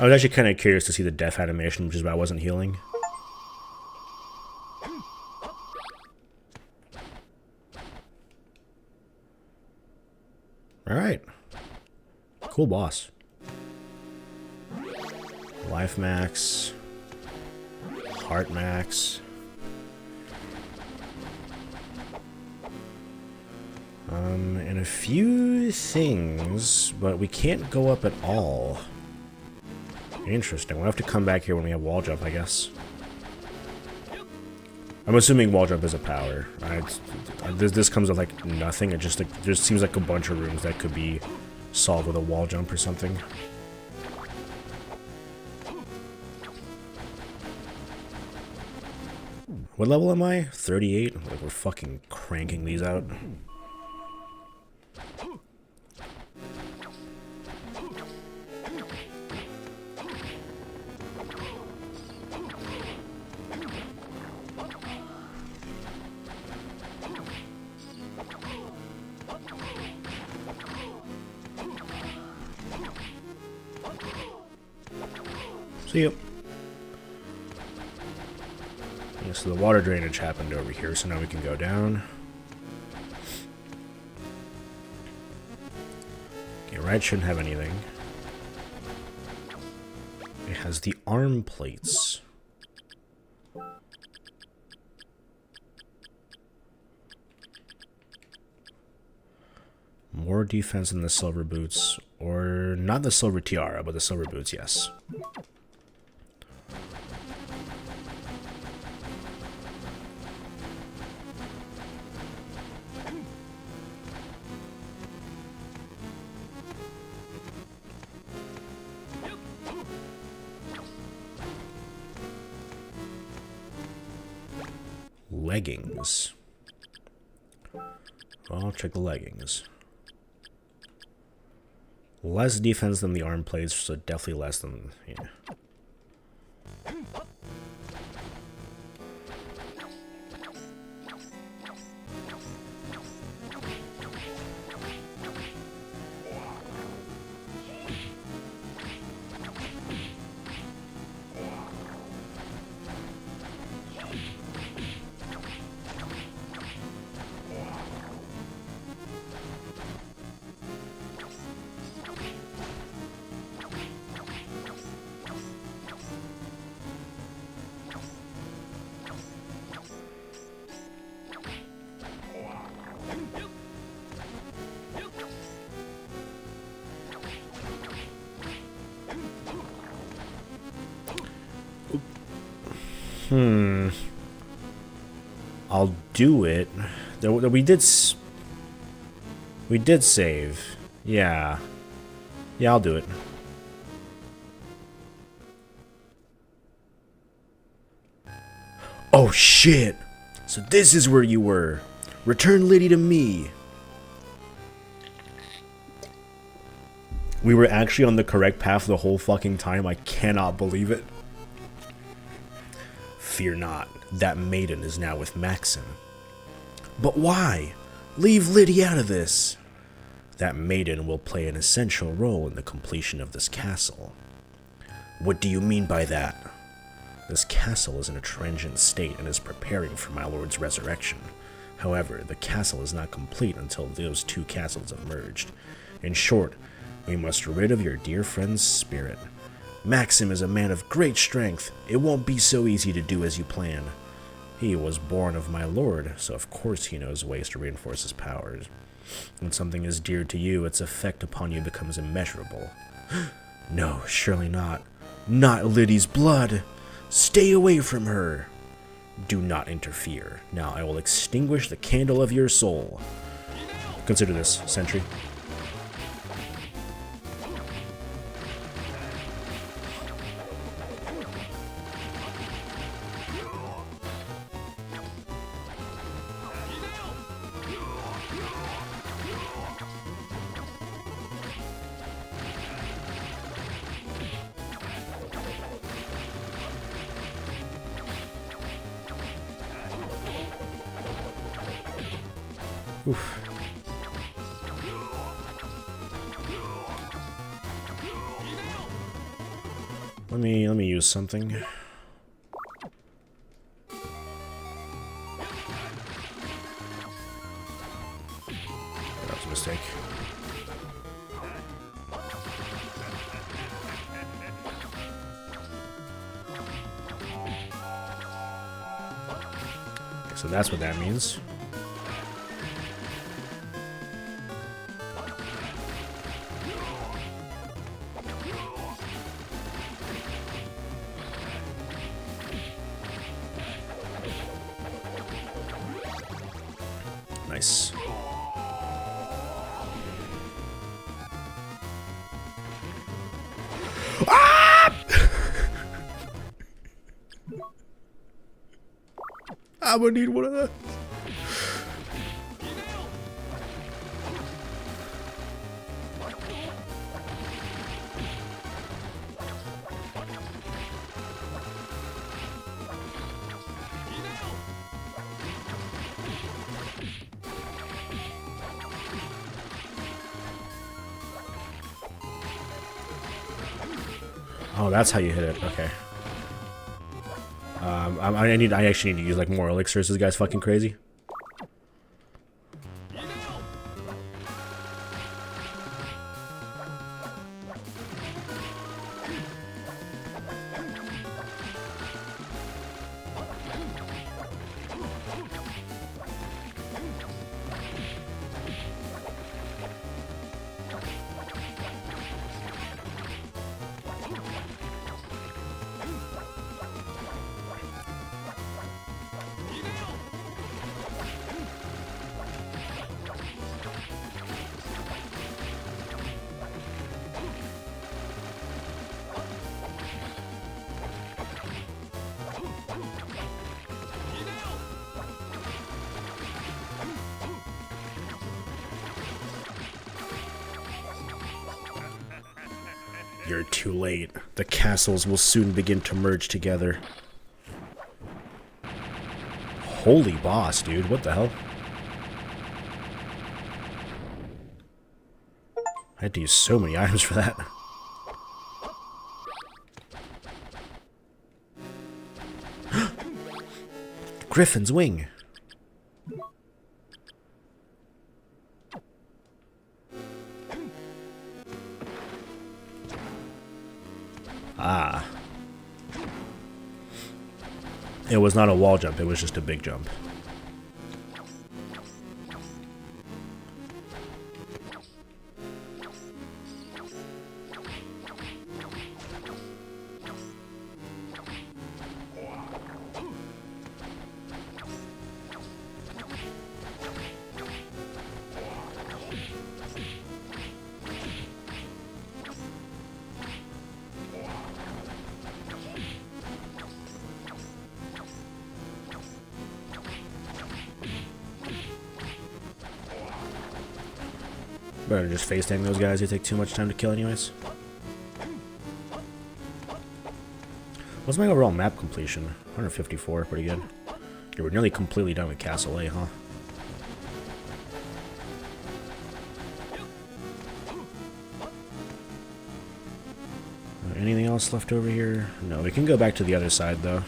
I was actually kind of curious to see the death animation, which is why I wasn't healing. Alright. Cool boss. Life max. Heart max. And a few things, but we can't go up at all. Interesting. We'll have to come back here when we have wall jump, I guess. I'm assuming wall jump is a power. This comes with like nothing. It just seems like a bunch of rooms that could be solved with a wall jump or something. What level am I? 38? Like we're fucking cranking these out. See ya. Yeah, so the water drainage happened over here, so now we can go down. Okay, right shouldn't have anything. It has the arm plates. More defense than the silver boots, or not the silver tiara, but the silver boots, yes. Leggings. I'll check the leggings. Less defense than the arm plates, so definitely less than, yeah. I'll do it. We did save. Yeah. Yeah, I'll do it. Oh shit! So this is where you were. Return Liddy to me. We were actually on the correct path the whole fucking time. I cannot believe it. Fear not, that maiden is now with Maxim. But why? Leave Liddy out of this. That maiden will play an essential role in the completion of this castle. What do you mean by that? This castle is in a transient state and is preparing for my lord's resurrection. However, the castle is not complete until those two castles have merged. In short, we must rid of your dear friend's spirit. Maxim is a man of great strength. It won't be so easy to do as you plan. He was born of my lord, so of course he knows ways to reinforce his powers. When something is dear to you, its effect upon you becomes immeasurable. No, surely not. Not Liddy's blood! Stay away from her! Do not interfere. Now I will extinguish the candle of your soul. Consider this, sentry. Oof. Let me use something. That was a mistake. Okay, so that's what that means. Nice. Ah! I'm gonna need one of those. Oh, that's how you hit it. Okay. I actually need to use like more elixirs. This guy's fucking crazy. You're too late. The castles will soon begin to merge together. Holy boss, dude. What the hell? I had to use so many items for that. Griffin's wing. Ah. It was not a wall jump, it was just a big jump. Better just face tank those guys, they take too much time to kill anyways. What's my overall map completion? 154, pretty good. Yeah, we're nearly completely done with Castle A, huh? Anything else left over here? No, we can go back to the other side though.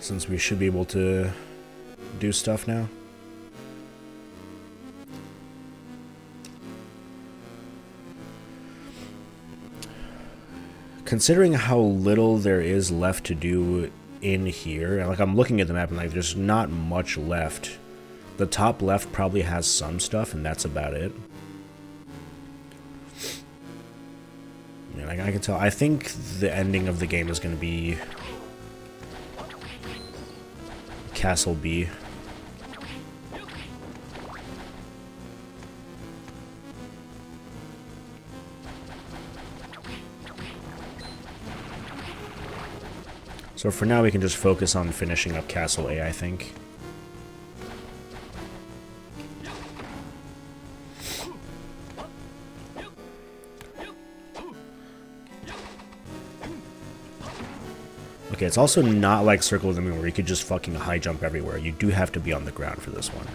Since we should be able to do stuff now. Considering how little there is left to do in here, and like I'm looking at the map and like there's not much left. The top left probably has some stuff and that's about it. And I can tell, I think the ending of the game is going to be Castle B. So for now we can just focus on finishing up Castle A, I think. Okay, it's also not like Circle of the Moon where you could just fucking high jump everywhere. You do have to be on the ground for this one.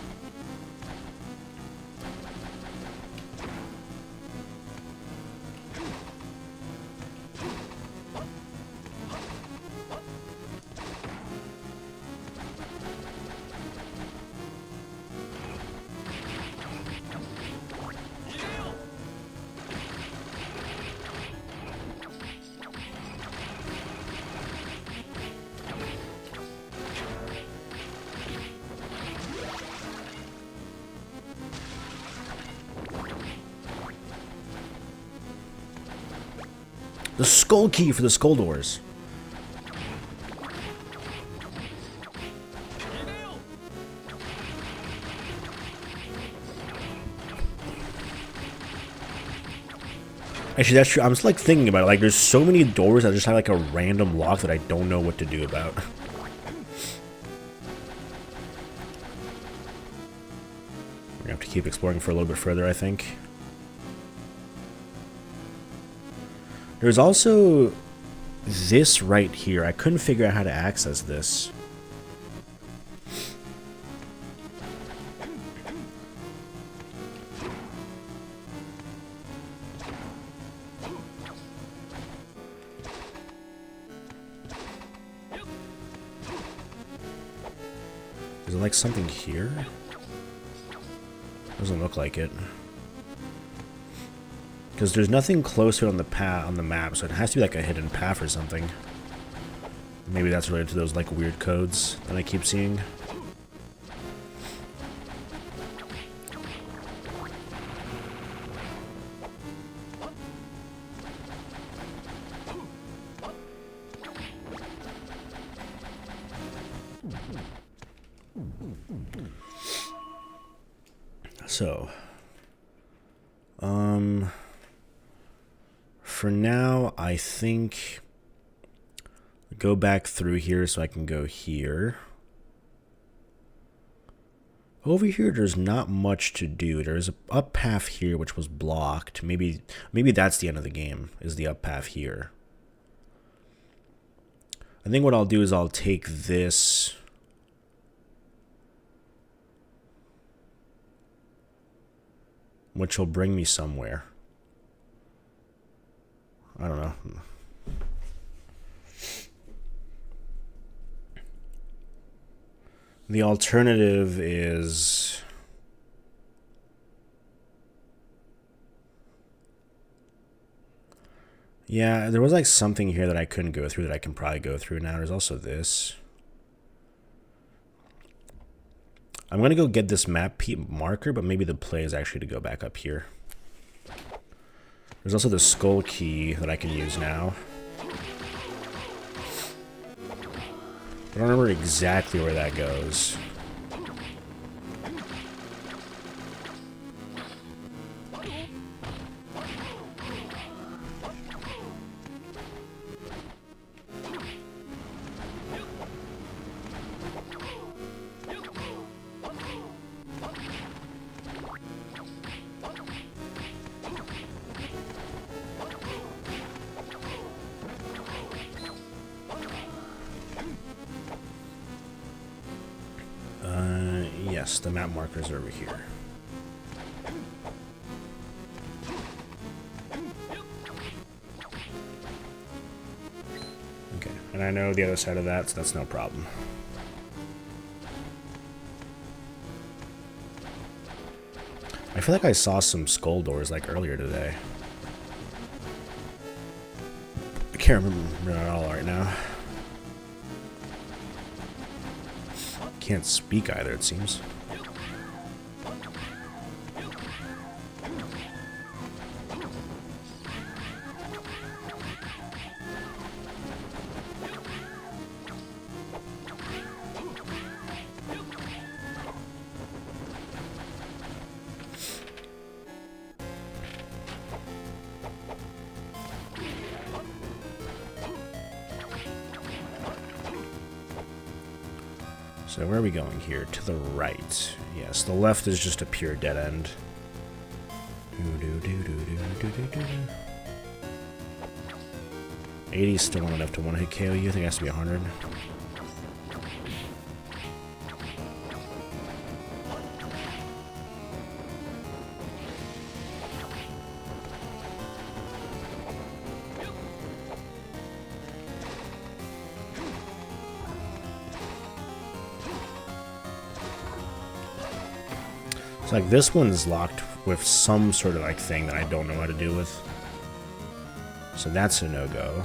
The skull key for the skull doors. Actually, that's true. I'm just like thinking about it. Like, there's so many doors that just have like a random lock that I don't know what to do about. We're gonna have to keep exploring for a little bit further, I think. There's also this right here. I couldn't figure out how to access this. Is it like something here? Doesn't look like it. Because there's nothing close to it on the map, so it has to be like a hidden path or something. Maybe that's related to those like weird codes that I keep seeing. So, for now, I think go back through here so I can go here. Over here, there's not much to do. There's a up path here, which was blocked. Maybe that's the end of the game, is the up path here. I think what I'll do is I'll take this. Which will bring me somewhere. I don't know. The alternative is... Yeah, there was like something here that I couldn't go through that I can probably go through now. There's also this. I'm going to go get this map marker, but maybe the play is actually to go back up here. There's also the skull key that I can use now. I don't remember exactly where that goes. Yes, the map markers are over here. Okay, and I know the other side of that, so that's no problem. I feel like I saw some skull doors like earlier today. I can't remember at all right now. Can't speak either, it seems. So where are we going here? To the right. Yes, the left is just a pure dead end. 80 is still not enough to one-hit KO you. I think it has to be 100. It's like this one's locked with some sort of like thing that I don't know how to do with. So that's a no-go.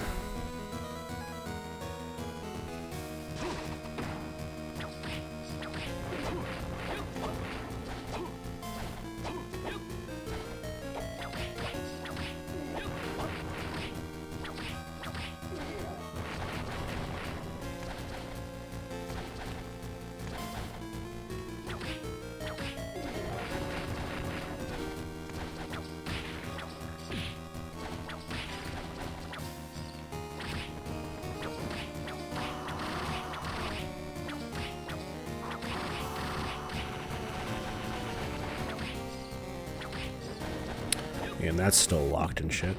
And that's still locked and shit.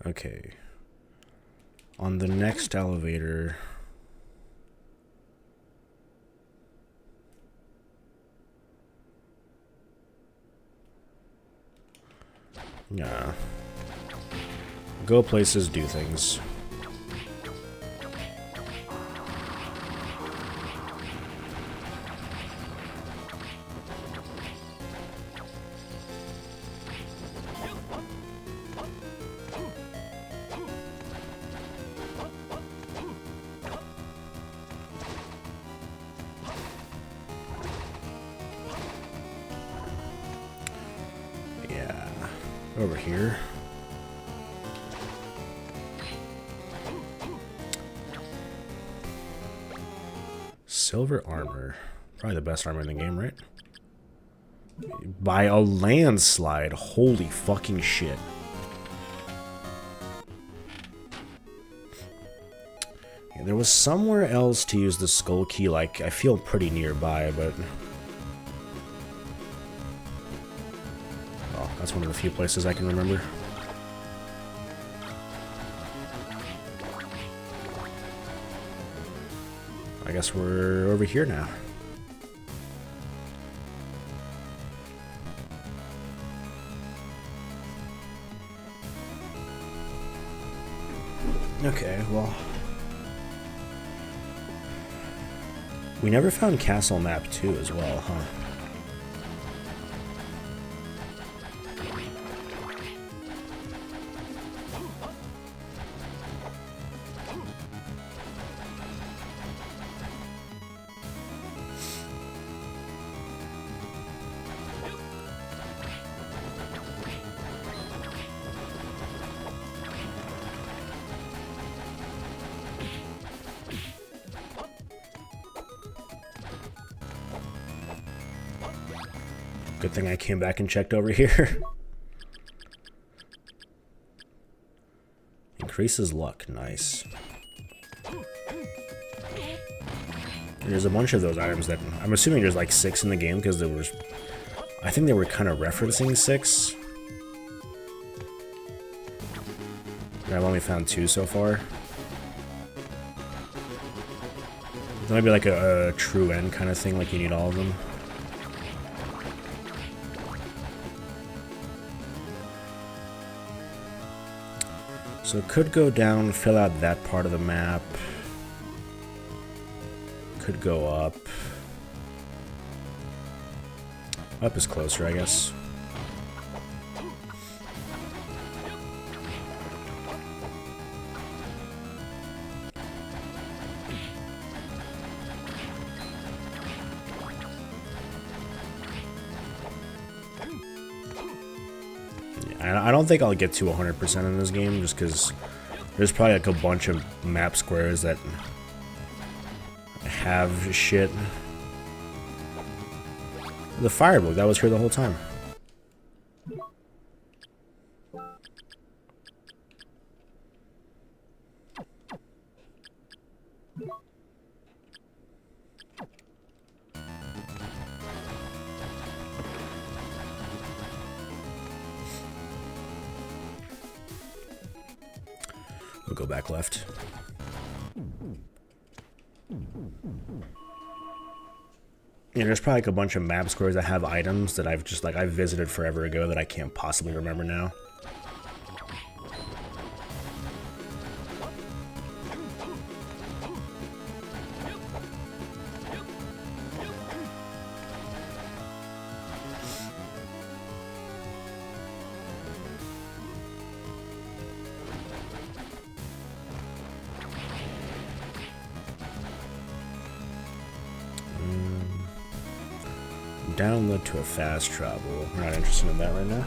Okay. On the next elevator... Nah. Go places, do things. Yeah. Over here. Silver armor. Probably the best armor in the game, right? By a landslide. Holy fucking shit. Yeah, there was somewhere else to use the skull key, like, I feel pretty nearby, but... Oh, that's one of the few places I can remember. I guess we're over here now. Okay, well... We never found Castle Map 2 as well, huh? Good thing I came back and checked over here. Increases luck. Nice. There's a bunch of those items that... I'm assuming there's like 6 in the game because there was... I think they were kind of referencing 6. But I've only found 2 so far. There might be like a true end kind of thing, like you need all of them. So could go down, fill out that part of the map. Could go up. Up is closer, I guess. I don't think I'll get to 100% in this game, just because there's probably like a bunch of map squares that have shit. The firebook, that was here the whole time. We'll go back left. Yeah, there's probably like a bunch of map squares that have items that I've visited forever ago that I can't possibly remember now. Download to a fast travel. We're not interested in that right now.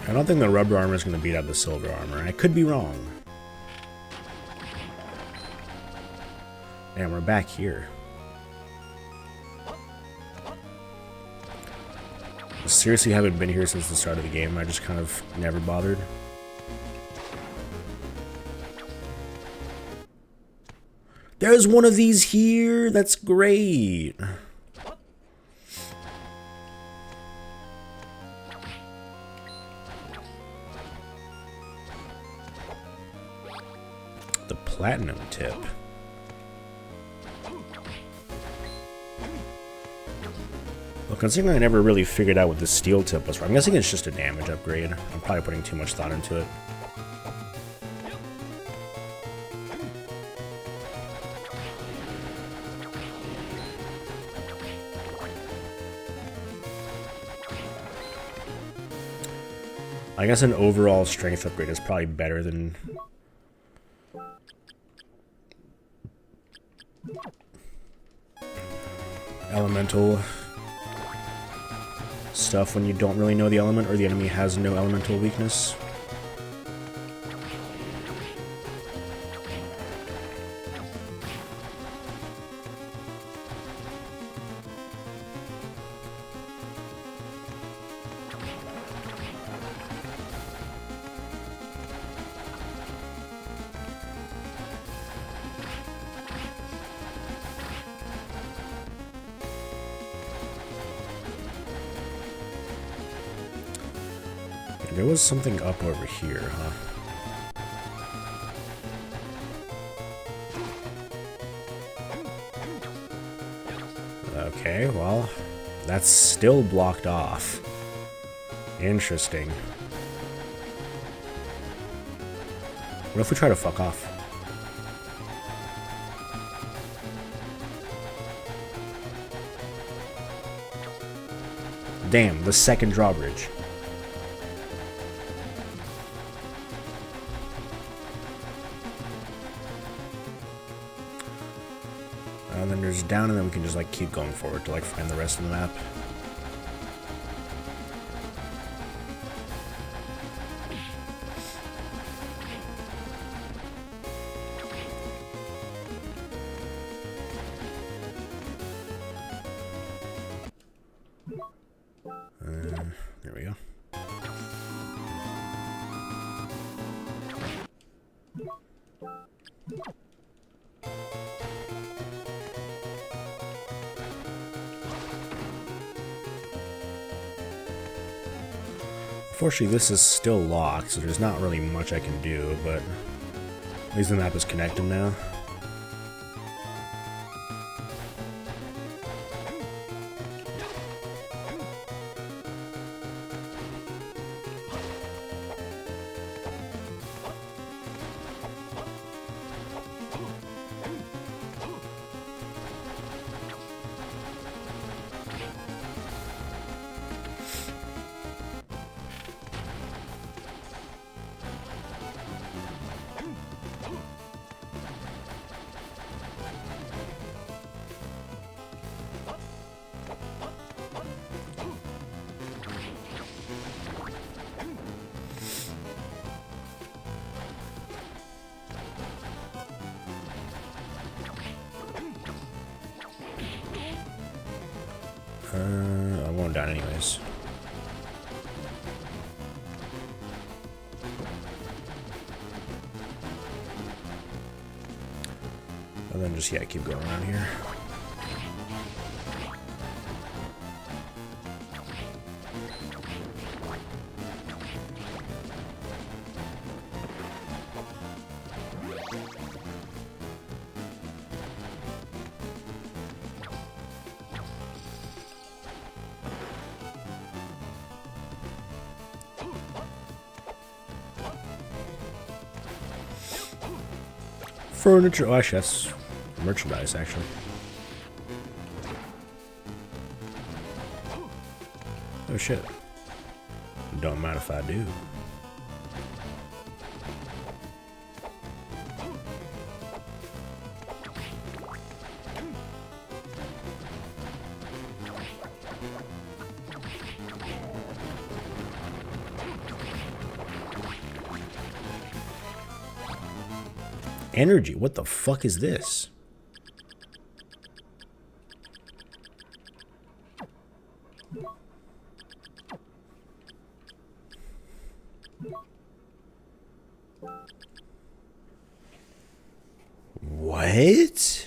I don't think the rubber armor is going to beat out the silver armor. I could be wrong. And we're back here. I seriously haven't been here since the start of the game. I just kind of never bothered. There's one of these here. That's great. The platinum tip. Well, considering I never really figured out what the steel tip was for, I'm guessing it's just a damage upgrade. I'm probably putting too much thought into it. I guess an overall strength upgrade is probably better than elemental stuff when you don't really know the element or the enemy has no elemental weakness. There was something up over here, huh? Okay, well, that's still blocked off. Interesting. What if we try to fuck off? Damn, the second drawbridge. And then there's down, and then we can just like keep going forward to like find the rest of the map. There we go. Unfortunately, this is still locked, so there's not really much I can do, but at least the map is connected now. I'm going down anyways. And then just, yeah, keep going around here. Furniture. Oh, actually, that's merchandise, actually. Oh, shit. Don't mind if I do. Energy, what the fuck is this? What?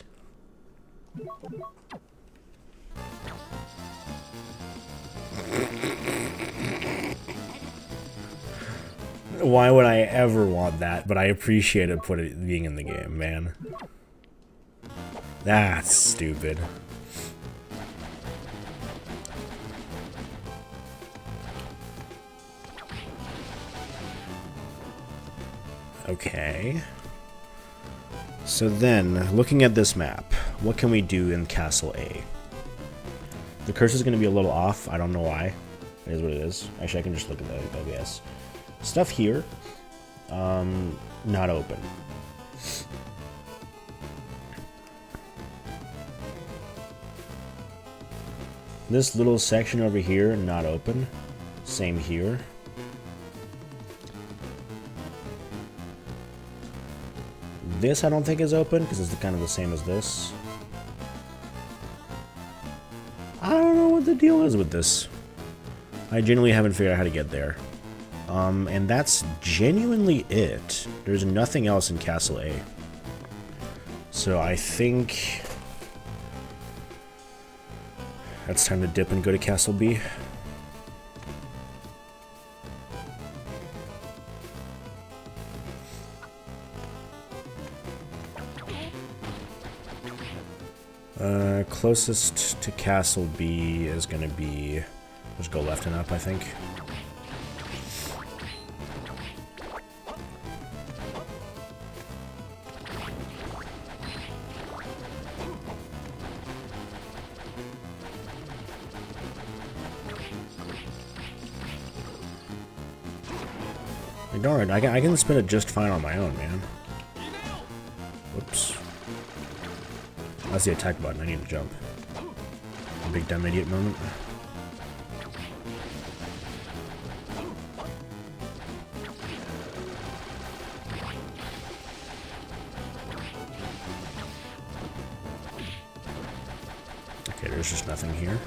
Why would I ever want that? But I appreciate it being in the game, man. That's stupid. Okay. So then, looking at this map, what can we do in Castle A? The cursor is going to be a little off. I don't know why. It is what it is. Actually, I can just look at the OBS. Stuff here, not open. This little section over here, not open. Same here. This I don't think is open because it's kind of the same as this. I don't know what the deal is with this. I genuinely haven't figured out how to get there. And that's genuinely it. There's nothing else in Castle A. So I think it's time to dip and go to Castle B. Closest to Castle B is gonna be, just go left and up, I think. Darn, I can spin it just fine on my own, man. Whoops. That's the attack button. I need to jump. A big dumb idiot moment. Okay, there's just nothing here.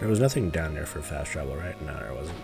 There was nothing down there for fast travel, right? No, there wasn't.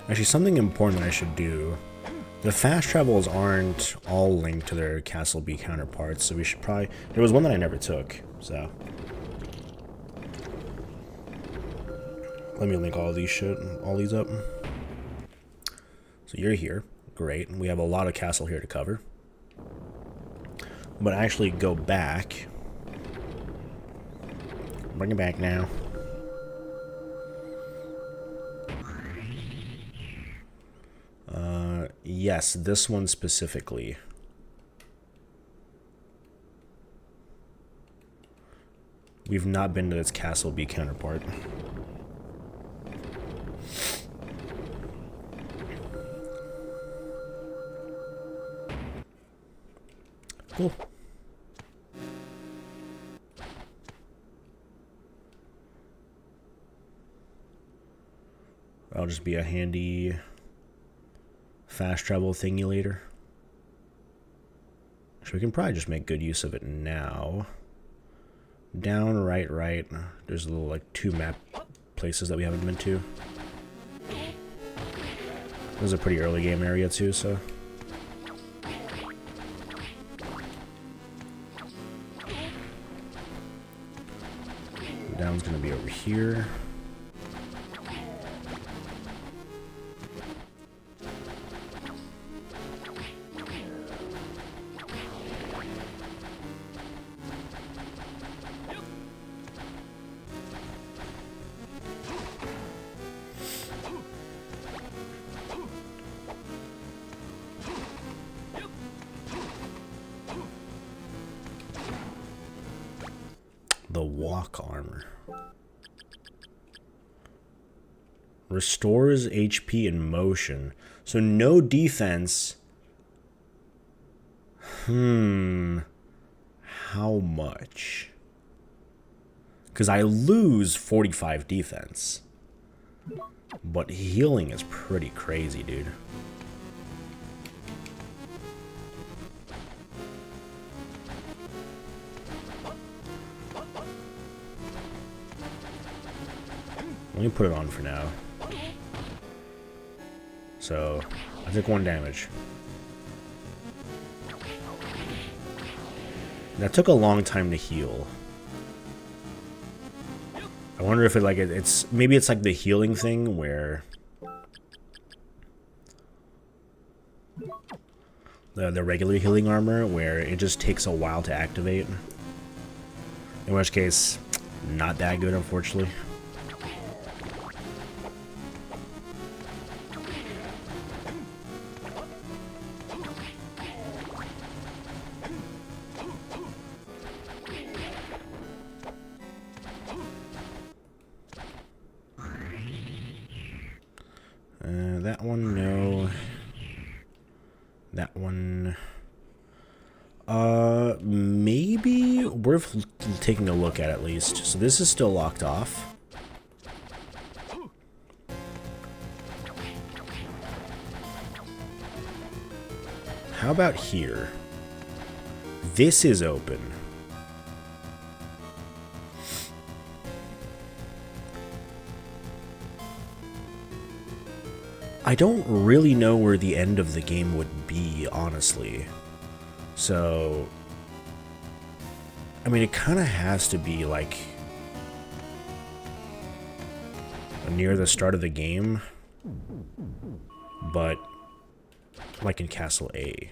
Actually, something important that I should do. The fast travels aren't all linked to their Castle B counterparts, so we should probably... There was one that I never took, so... Let me link all these up. So you're here. Great. We have a lot of castle here to cover. But actually go back. Bring it back now. Yes, this one specifically. We've not been to its Castle B counterpart. Cool. That'll just be a handy fast travel thingy later. So we can probably just make good use of it now. Down, right. There's a little like 2 map places that we haven't been to. This is a pretty early game area too, so. Down's gonna be over here. The walk armor. Restores HP in motion. So no defense. How much? Because I lose 45 defense. But healing is pretty crazy, dude. Let me put it on for now. So, I took 1 damage. That took a long time to heal. I wonder if it's maybe it's like the healing thing where the regular healing armor where it just takes a while to activate. In which case, not that good, unfortunately. That one, no. That one, maybe worth taking a look at least. So this is still locked off. How about here? This is open. I don't really know where the end of the game would be, honestly. So, I mean, it kind of has to be, like, near the start of the game, but, like in Castle A.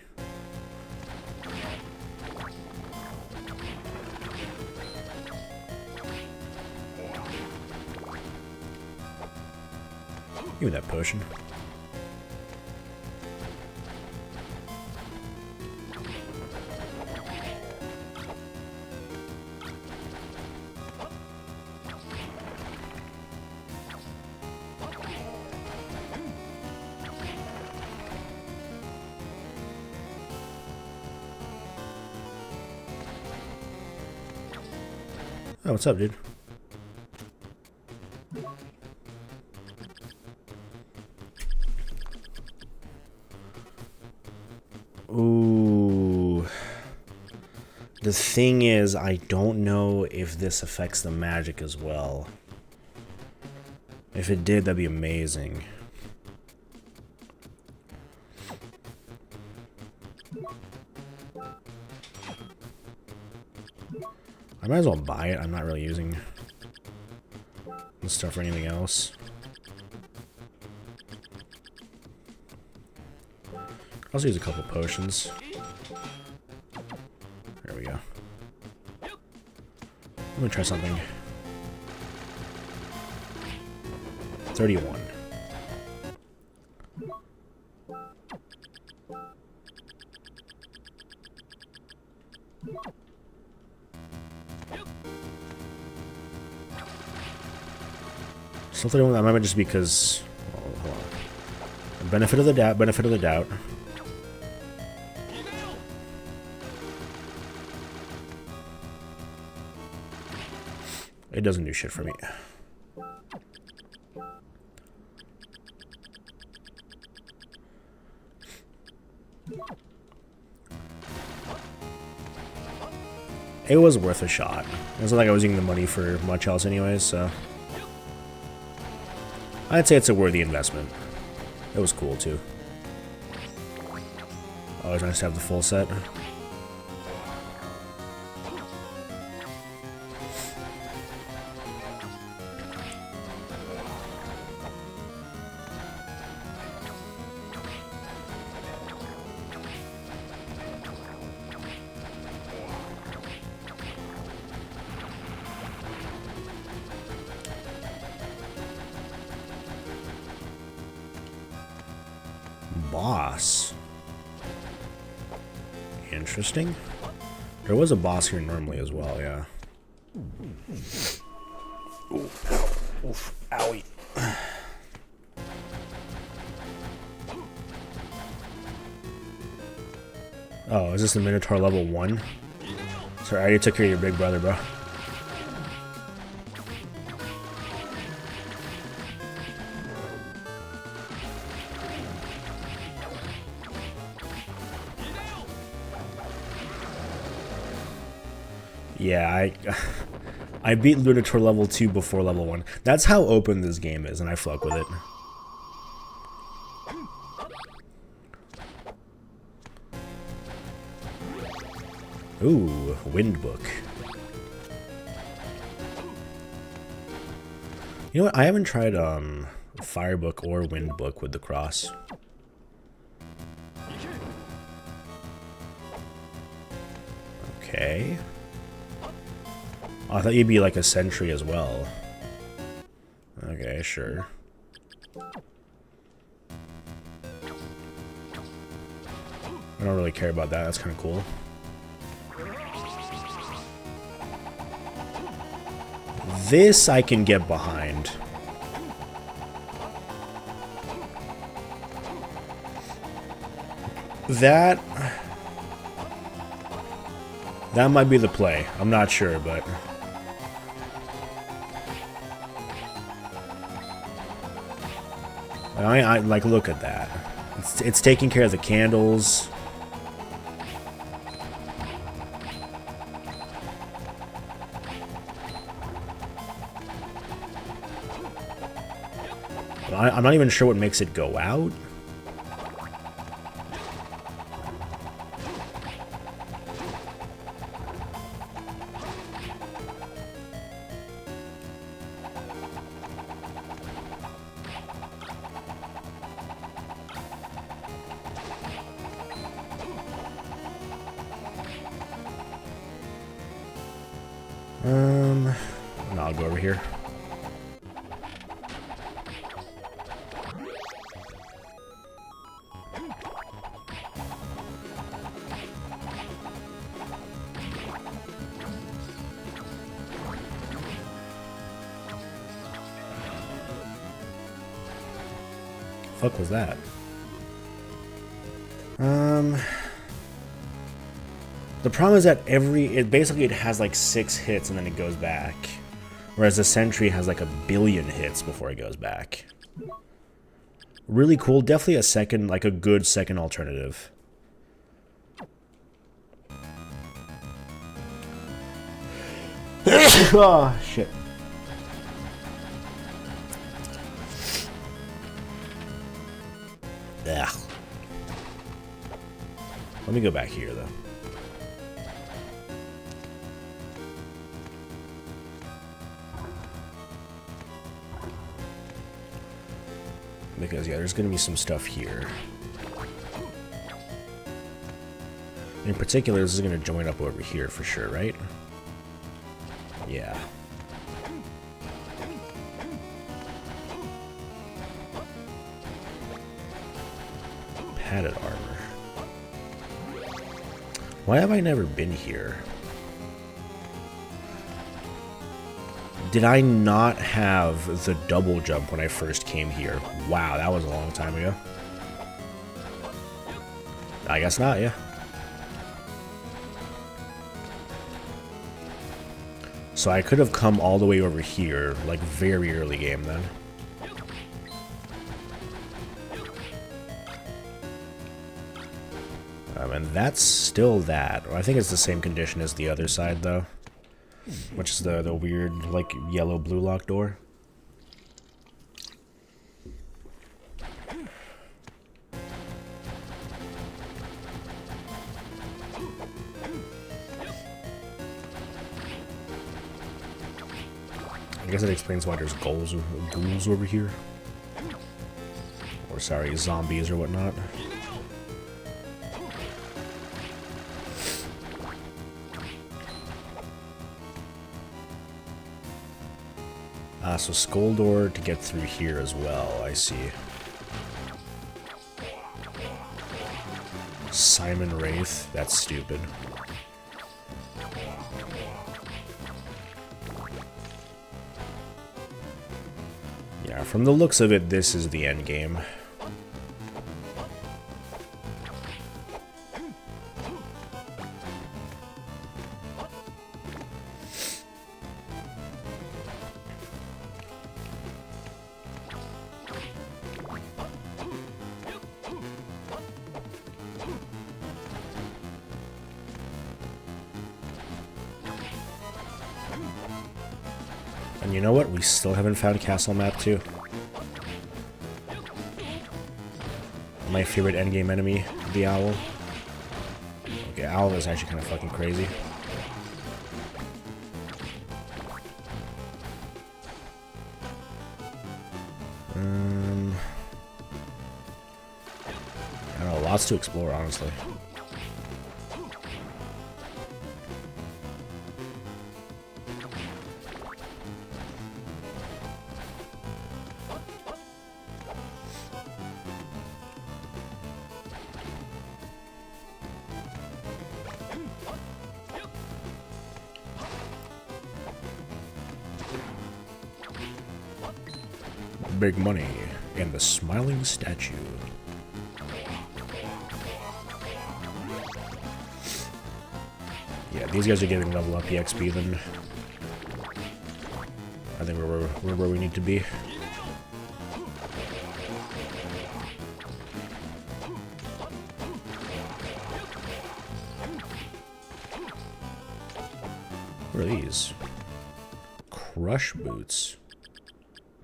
Give me that potion. Oh, what's up, dude? Ooh. The thing is, I don't know if this affects the magic as well. If it did, that'd be amazing. I might as well buy it. I'm not really using this stuff for anything else. I'll also use a couple potions. There we go. I'm gonna try something. 31. Still 31. That might just be because. Well, hold on. Benefit of the doubt. Benefit of the doubt. It doesn't do shit for me. It was worth a shot. It wasn't like I was using the money for much else anyways, so... I'd say it's a worthy investment. It was cool, too. Always nice to have the full set. Boss. Interesting. There was a boss here normally as well, yeah. Ooh, ow. Oof, owie. Oh, is this the Minotaur level 1? Sorry, I already took care of your big brother, bro. Yeah, I beat Minotaur level 2 before level 1. That's how open this game is, and I fuck with it. Ooh, Wind Book. You know what? I haven't tried Fire Book or Wind Book with the cross. Okay. Oh, I thought you'd be like a sentry as well. Okay, sure. I don't really care about that. That's kind of cool. This I can get behind. That might be the play. I'm not sure, but I like, look at that. It's taking care of the candles. I'm not even sure what makes it go out. No, I'll go over here. Fuck was that? The problem is that it has like 6 hits and then it goes back. Whereas the sentry has like 1 billion hits before it goes back. Really cool. Definitely a second, like a good second alternative. Oh, shit. Ugh. Let me go back here, though. Because, yeah, there's going to be some stuff here. In particular, this is going to join up over here for sure, right? Yeah. Padded armor. Why have I never been here? Did I not have the double jump when I first came here? Wow, that was a long time ago. I guess not, yeah. So I could have come all the way over here, like very early game then. And that's still that. I think it's the same condition as the other side, though. Which is the weird, like, yellow-blue lock door. I guess it explains why there's ghouls over here. Or, sorry, zombies or whatnot. So skull door to get through here as well, I see. Simon Wraith, that's stupid. Yeah, from the looks of it, this is the end game. And you know what? We still haven't found Castle Map 2. My favorite endgame enemy, the owl. Okay, owl is actually kind of fucking crazy. I don't know, lots to explore, honestly. Big money in the smiling statue. Yeah, these guys are getting level up EXP then. I think we're where we need to be. What are these? Crush boots.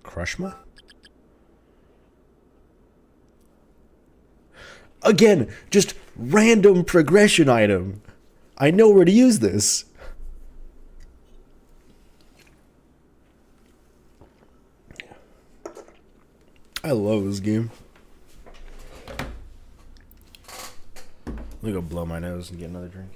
Crushma? Again, just random progression item. I know where to use this. I love this game. Let me go blow my nose and get another drink.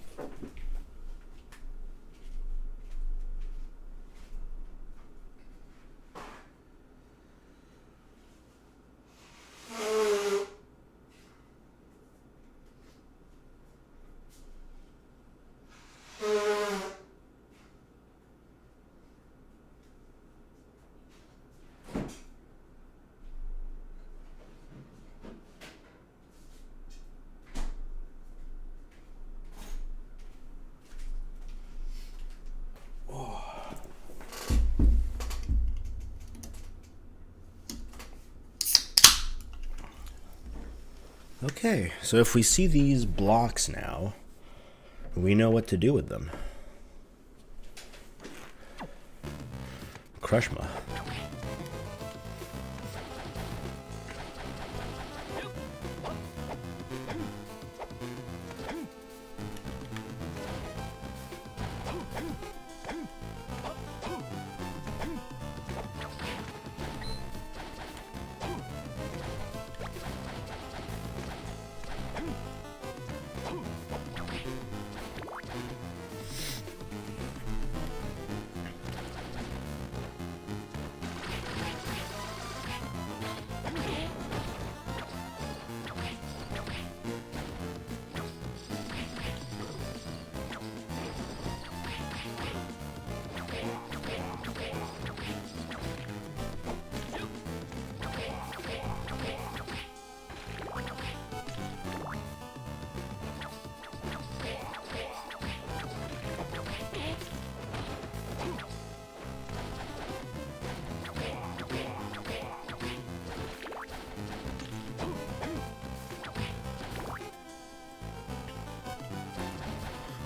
Okay, so if we see these blocks now, we know what to do with them. Crushma.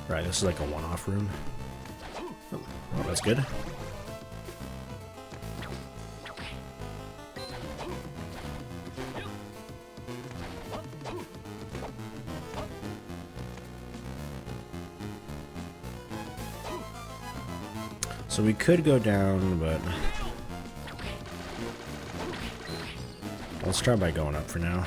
Right, this is like a one-off room. Oh, that's good. So we could go down, but let's try by going up for now.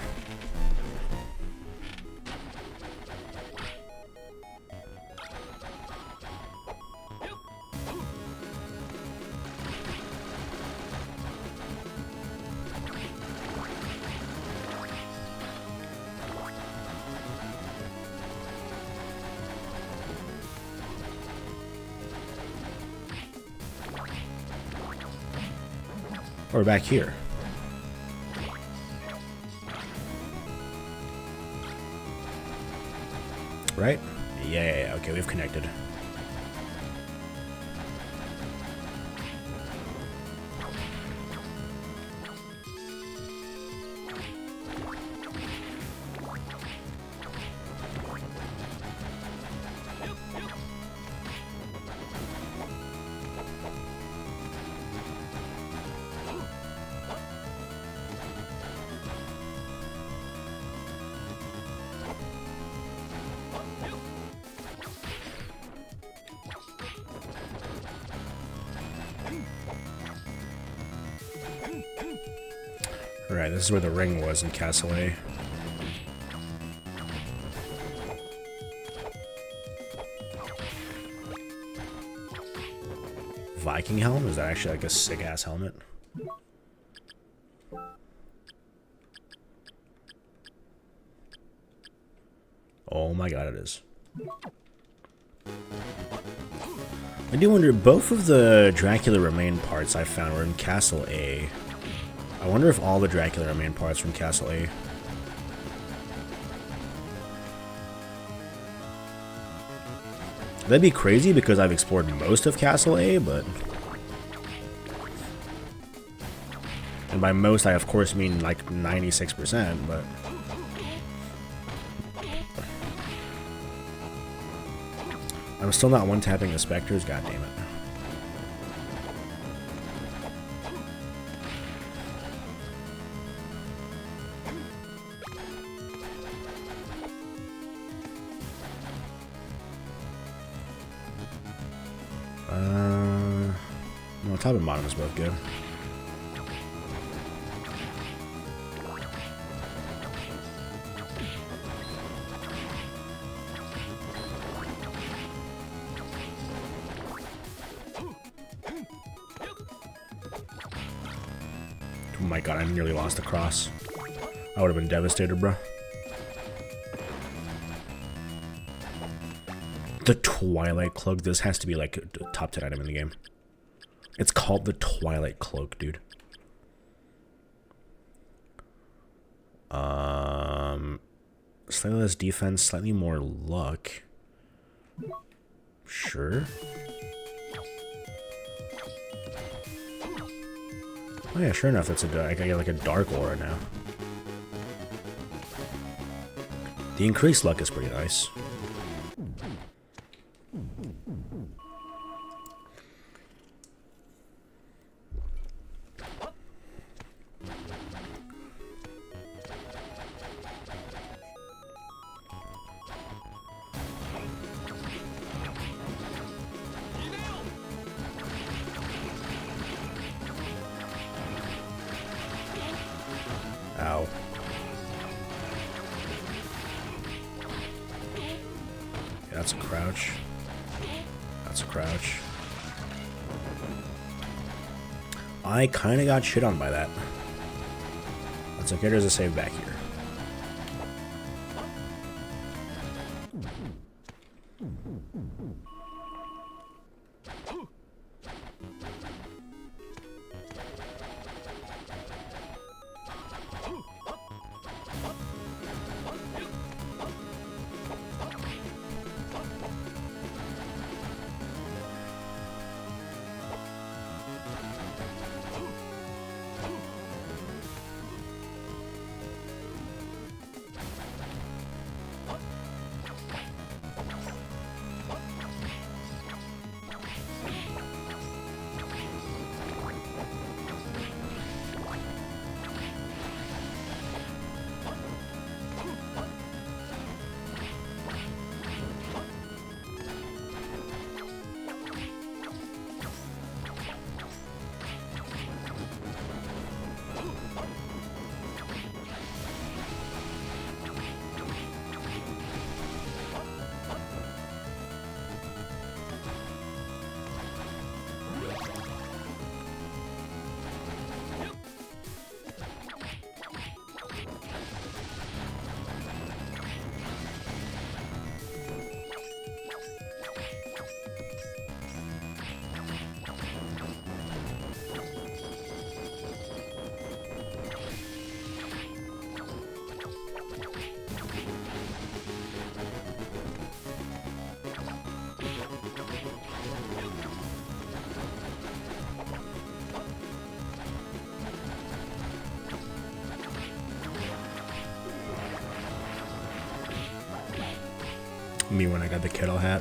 Or back here. Right? Yeah. Okay, we've connected. Right, this is where the ring was in Castle A. Viking helm? Is that actually like a sick ass helmet? Oh my god, it is. I do wonder, both of the Dracula Remain parts I found were in Castle A. I wonder if all the Dracula Remain parts from Castle A. That'd be crazy because I've explored most of Castle A, but... And by most, I of course mean like 96%, but... I'm still not one-tapping the Spectres, goddammit. Well, top and bottom is both good. Oh my god, I nearly lost the cross. I would have been devastated, bro. The Twilight Cloak. This has to be like a top 10 item in the game. It's called the Twilight Cloak, dude. Slightly less defense, slightly more luck. Sure. Oh yeah, sure enough, that's I get like a dark aura now. The increased luck is pretty nice. Ow. Yeah, that's a crouch. That's a crouch. I kind of got shit on by that. That's okay, there's a save back here. Me when I got the kettle hat.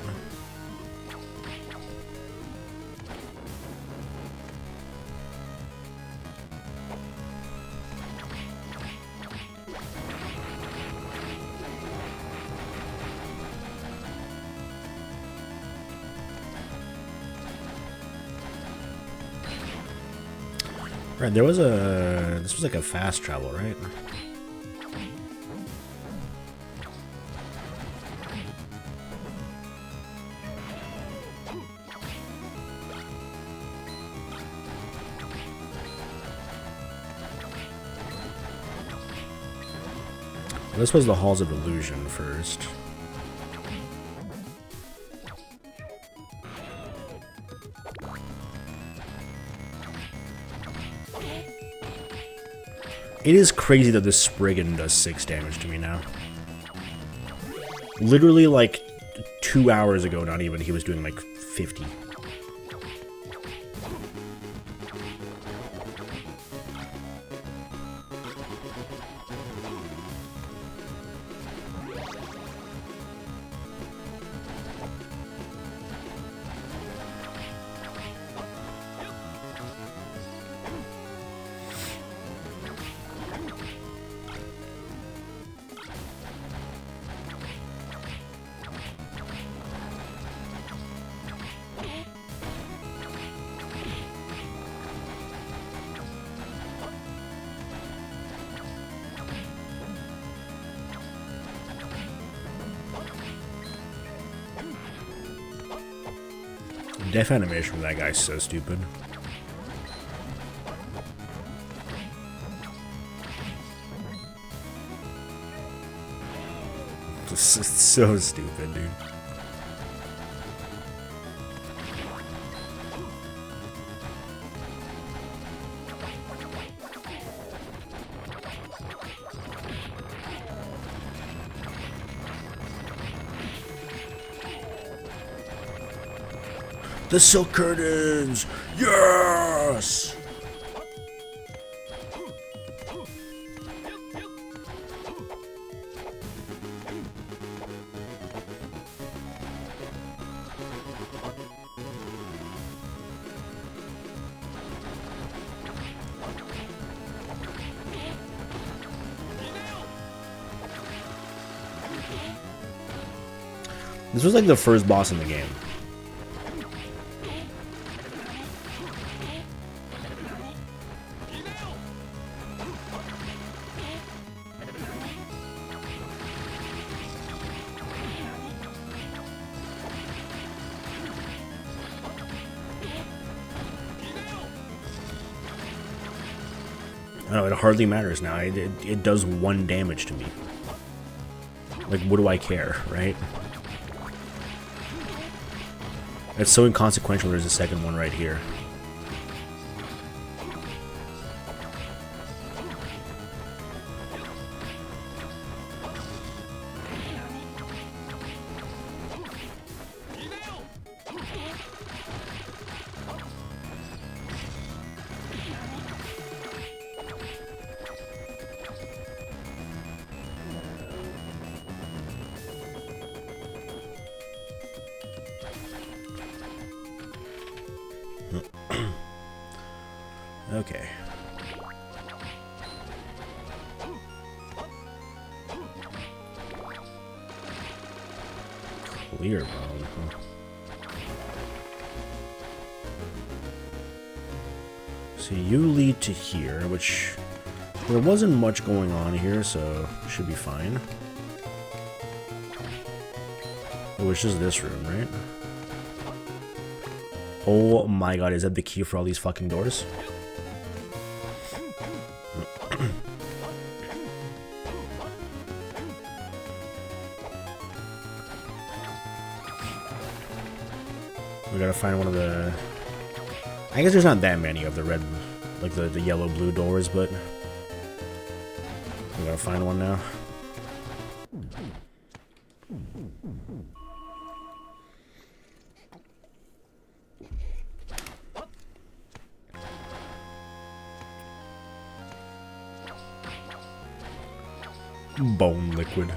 Right, there was a... This was like a fast travel, right? This was the Halls of Illusion first. It is crazy that this Spriggan does 6 damage to me now. Literally, like, 2 hours ago, not even, he was doing, like, 50. Death animation from that guy's so stupid. This is so stupid, dude. The silk curtains! Yes! This was like the first boss in the game. I don't know, it hardly matters now. It does 1 damage to me. Like, what do I care, right? It's so inconsequential there's a second one right here. Okay. Clear bone, huh? So you lead to here, which there wasn't much going on here, so it should be fine. It was just this room, right? Oh my god, is that the key for all these fucking doors? We gotta find one of the... I guess there's not that many of the red, like the yellow-blue doors, but... We gotta find one now. Bone liquid.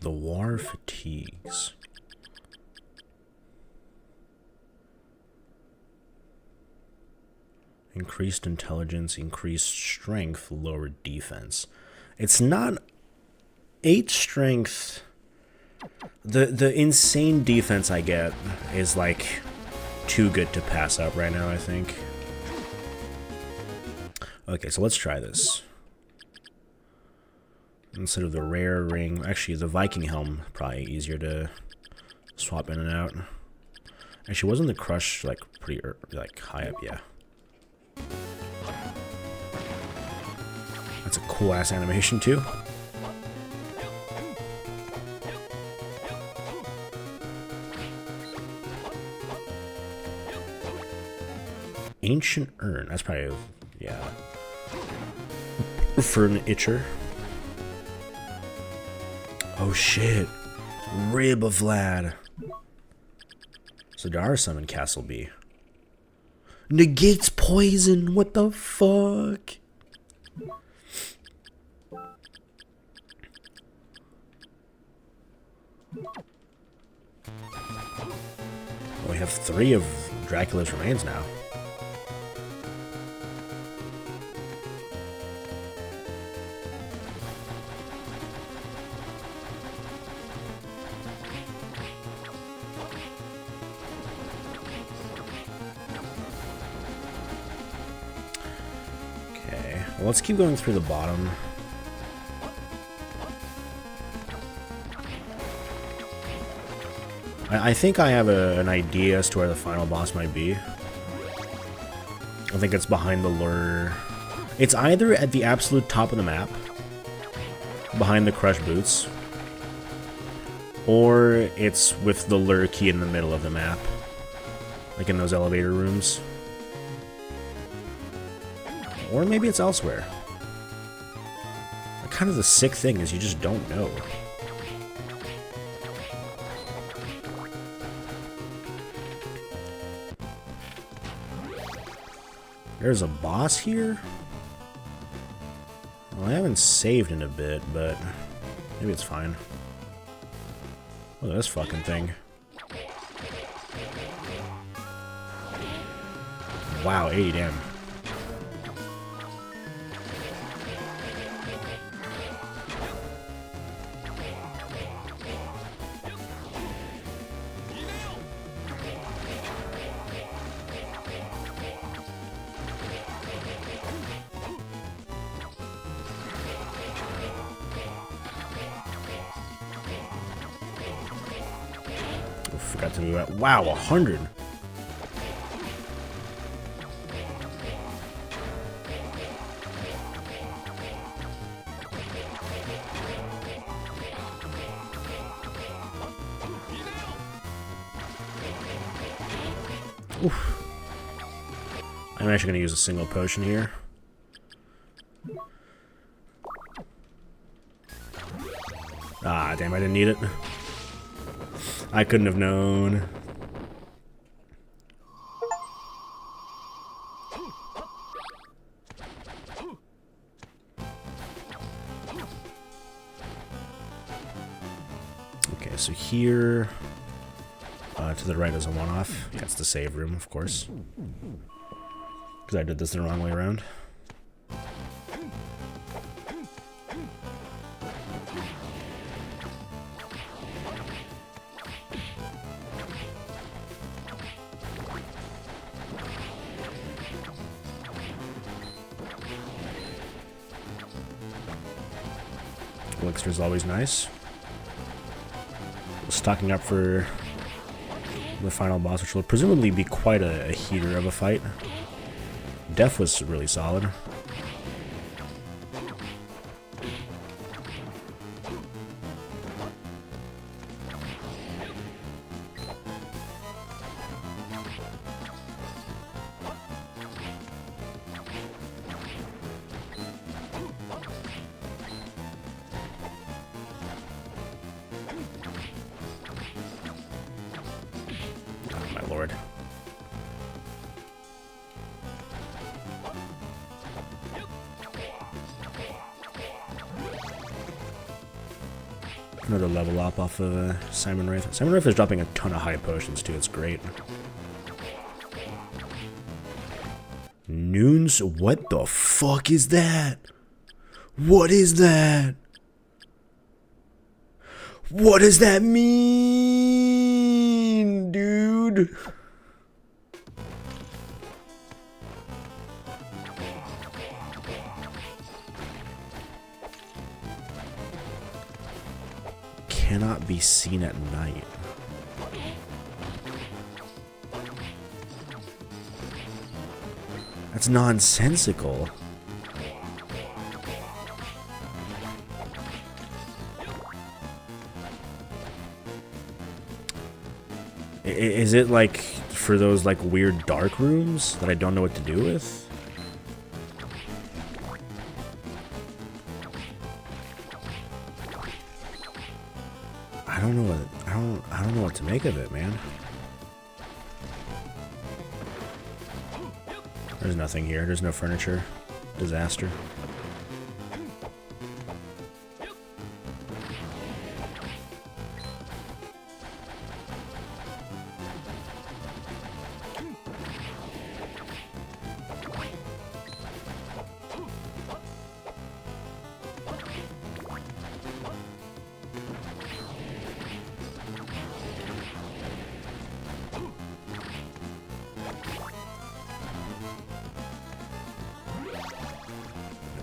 The war fatigues. Increased intelligence, increased strength, lowered defense. It's not 8 strength. The insane defense I get is like too good to pass up right now, I think. Okay, so let's try this. Instead of the rare ring, actually the Viking helm, probably easier to swap in and out. Actually, wasn't the crush like pretty like high up? Yeah. That's a cool ass animation too. Ancient urn. That's probably, yeah. For an itcher. Oh shit. Rib of Vlad. So there are some in Castle B. Negates poison. What the fuck? Well, we have 3 of Dracula's remains now. Okay, well, let's keep going through the bottom. I think I have an idea as to where the final boss might be. I think it's behind the lure. It's either at the absolute top of the map, behind the crushed boots, or it's with the lure key in the middle of the map, like in those elevator rooms. Or maybe it's elsewhere. Kind of the sick thing is you just don't know. There's a boss here? Well, I haven't saved in a bit, but maybe it's fine. Look at this fucking thing. Wow, 80 damn. Forgot to move out. Wow, 100. Oof. I'm actually going to use a single potion here. Ah, damn, I didn't need it. I couldn't have known. Okay, so here, to the right is a one-off. Yeah, it's the save room, of course. Because I did this the wrong way around. Elixir is always nice. Stocking up for the final boss, which will presumably be quite a heater of a fight. Death was really solid. Lord. Another level up off of Simon Wraith. Simon Wraith is dropping a ton of high potions too, it's great. Noons? What the fuck is that? What is that? What does that mean, dude? Cannot be seen at night. That's nonsensical. Is it like for those like weird dark rooms that I don't know what to do with? I don't know what to make of it, man. There's nothing here. There's no furniture. Disaster.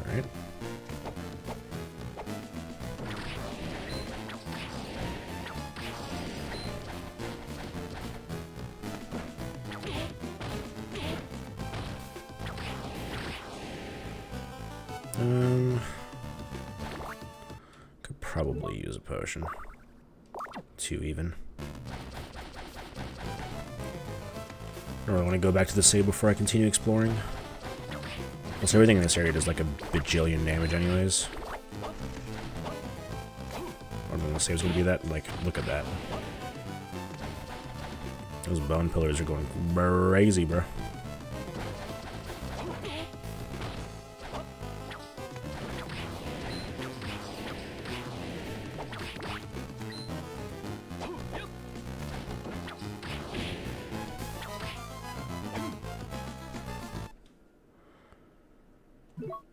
Alright. Could probably use a potion. 2 even. I don't really want to go back to the save before I continue exploring. Plus everything in this area does like a bajillion damage anyways. I don't know the save's gonna be that. Like, look at that. Those bone pillars are going crazy, bro.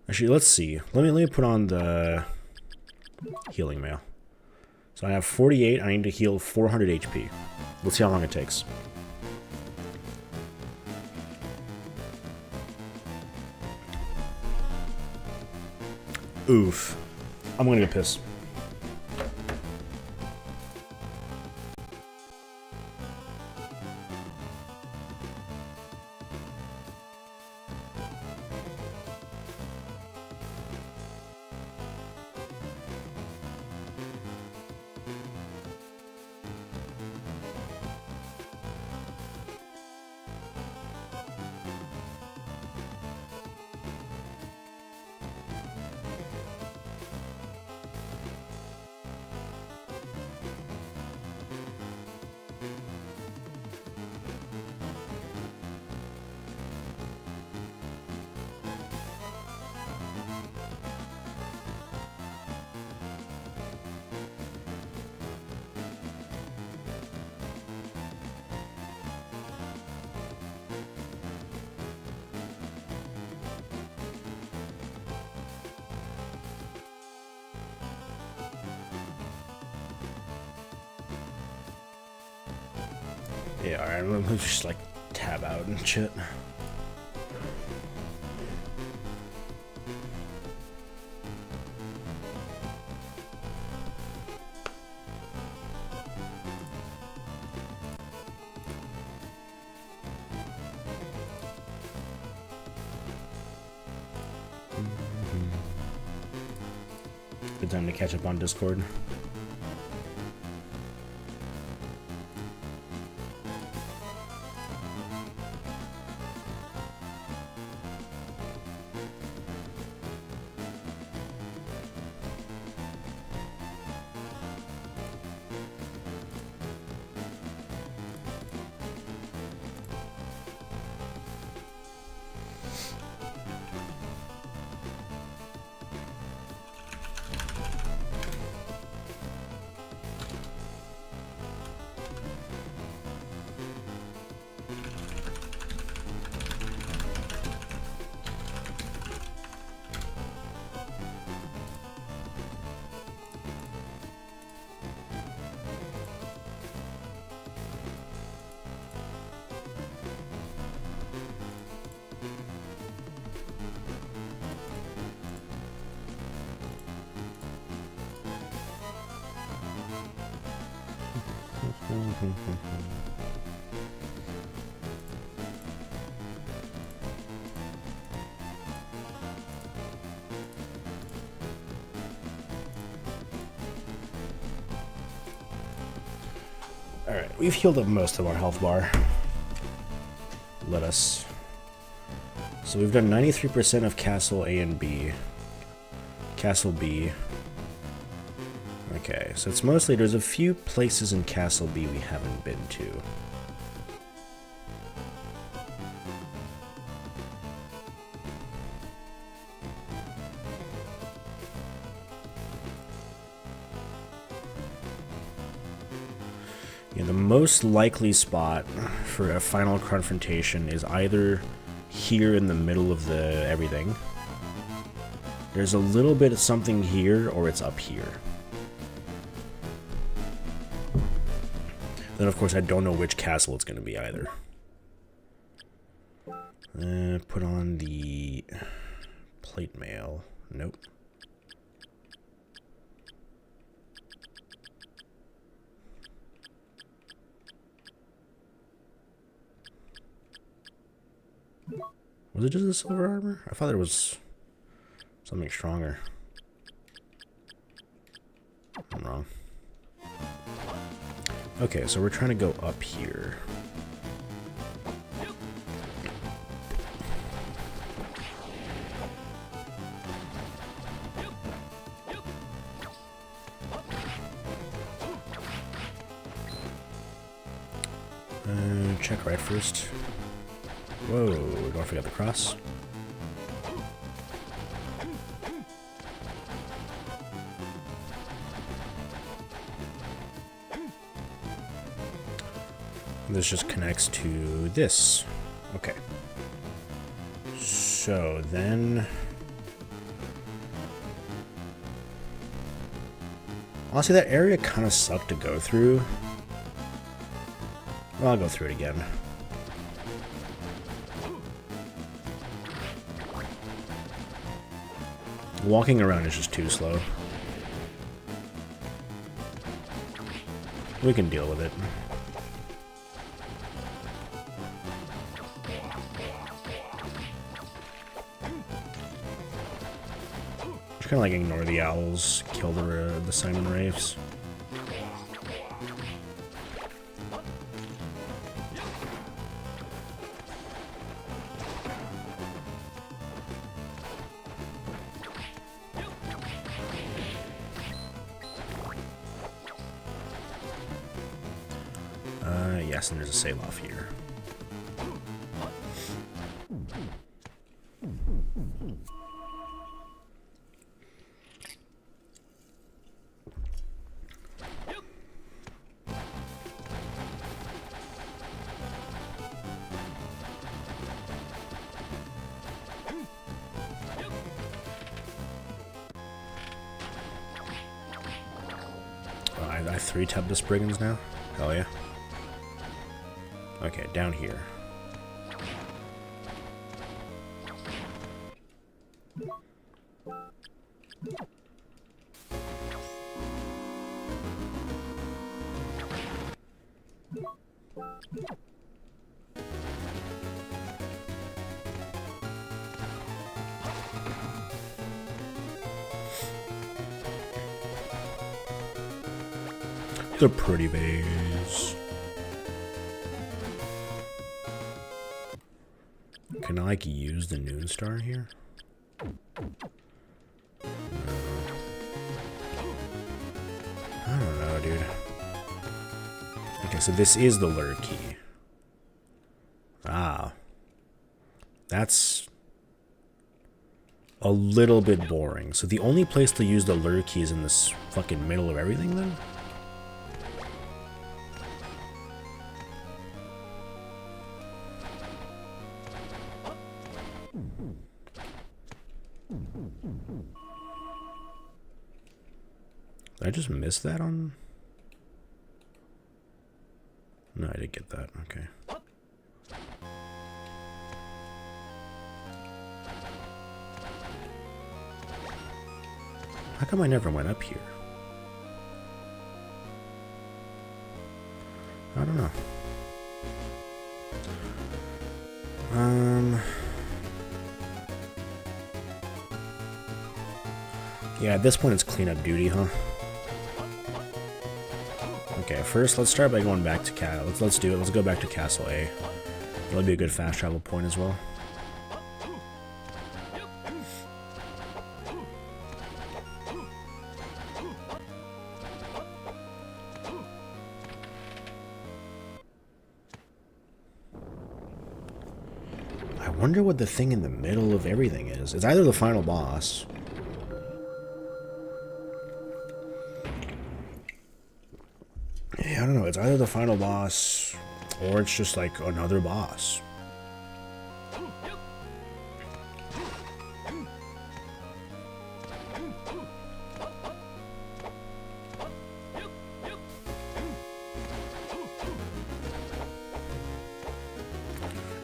Actually, let's see. Let me put on the healing mail. So I have 48. I need to heal 400 HP. Let's see how long it takes. Oof. I'm gonna get pissed. Yeah, alright, let me just like tab out and shit. Good time to catch up on Discord. Alright, we've healed up most of our health bar. Let us. So we've done 93% of Castle A and B. Castle B. Okay, so it's mostly, there's a few places in Castle B we haven't been to. Yeah, the most likely spot for a final confrontation is either here in the middle of the everything. There's a little bit of something here, or it's up here. Then, of course, I don't know which castle it's going to be either. Put on the plate mail. Nope. Was it just the silver armor? I thought there was something stronger. I'm wrong. Okay, so we're trying to go up here. Check right first. Whoa, don't forget the cross. This just connects to this. Okay. So then... honestly, that area kind of sucked to go through. Well, I'll go through it again. Walking around is just too slow. We can deal with it. Just kind of like ignore the owls, kill the Simon Wraiths. Yes, and there's a save off here. I 3-tap the Spriggans now? Hell yeah. Okay, down here. The pretty base. Can I like use the Noon Star here? No. I don't know, dude. Okay, so this is the lure key. Ah. That's a little bit boring. So the only place to use the lure key is in this fucking middle of everything then? Did I just miss that on? No, I did get that. Okay. How come I never went up here? I don't know. Yeah, at this point it's cleanup duty, huh? Okay, first let's start by going back to let's do it. Let's go back to Castle A. That'll be a good fast travel point as well. I wonder what the thing in the middle of everything is. It's either the final boss. Yeah, I don't know. It's either the final boss or it's just like another boss.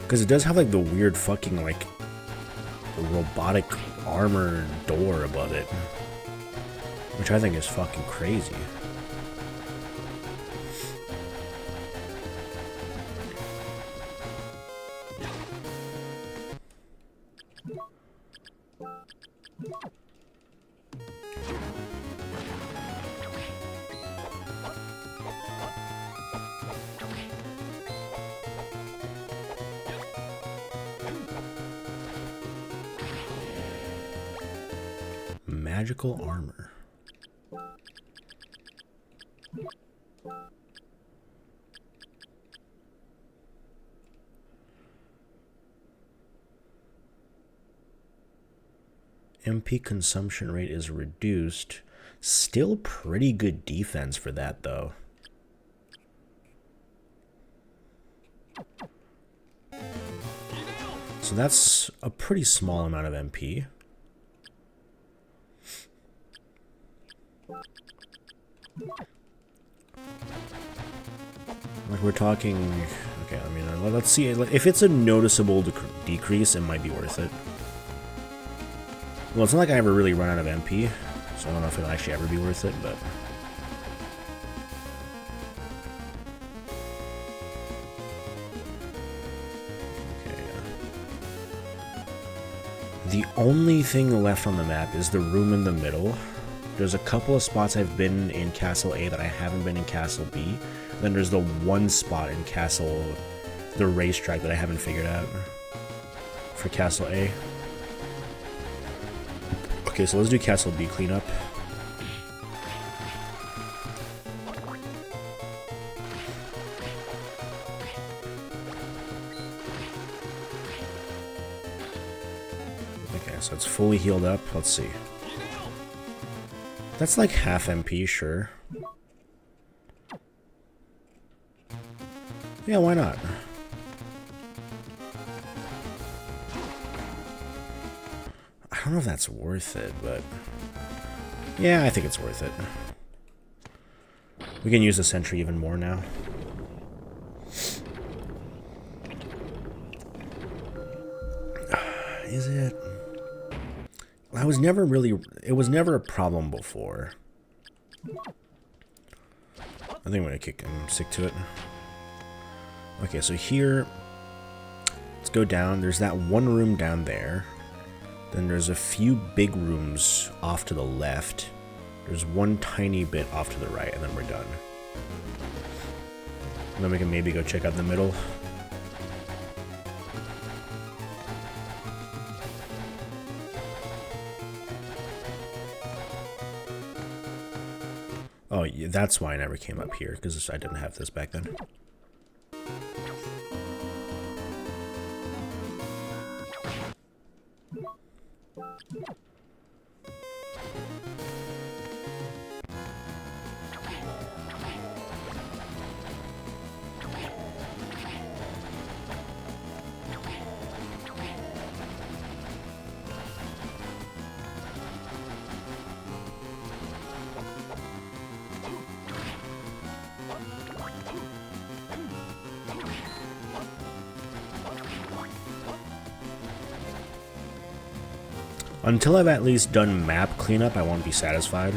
Because it does have like the weird fucking like robotic armor door above it, which I think is fucking crazy. Magical armor. MP consumption rate is reduced. Still pretty good defense for that, though. So that's a pretty small amount of MP. Like we're talking, okay, I mean, let's see, if it's a noticeable decrease, it might be worth it. Well, it's not like I ever really run out of MP, so I don't know if it'll actually ever be worth it, but... Okay. The only thing left on the map is the room in the middle. There's a couple of spots I've been in Castle A that I haven't been in Castle B. Then there's the one spot in the racetrack that I haven't figured out for Castle A. Okay, so let's do Castle B cleanup. Okay, so it's fully healed up. Let's see. That's like half MP, sure. Yeah, why not? I don't know if that's worth it, but... yeah, I think it's worth it. We can use the sentry even more now. Is it? It was never a problem before. I think I'm gonna stick to it. Okay, so here, let's go down. There's that one room down there. Then there's a few big rooms off to the left. There's one tiny bit off to the right, and then we're done. And then we can maybe go check out the middle. Oh, yeah, that's why I never came up here, because I didn't have this back then. Until I've at least done map cleanup, I won't be satisfied.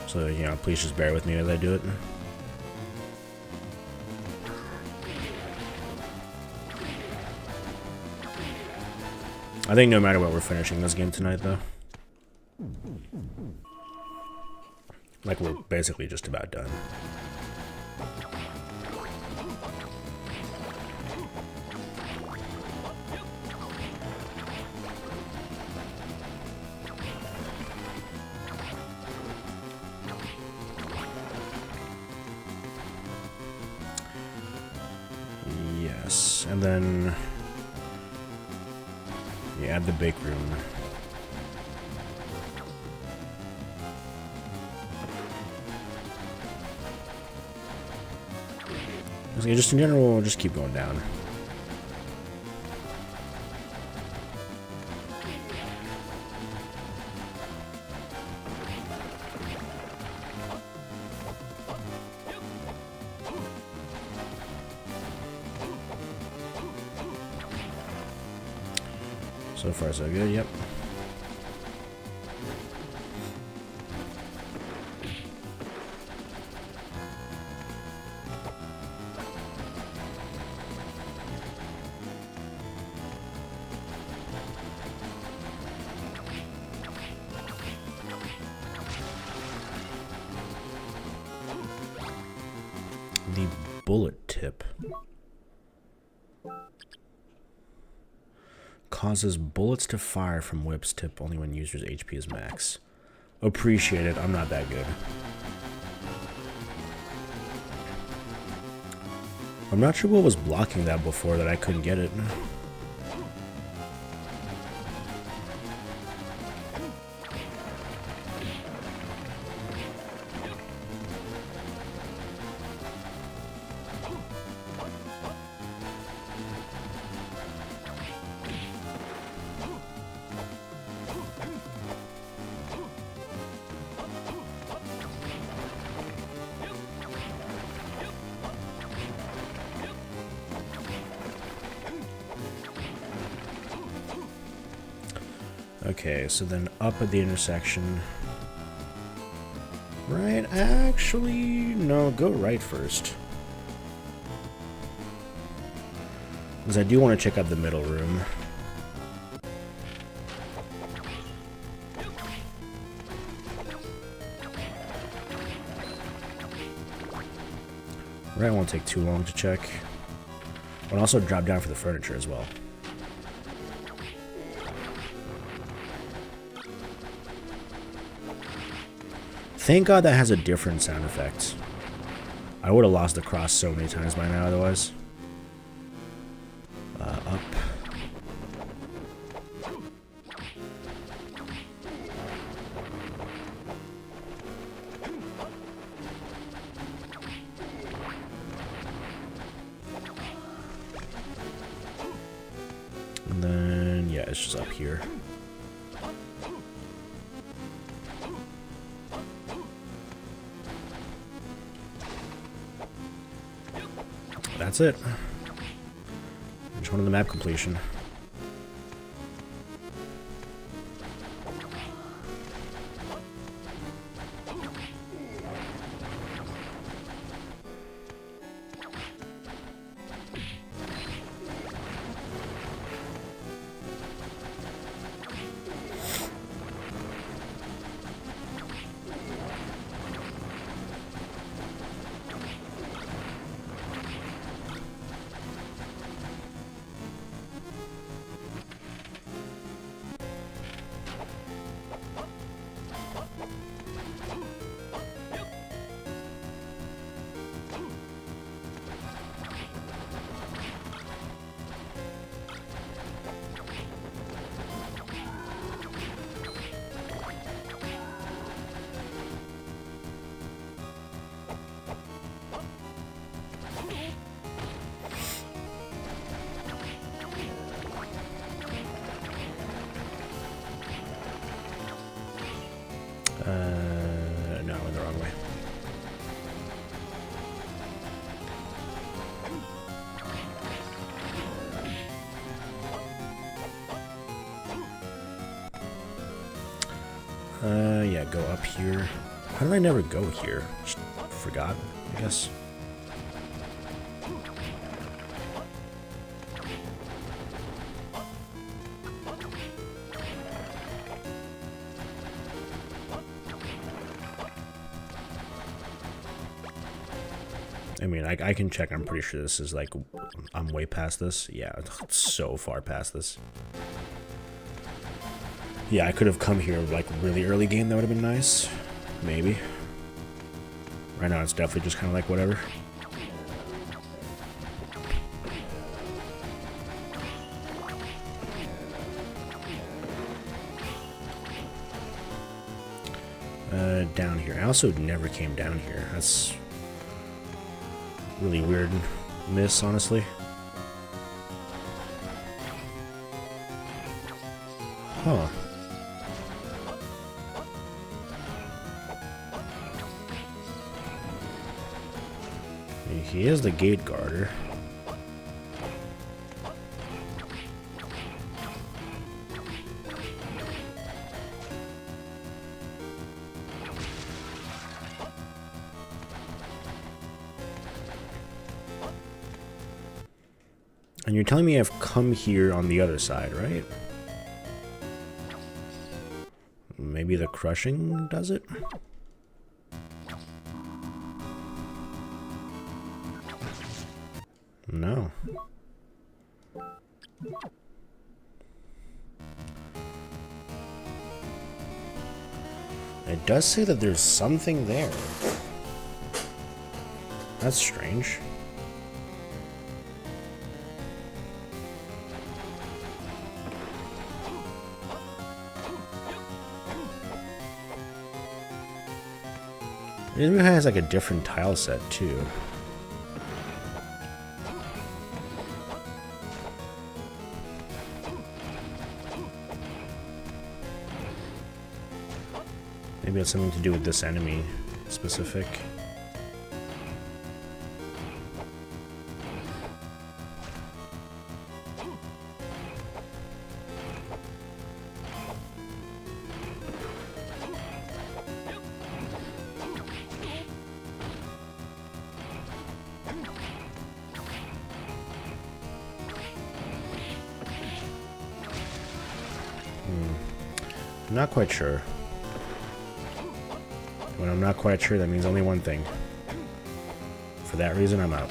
So, you know, please just bear with me as I do it. I think no matter what, we're finishing this game tonight, though. Like, we're basically just about done. Yes, and then you add the bake room. Just in general, we'll just keep going down. So far, so good, yep. The bullet tip causes bullets to fire from whip's tip only when user's HP is max. Appreciate it, I'm not that good. I'm not sure what was blocking that before that I couldn't get it. Okay, so then up at the intersection. Right, actually, no, go right first. Because I do want to check out the middle room. Right, won't take too long to check. But also drop down for the furniture as well. Thank God that has a different sound effect. I would have lost the cross so many times by now otherwise. Up. And then, yeah, it's just up here. That's it. Just wanted the map completion. No, I went the wrong way. Yeah, go up here. How did I never go here? Just forgot, I guess. mean, I can check. I'm pretty sure this is like, I'm way past this. Yeah, it's so far past this. Yeah, I could have come here like really early game. That would have been nice. Maybe. Right now, it's definitely just kind of like whatever. Down here. I also never came down here. That's really weird miss, honestly. Huh. He is the gate guarder. And you're telling me I've come here on the other side, right? Maybe the crushing does it? No. It does say that there's something there. That's strange. It even has like a different tile set too. Maybe it's something to do with this enemy specific. I'm not quite sure. When I'm not quite sure, that means only one thing. For that reason, I'm out.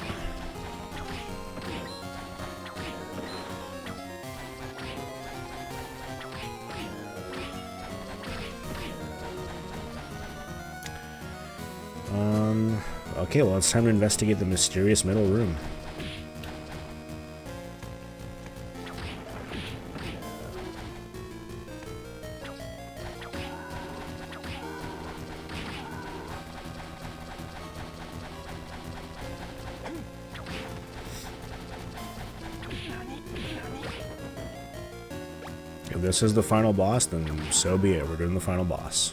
Okay, well, it's time to investigate the mysterious middle room. If this is the final boss, then so be it. We're doing the final boss.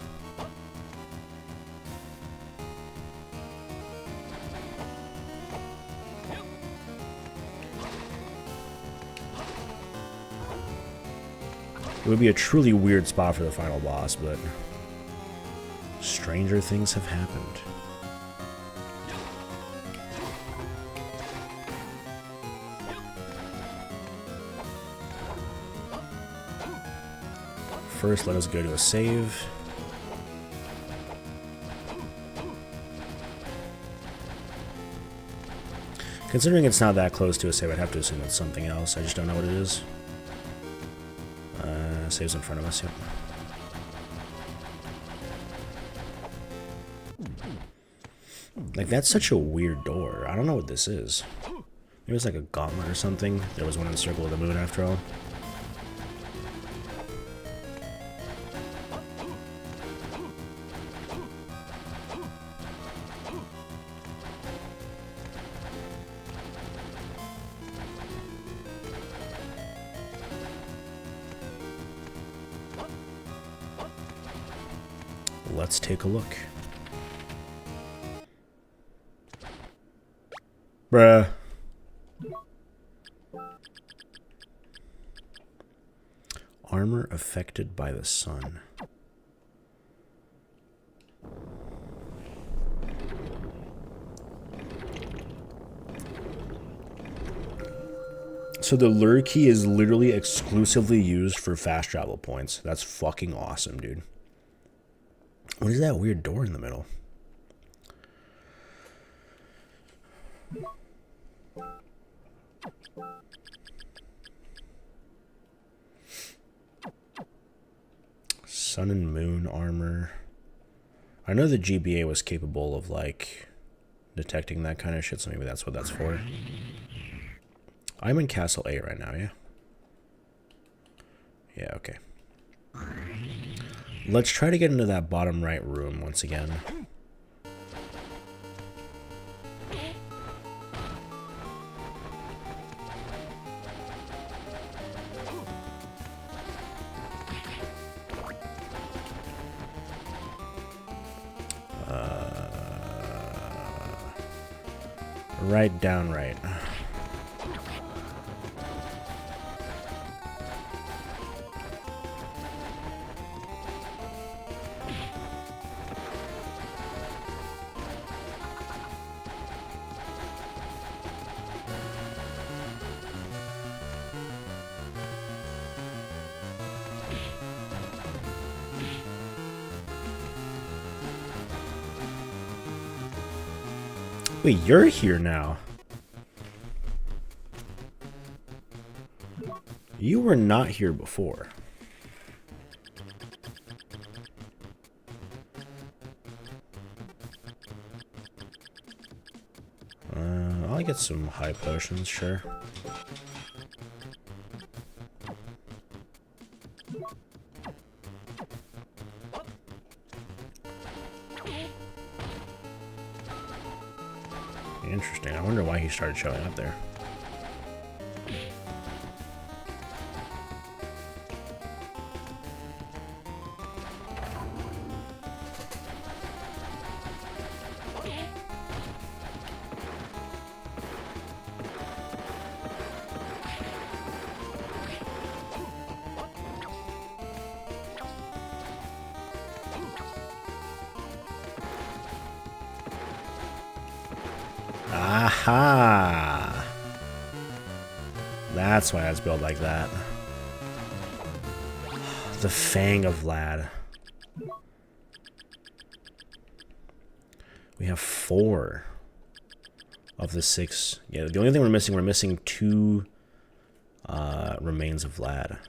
It would be a truly weird spot for the final boss, but stranger things have happened. First, let us go to a save. Considering it's not that close to a save, I'd have to assume it's something else. I just don't know what it is. Saves in front of us, yep. Like, that's such a weird door. I don't know what this is. Maybe it's like a gauntlet or something. There was one in the Circle of the Moon after all. Let's take a look. Bruh. Armor affected by the sun. So the lure key is literally exclusively used for fast travel points. That's fucking awesome, dude. What is that weird door in the middle? Sun and moon armor. I know the GBA was capable of, like, detecting that kind of shit, so maybe that's what that's for. I'm in Castle 8 right now, yeah? Yeah, okay. Let's try to get into that bottom right room once again. Right down right. Wait, you're here now. You were not here before. I'll get some high potions, sure. Interesting. I wonder why he started showing up there. Aha! That's why I was built like that. The Fang of Vlad. We have 4 of the 6. Yeah, the only thing we're missing 2 remains of Vlad.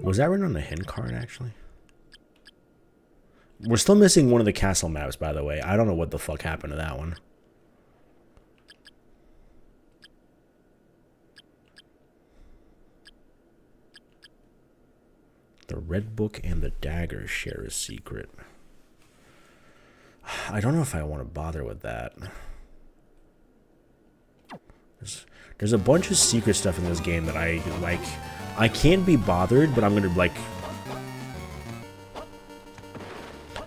Was that written on the hint card, actually? We're still missing one of the castle maps, by the way. I don't know what the fuck happened to that one. The Red Book and the Dagger share a secret. I don't know if I want to bother with that. There's a bunch of secret stuff in this game that I, like... I can't be bothered, but I'm gonna, like...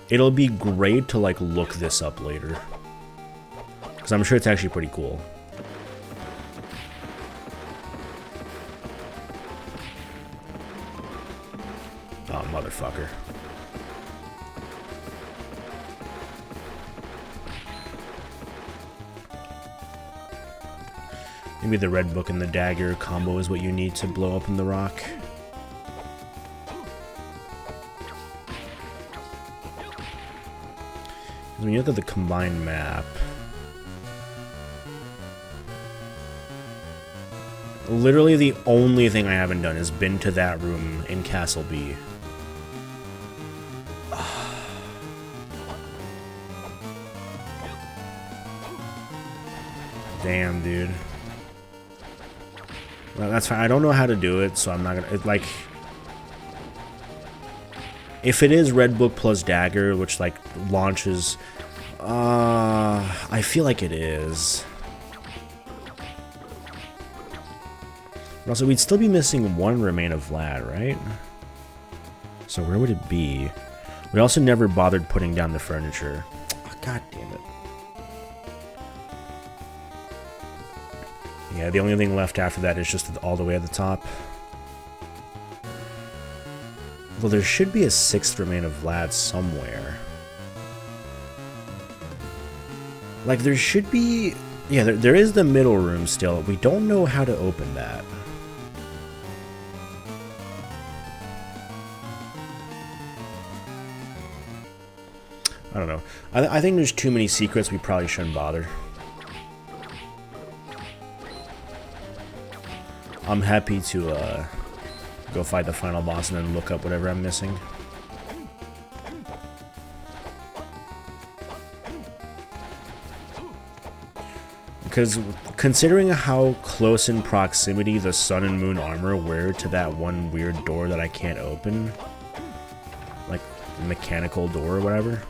It'll be great to, like, look this up later. Because I'm sure it's actually pretty cool. Oh, motherfucker. Maybe the Red Book and the Dagger combo is what you need to blow open the rock. When you look at the combined map, literally the only thing I haven't done is been to that room in Castle B. Damn, dude. Well, that's fine. I don't know how to do it, so I'm not gonna... like... If it is Red Book plus Dagger, which, like, launches... I feel like it is. Also, we'd still be missing 1 remain of Vlad, right? So where would it be? We also never bothered putting down the furniture. Oh, God damn it. Yeah, the only thing left after that is just all the way at the top. Well, there should be a 6th remain of Vlad somewhere. Like, there should be... Yeah, there is the middle room still. We don't know how to open that. I don't know. I think there's too many secrets. We probably shouldn't bother. I'm happy to go fight the final boss and then look up whatever I'm missing. Because considering how close in proximity the Sun and Moon armor were to that one weird door that I can't open, like mechanical door or whatever,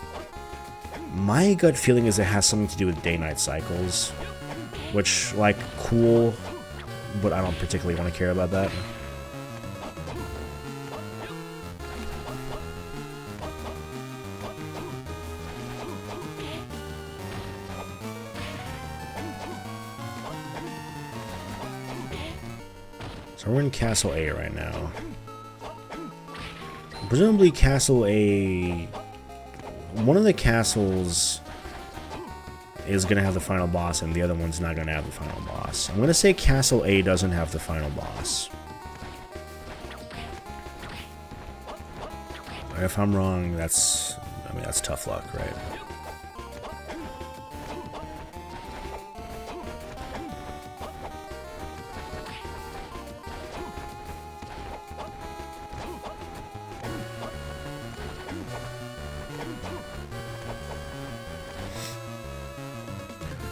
my gut feeling is it has something to do with day-night cycles, which, like, cool, but I don't particularly want to care about that. So we're in Castle A right now. Presumably Castle A... One of the castles is going to have the final boss and the other one's not going to have the final boss. I'm going to say Castle A doesn't have the final boss. If I'm wrong, that's tough luck, right?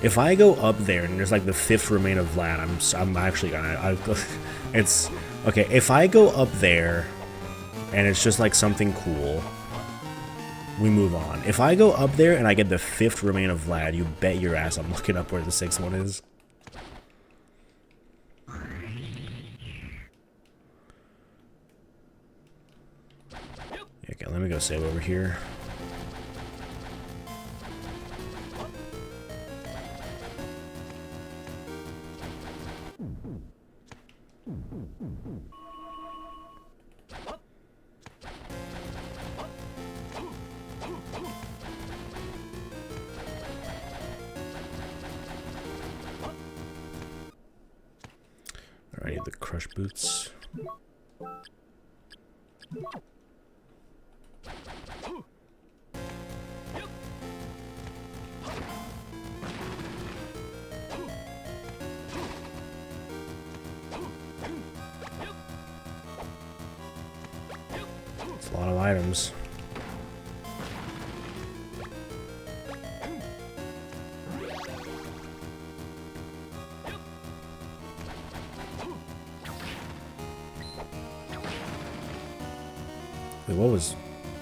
If I go up there and there's like the 5th remain of Vlad, I'm actually gonna... it's... Okay, if I go up there and it's just like something cool, we move on. If I go up there and I get the 5th remain of Vlad, you bet your ass I'm looking up where the 6th one is. Okay, let me go save over here. Alright, the crush boots. It's a lot of items. Wait, what was...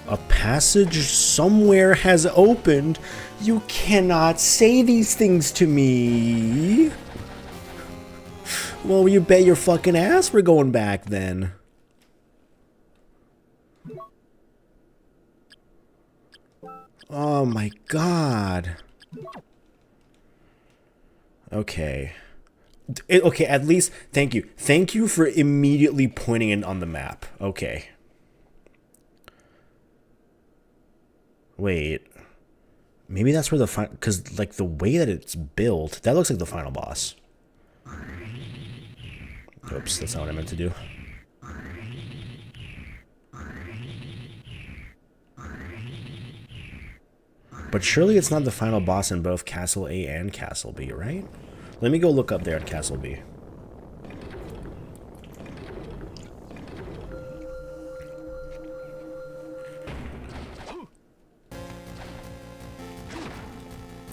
A passage somewhere has opened? You cannot say these things to me! Well, you bet your fucking ass we're going back then. Oh my god. Okay. Okay, at least... Thank you. Thank you for immediately pointing it on the map. Okay. Wait, maybe that's where the final... Because, like, the way that it's built, that looks like the final boss. Oops, that's not what I meant to do. But surely it's not the final boss in both Castle A and Castle B, right? Let me go look up there at Castle B.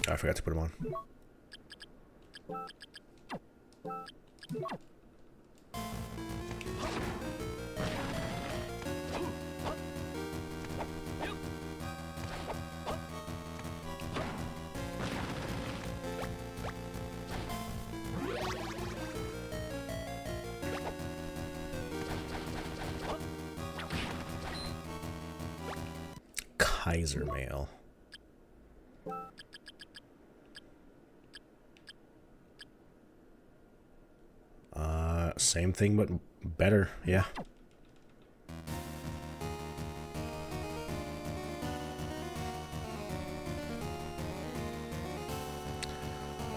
I forgot to put them on. Kaiser mail. Same thing, but better, yeah.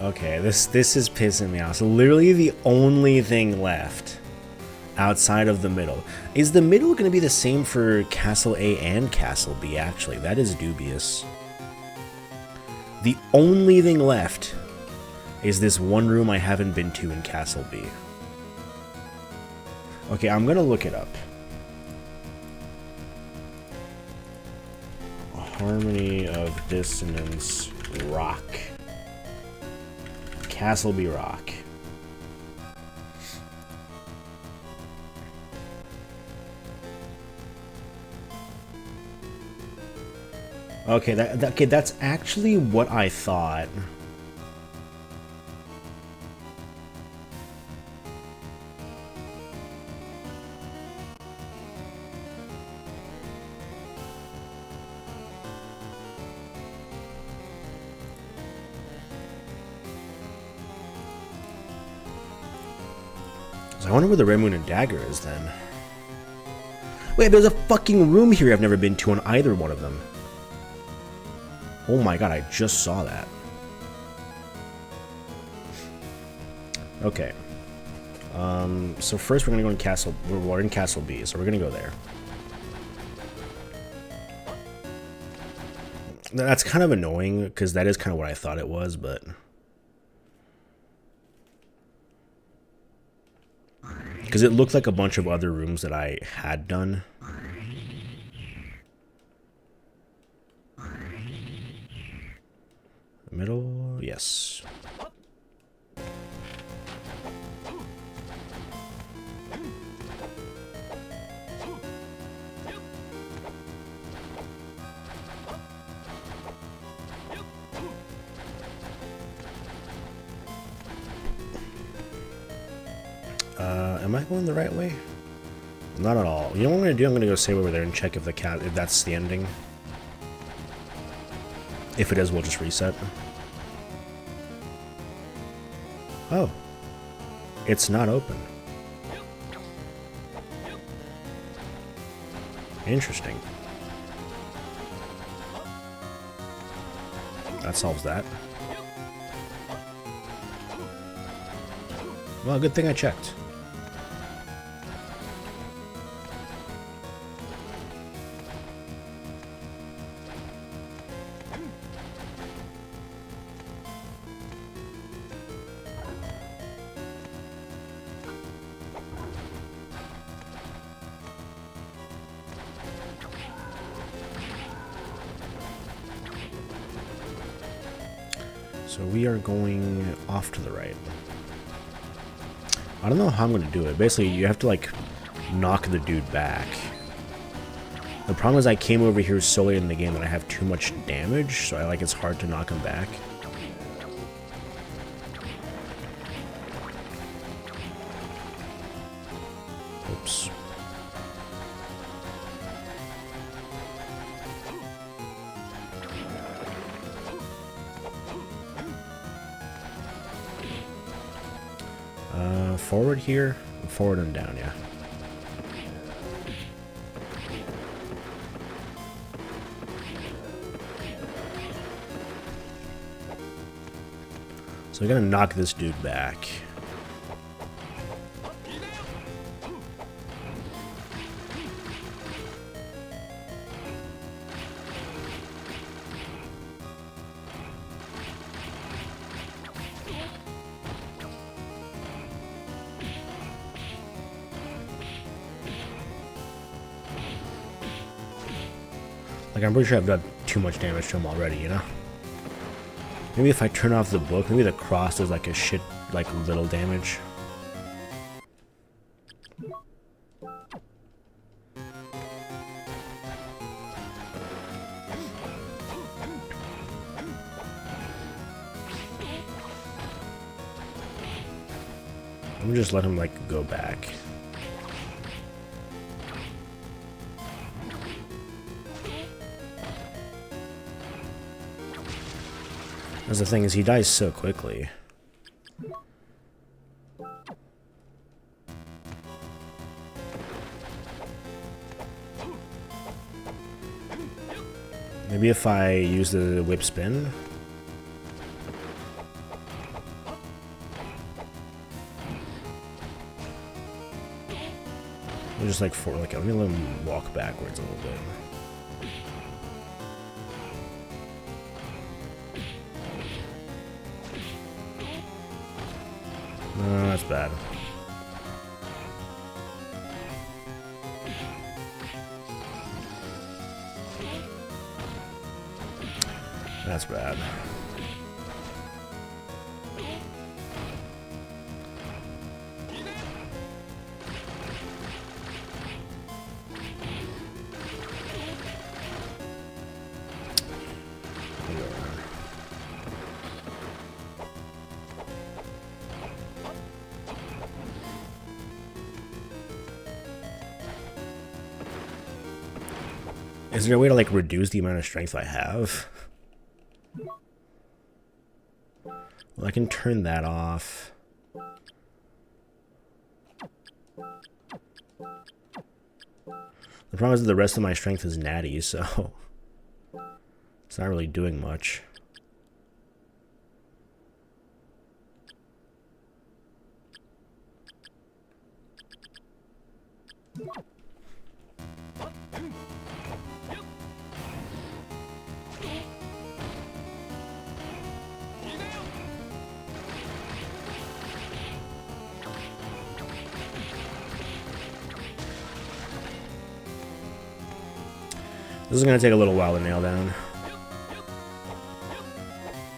Okay, this is pissing me off. So literally the only thing left outside of the middle. Is the middle going to be the same for Castle A and Castle B, actually? That is dubious. The only thing left is this one room I haven't been to in Castle B. Okay, I'm gonna look it up. Harmony of Dissonance Rock. Castle B Rock. Okay, okay, that's actually what I thought. I wonder where the Red Moon and Dagger is then. Wait, there's a fucking room here I've never been to on either one of them. Oh my god, I just saw that. Okay. So first we're gonna go in Castle. We're in Castle B, so we're gonna go there. That's kind of annoying because that is kind of what I thought it was, but. Because it looked like a bunch of other rooms that I had done. Middle, yes. Am I going the right way? Not at all. You know what I'm gonna do? I'm gonna go save over there and check if the cat, if that's the ending. If it is, we'll just reset. Oh, it's not open. Interesting. That solves that. Well, good thing I checked. So we are going off to the right. I don't know how I'm going to do it. Basically, you have to, like, knock the dude back. The problem is I came over here so late in the game that I have too much damage, so it's hard to knock him back. Oops. Forward here, forward and down, yeah. So we're gonna knock this dude back. Like, I'm pretty sure I've done too much damage to him already, you know? Maybe if I turn off the book, maybe the cross does like a shit, like, little damage. Let me just let him, like, go back. That's the thing, is he dies so quickly. Maybe if I use the whip spin. I'm just like let me let him walk backwards a little bit. Oh, that's bad. That's bad. Is there a way to like reduce the amount of strength I have? Well, I can turn that off. The problem is that the rest of my strength is natty, so it's not really doing much. This is going to take a little while to nail down.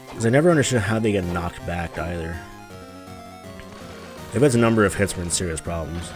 Because I never understood how they get knocked back either. If it's a number of hits, we're in serious problems.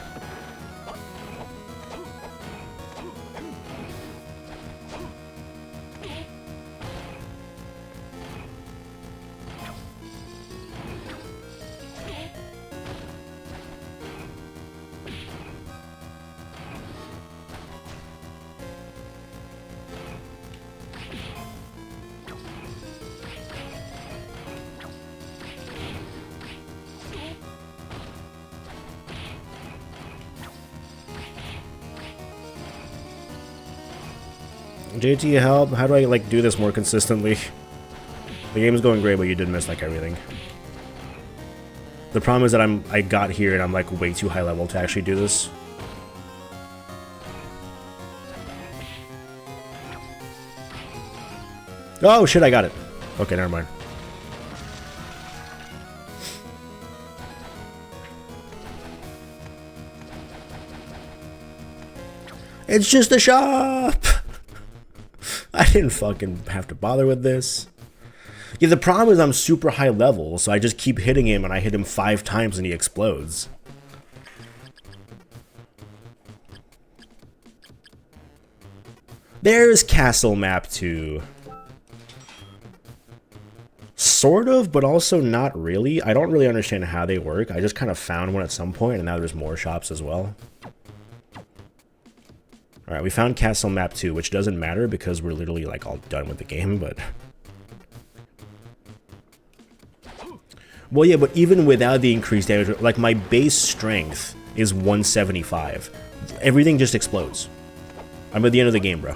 JT, help! How do I like do this more consistently? The game's going great, but you did miss like everything. The problem is that I got here and I'm like way too high level to actually do this. Oh shit! I got it. Okay, never mind. It's just a shop. I didn't fucking have to bother with this. Yeah, the problem is I'm super high level, so I just keep hitting him and I hit him 5 times and he explodes. There's Castle Map 2. Sort of, but also not really. I don't really understand how they work. I just kind of found one at some point and now there's more shops as well. Alright, we found Castle Map 2, which doesn't matter because we're literally like all done with the game, but... Well, yeah, but even without the increased damage, like my base strength is 175. Everything just explodes. I'm at the end of the game, bro.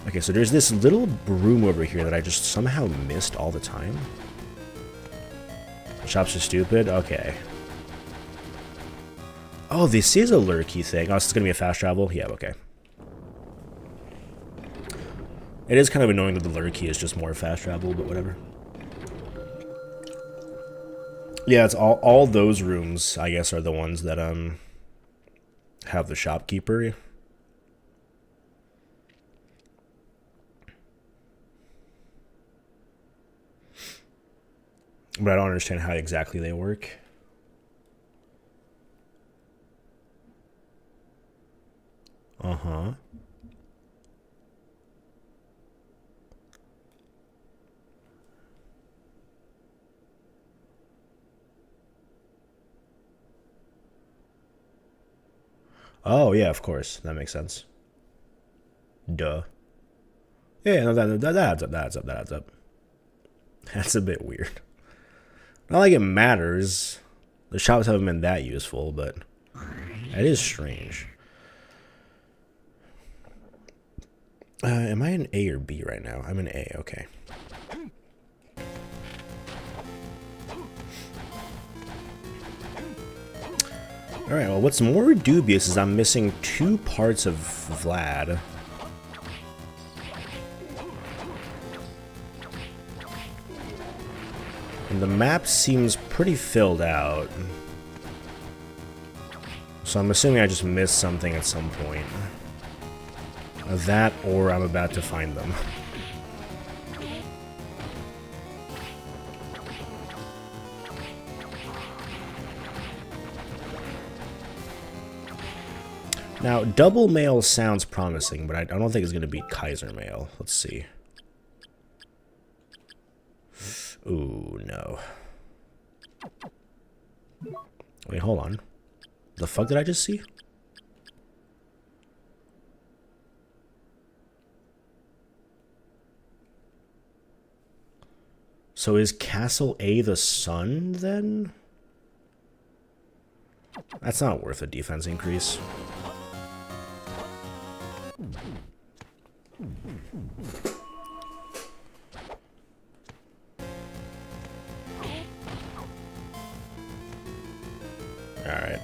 Okay, so there's this little room over here that I just somehow missed all the time. The shops are stupid? Okay. Oh, this is a lurky thing. Oh, it's gonna be a fast travel? Yeah, okay. It is kind of annoying that the lurky is just more fast travel, but whatever. Yeah, it's all those rooms, I guess, are the ones that have the shopkeeper. But I don't understand how exactly they work. Uh-huh. Oh, yeah, of course. That makes sense. Duh. Yeah, no, that adds up, that adds up, that adds up. That's a bit weird. Not like it matters. The shops haven't been that useful, but it is strange. Am I in A or B right now? I'm in A, okay. Alright, well, what's more dubious is I'm missing 2 parts of Vlad. And the map seems pretty filled out. So I'm assuming I just missed something at some point. That, or I'm about to find them. Now, double mail sounds promising, but I don't think it's going to beat Kaiser mail. Let's see. Ooh, no. Wait, hold on. The fuck did I just see? So is Castle A the sun, then? That's not worth a defense increase. Alright.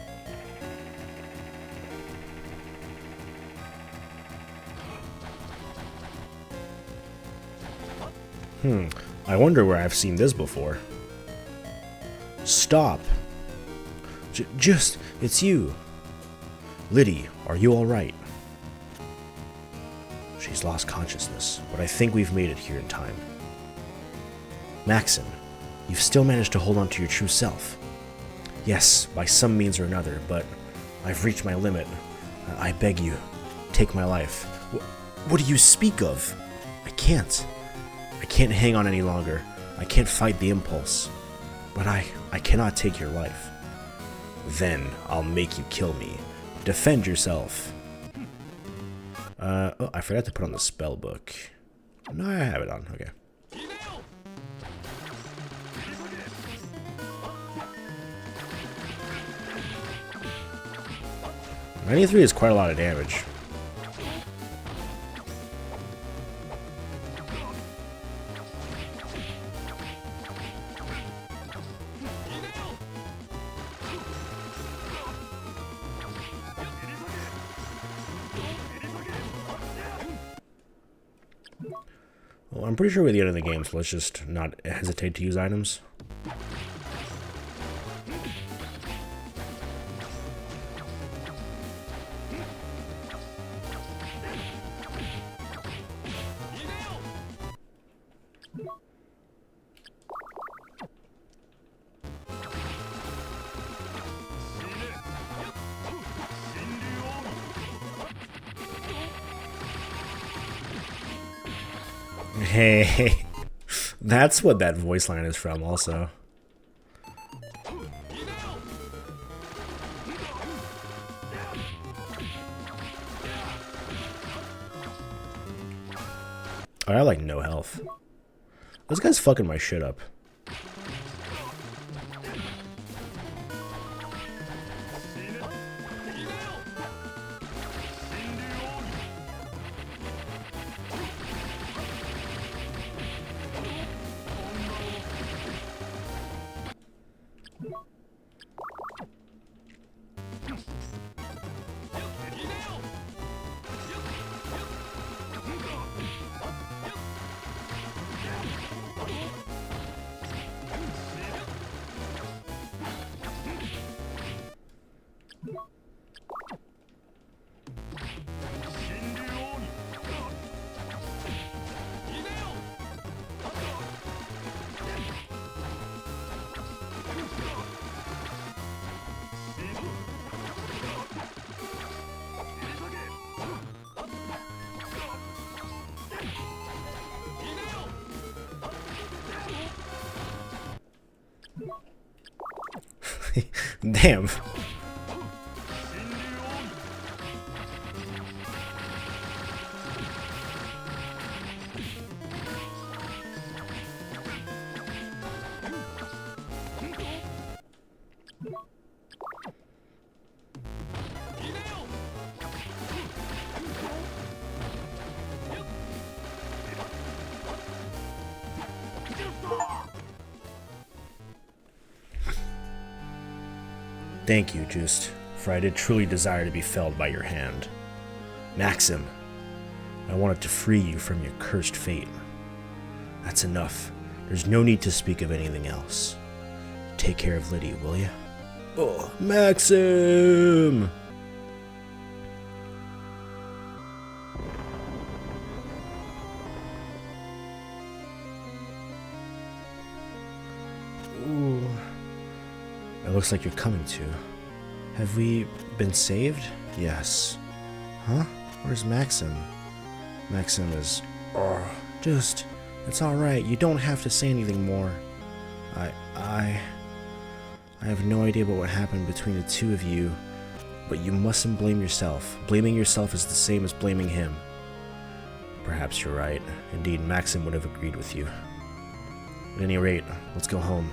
I wonder where I've seen this before. Stop. Just, it's you. Liddy, are you alright? She's lost consciousness, but I think we've made it here in time. Maxim, you've still managed to hold on to your true self. Yes, by some means or another, but I've reached my limit. I beg you, take my life. What do you speak of? I can't. I can't hang on any longer. I can't fight the impulse. But I cannot take your life. Then I'll make you kill me. Defend yourself. Oh, I forgot to put on the spell book. No, I have it on. Okay. 93 is quite a lot of damage. Well, I'm pretty sure we're at the end of the game, so let's just not hesitate to use items. Hey, that's what that voice line is from also. Oh, I have like no health. This guy's fucking my shit up. Damn. Thank you, Just, for I did truly desire to be felled by your hand. Maxim, I wanted to free you from your cursed fate. That's enough. There's no need to speak of anything else. Take care of Lydia, will you? Oh, Maxim! Ooh. It looks like you're coming to. Have we been saved? Yes. Huh? Where's Maxim? Maxim is... Oh, just... It's alright. You don't have to say anything more. I have no idea about what happened between the two of you, but you mustn't blame yourself. Blaming yourself is the same as blaming him. Perhaps you're right. Indeed, Maxim would have agreed with you. At any rate, let's go home.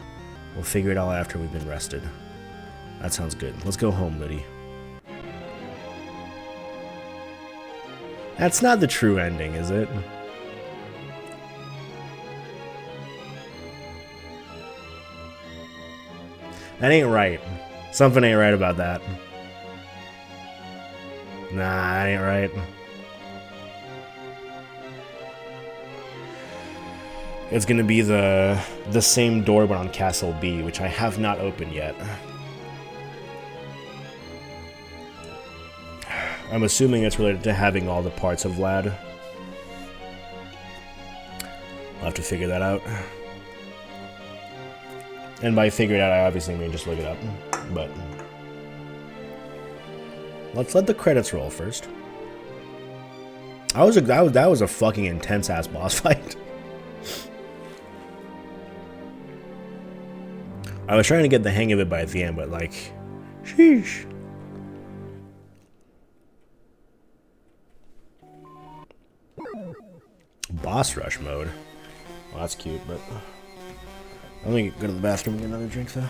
We'll figure it all out after we've been rested. That sounds good. Let's go home, Liddy. That's not the true ending, is it? That ain't right. Something ain't right about that. Nah, that ain't right. It's gonna be the same door but on Castle B, which I have not opened yet. I'm assuming it's related to having all the parts of Vlad. I'll have to figure that out. And by figure it out, I obviously mean just look it up. But let's let the credits roll first. That was a fucking intense ass boss fight. I was trying to get the hang of it by the end, but like, sheesh. Boss rush mode. Well, that's cute, but let me go to the bathroom and get another drink, though.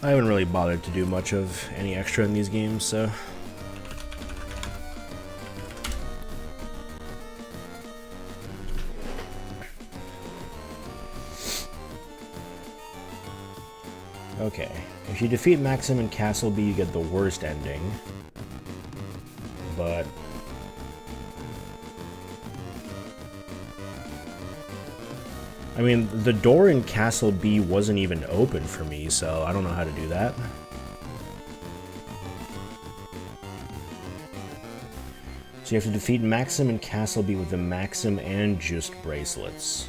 I haven't really bothered to do much of any extra in these games, so... Okay, if you defeat Maxim in Castle B, you get the worst ending. But... I mean, the door in Castle B wasn't even open for me, so I don't know how to do that. So you have to defeat Maxim in Castle B with the Maxim and Just bracelets.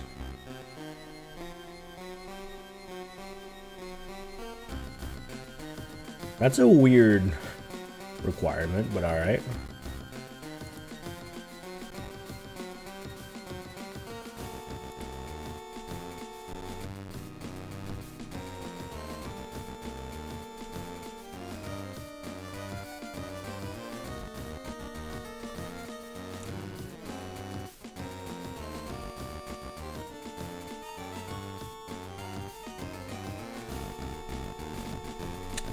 That's a weird requirement, but alright.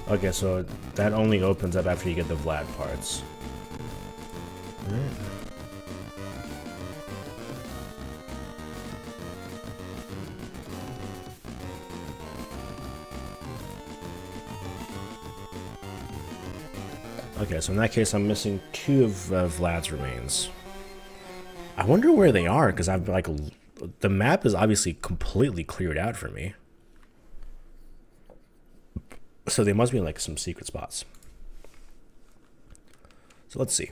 Okay, so that only opens up after you get the Vlad parts. Right. Okay, so in that case, I'm missing 2 of Vlad's remains. I wonder where they are, because I've like the map is obviously completely cleared out for me. So they must be in like some secret spots. So let's see.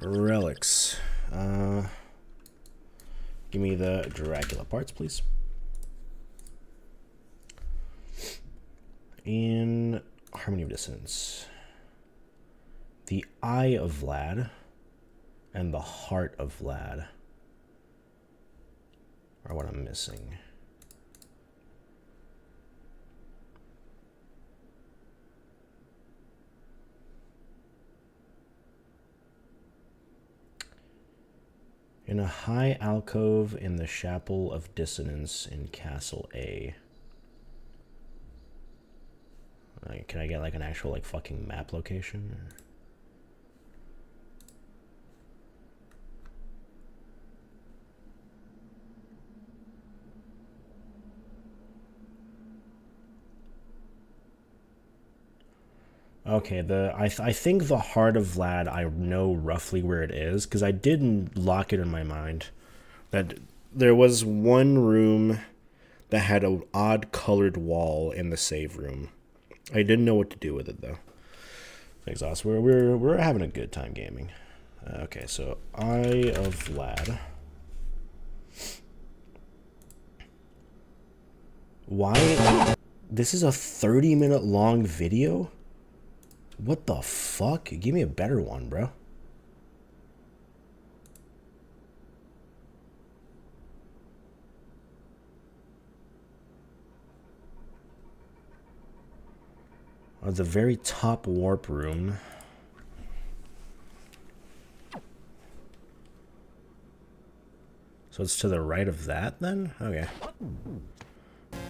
Relics. Give me the Dracula parts, please. In Harmony of Dissonance. The Eye of Vlad and the Heart of Vlad are what I'm missing. In a high alcove in the Chapel of Dissonance in Castle A. Can I get like an actual like fucking map location? Okay, I think the Heart of Vlad, I know roughly where it is, because I did lock it in my mind. That there was one room that had an odd colored wall in the save room. I didn't know what to do with it, though. Exhaust, we're having a good time gaming. Okay, so Eye of Vlad. Why? This is a 30-minute long video? What the fuck? Give me a better one, bro. The very top warp room. So it's to the right of that, then? Okay.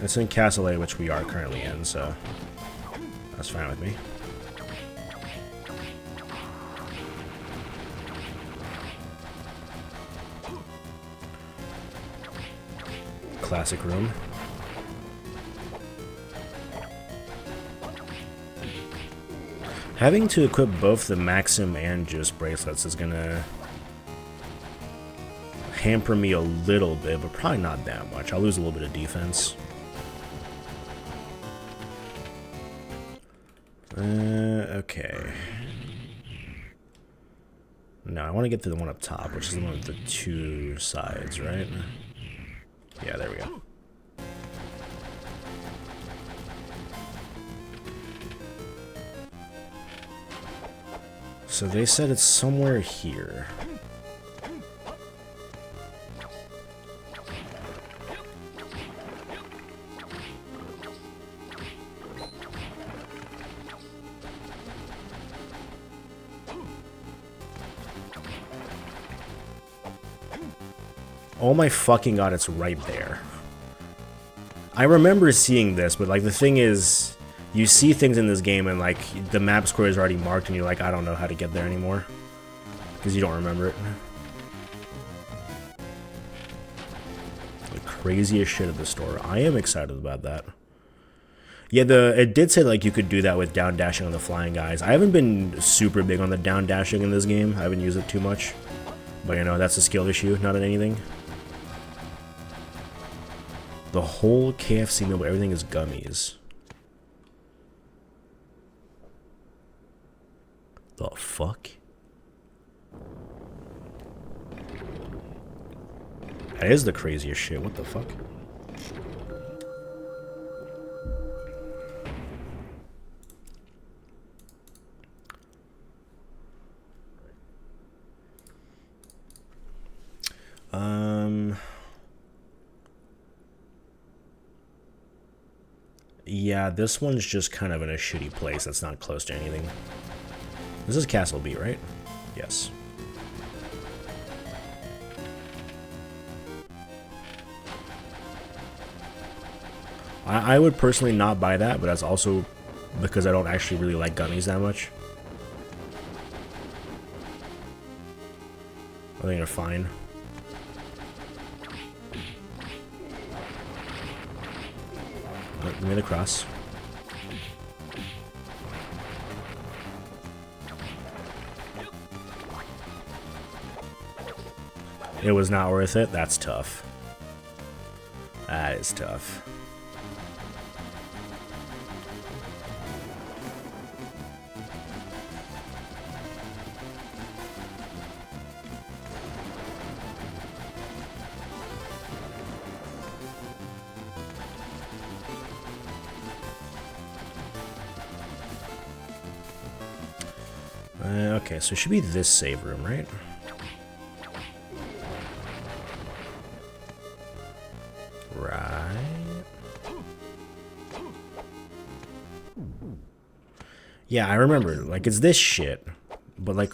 It's in Castle A, which we are currently in, so that's fine with me. Classic room. Having to equip both the Maxim and Juice bracelets is gonna hamper me a little bit, but probably not that much. I'll lose a little bit of defense. Okay. No, I want to get to the one up top, which is the one with the two sides, right? Yeah, there we go. So they said it's somewhere here. Oh my fucking god, it's right there. I remember seeing this, but like the thing is, you see things in this game and like the map square is already marked and you're like, I don't know how to get there anymore. Because you don't remember it. The craziest shit at the store. I am excited about that. Yeah, it did say like you could do that with down dashing on the flying guys. I haven't been super big on the down dashing in this game. I haven't used it too much. But you know, that's a skill issue, not in anything. The whole KFC meal, but everything is gummies. The fuck? That is the craziest shit. What the fuck? Yeah, this one's just kind of in a shitty place that's not close to anything. This is Castle B, right? Yes. I would personally not buy that, but that's also because I don't actually really like gummies that much. I think they're fine. Give me the cross. It was not worth it? That's tough. That is tough. Okay, so it should be this save room, right? Right. Yeah, I remember. Like, it's this shit. But, like,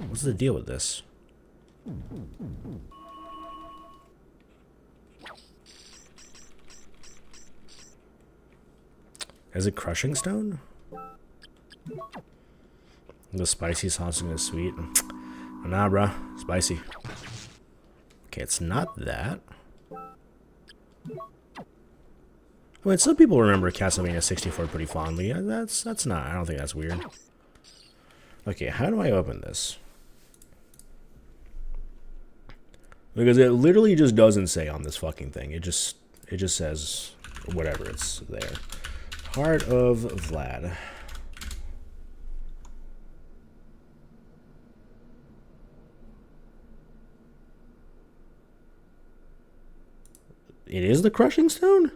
what's the deal with this? Is it crushing stone? The spicy sauce and the sweet. Nah, bruh. Spicy. Okay, it's not that. I mean, some people remember Castlevania 64 pretty fondly. That's not. I don't think that's weird. Okay, how do I open this? Because it literally just doesn't say on this fucking thing. It just says whatever. It's there. Heart of Vlad. It is the crushing stone?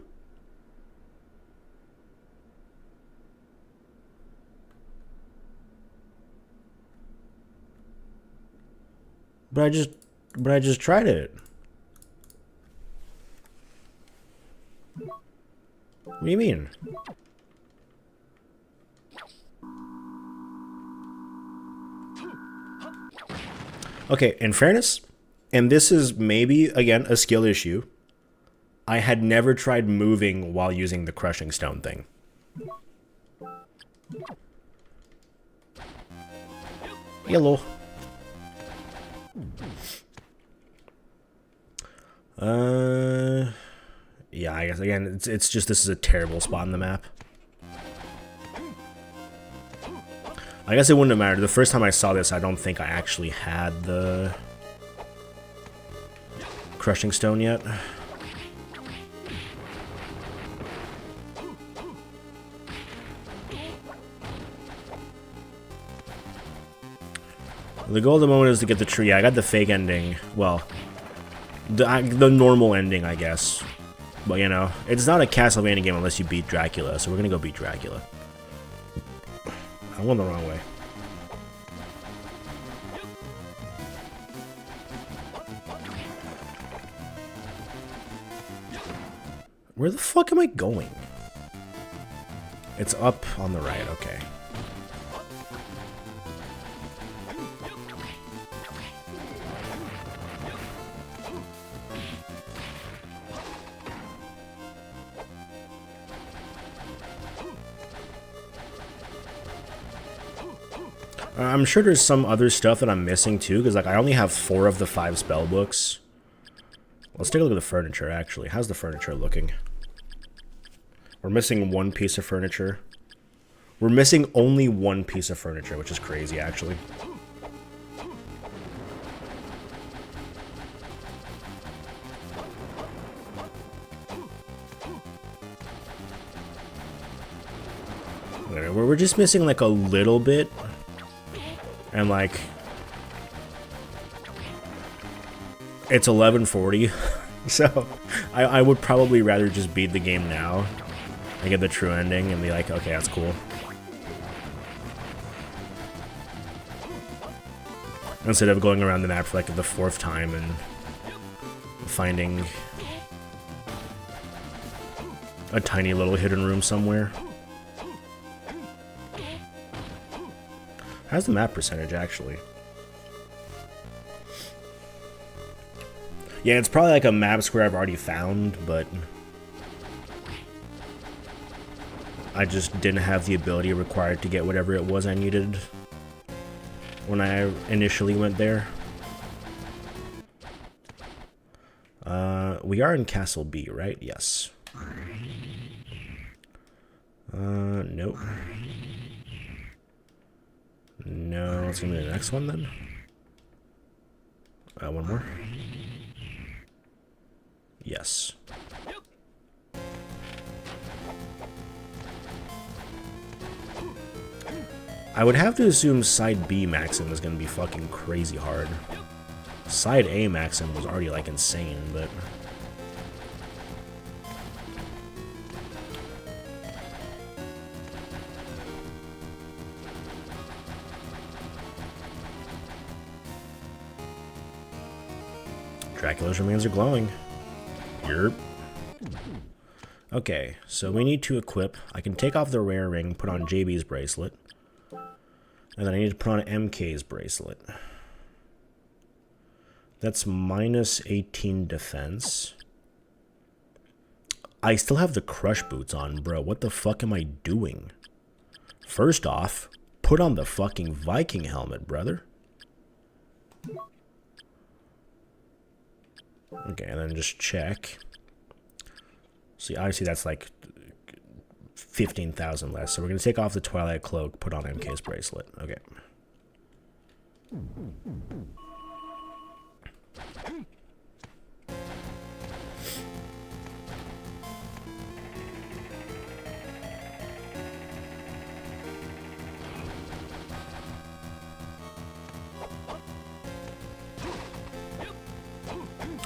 But I just tried it. What do you mean? Okay, in fairness, and this is maybe, again, a skill issue, I had never tried moving while using the crushing stone thing. Hello. Yeah, I guess, again, it's just this is a terrible spot on the map. I guess it wouldn't have mattered. The first time I saw this, I don't think I actually had the crushing stone yet. The goal of the moment is to get the tree. I got the fake ending. Well, the normal ending, I guess. But, you know, it's not a Castlevania game unless you beat Dracula, so we're gonna go beat Dracula. I went the wrong way. Where the fuck am I going? It's up on the right, okay. I'm sure there's some other stuff that I'm missing too, because like I only have 4 of the 5 spell books. Let's take a look at the furniture, actually. How's the furniture looking? We're missing 1 piece of furniture. We're missing only 1 piece of furniture, which is crazy, actually. We're just missing like a little bit. And like, it's 11:40, so I would probably rather just beat the game now and get the true ending and be like, okay, that's cool. Instead of going around the map for like the 4th time and finding a tiny little hidden room somewhere. How's the map percentage, actually? Yeah, it's probably like a map square I've already found, but I just didn't have the ability required to get whatever it was I needed when I initially went there. We are in Castle B, right? Yes. Nope. No, it's gonna be the next one then. One more. Yes. I would have to assume side B Maxim is going to be fucking crazy hard. Side A Maxim was already like insane, but... Dracula's remains are glowing. Yerp. Okay, so we need to equip. I can take off the rare ring, put on JB's bracelet. And then I need to put on MK's bracelet. That's minus 18 defense. I still have the crush boots on, bro. What the fuck am I doing? First off, put on the fucking Viking helmet, brother. Okay, and then just check. See, obviously that's like 15,000 less. So we're going to take off the Twilight Cloak, put on MK's bracelet. Okay.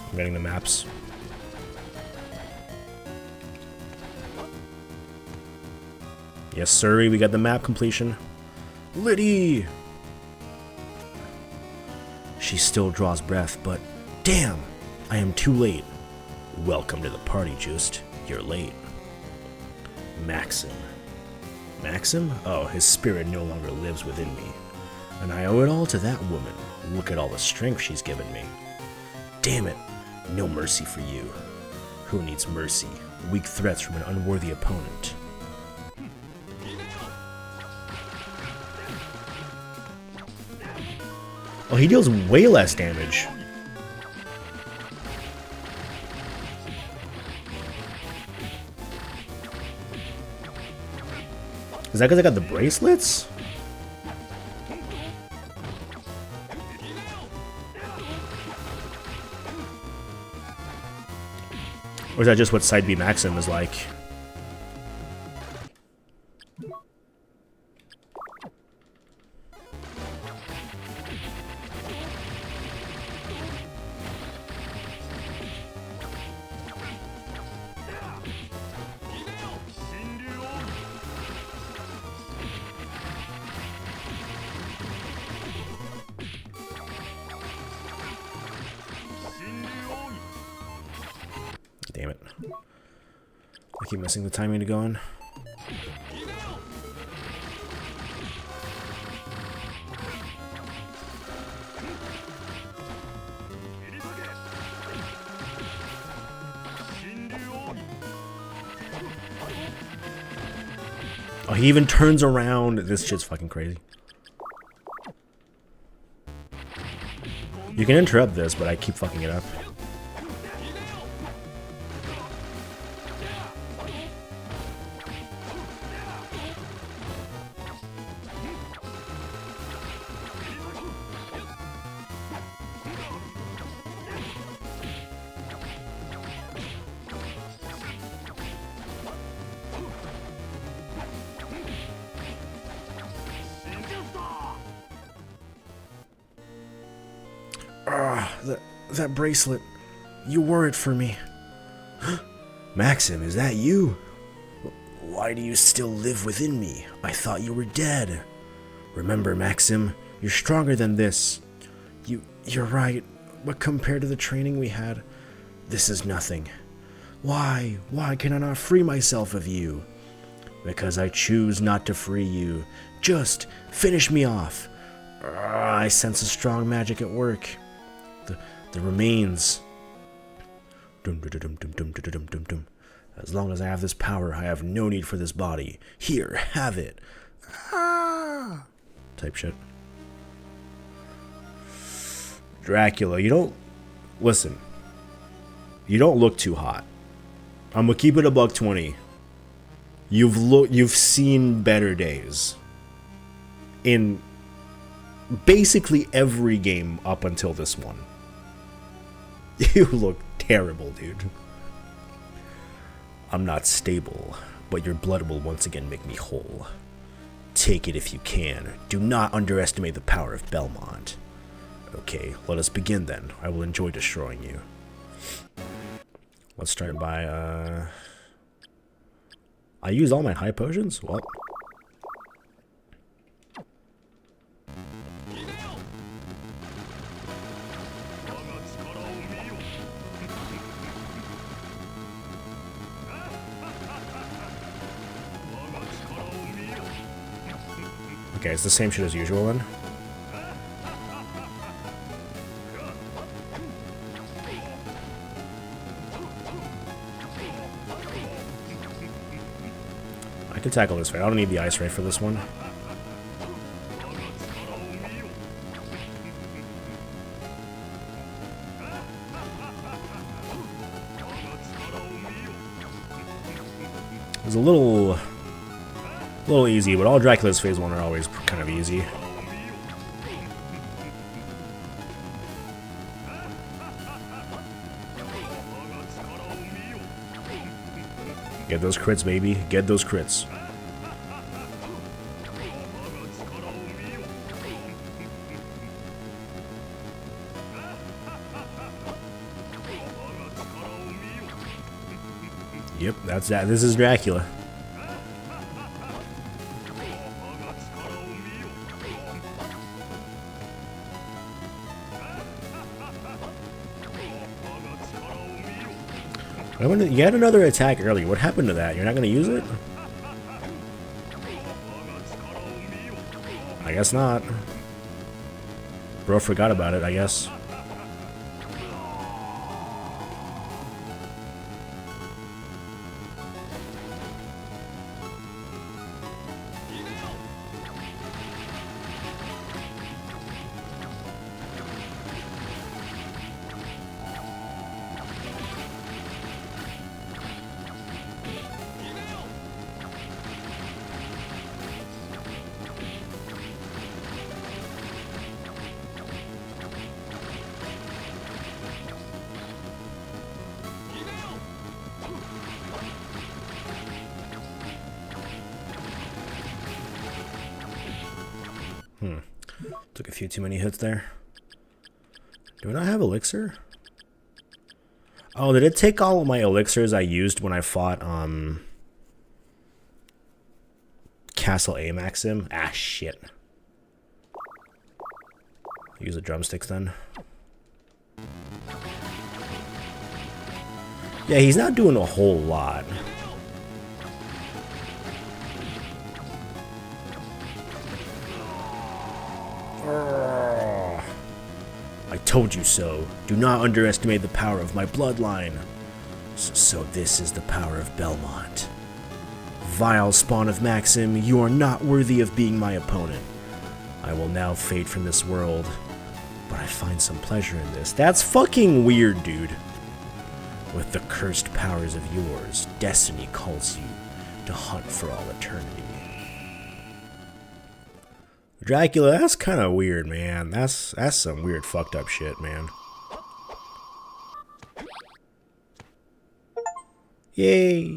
I'm getting the maps. Yes, sir, we got the map completion. Liddy! She still draws breath, but damn, I am too late. Welcome to the party, Just. You're late. Maxim. Maxim? Oh, his spirit no longer lives within me. And I owe it all to that woman. Look at all the strength she's given me. Damn it, no mercy for you. Who needs mercy? Weak threats from an unworthy opponent. Oh, he deals way less damage. Is that because I got the bracelets? Or is that just what side B Maxim is like? Damn it. I keep missing the timing to go in. Oh, he even turns around. This shit's fucking crazy. You can interrupt this, but I keep fucking it up. That bracelet. You wore it for me. Maxim, is that you? Why do you still live within me? I thought you were dead. Remember, Maxim, you're stronger than this. You're right, but compared to the training we had, this is nothing. Why can I not free myself of you? Because I choose not to free you. Just finish me off. I sense a strong magic at work. The remains. As long as I have this power, I have no need for this body. Here, have it. Ah! Type shit. Dracula, you don't... Listen. You don't look too hot. I'm gonna keep it a $120. You've seen better days. In basically every game up until this one. You look terrible, dude. I'm not stable, but your blood will once again make me whole. Take it if you can. Do not underestimate the power of Belmont. Okay, let us begin then. I will enjoy destroying you. Let's start by, I used all my high potions? Well. Okay, it's the same shit as usual then. I can tackle this fight. I don't need the ice ray for this one. It was a little easy, but all Dracula's phase 1 are always kind of easy. Get those crits, baby. Get those crits. Yep, that's that. This is Dracula. You had another attack earlier. What happened to that? You're not going to use it? I guess not. Bro forgot about it, I guess. Took a few too many hits there. Do I not have elixir? Oh, did it take all of my elixirs I used when I fought Castle A Maxim? Ah, shit. Use the drumsticks then. Yeah, he's not doing a whole lot. I told you so. Do not underestimate the power of my bloodline. So this is the power of Belmont. Vile spawn of Maxim, you are not worthy of being my opponent. I will now fade from this world, but I find some pleasure in this. That's fucking weird, dude. With the cursed powers of yours, destiny calls you to hunt for all eternity. Dracula, that's kind of weird, man. That's some weird fucked up shit, man. Yay.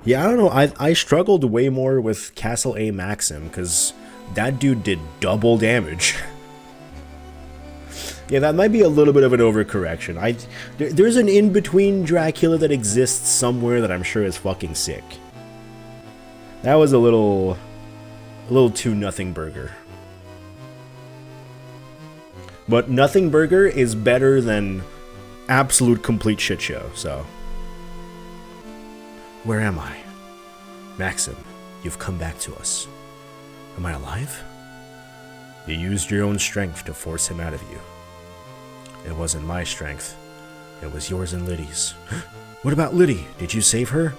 Yeah, I don't know. I struggled way more with Castle A Maxim because that dude did double damage. Yeah, that might be a little bit of an overcorrection. There's an in-between Dracula that exists somewhere that I'm sure is fucking sick. That was a little too Nothing Burger. But Nothing Burger is better than absolute complete shit show, so. Where am I? Maxim, you've come back to us. Am I alive? You used your own strength to force him out of you. It wasn't my strength. It was yours and Liddy's. What about Liddy? Did you save her?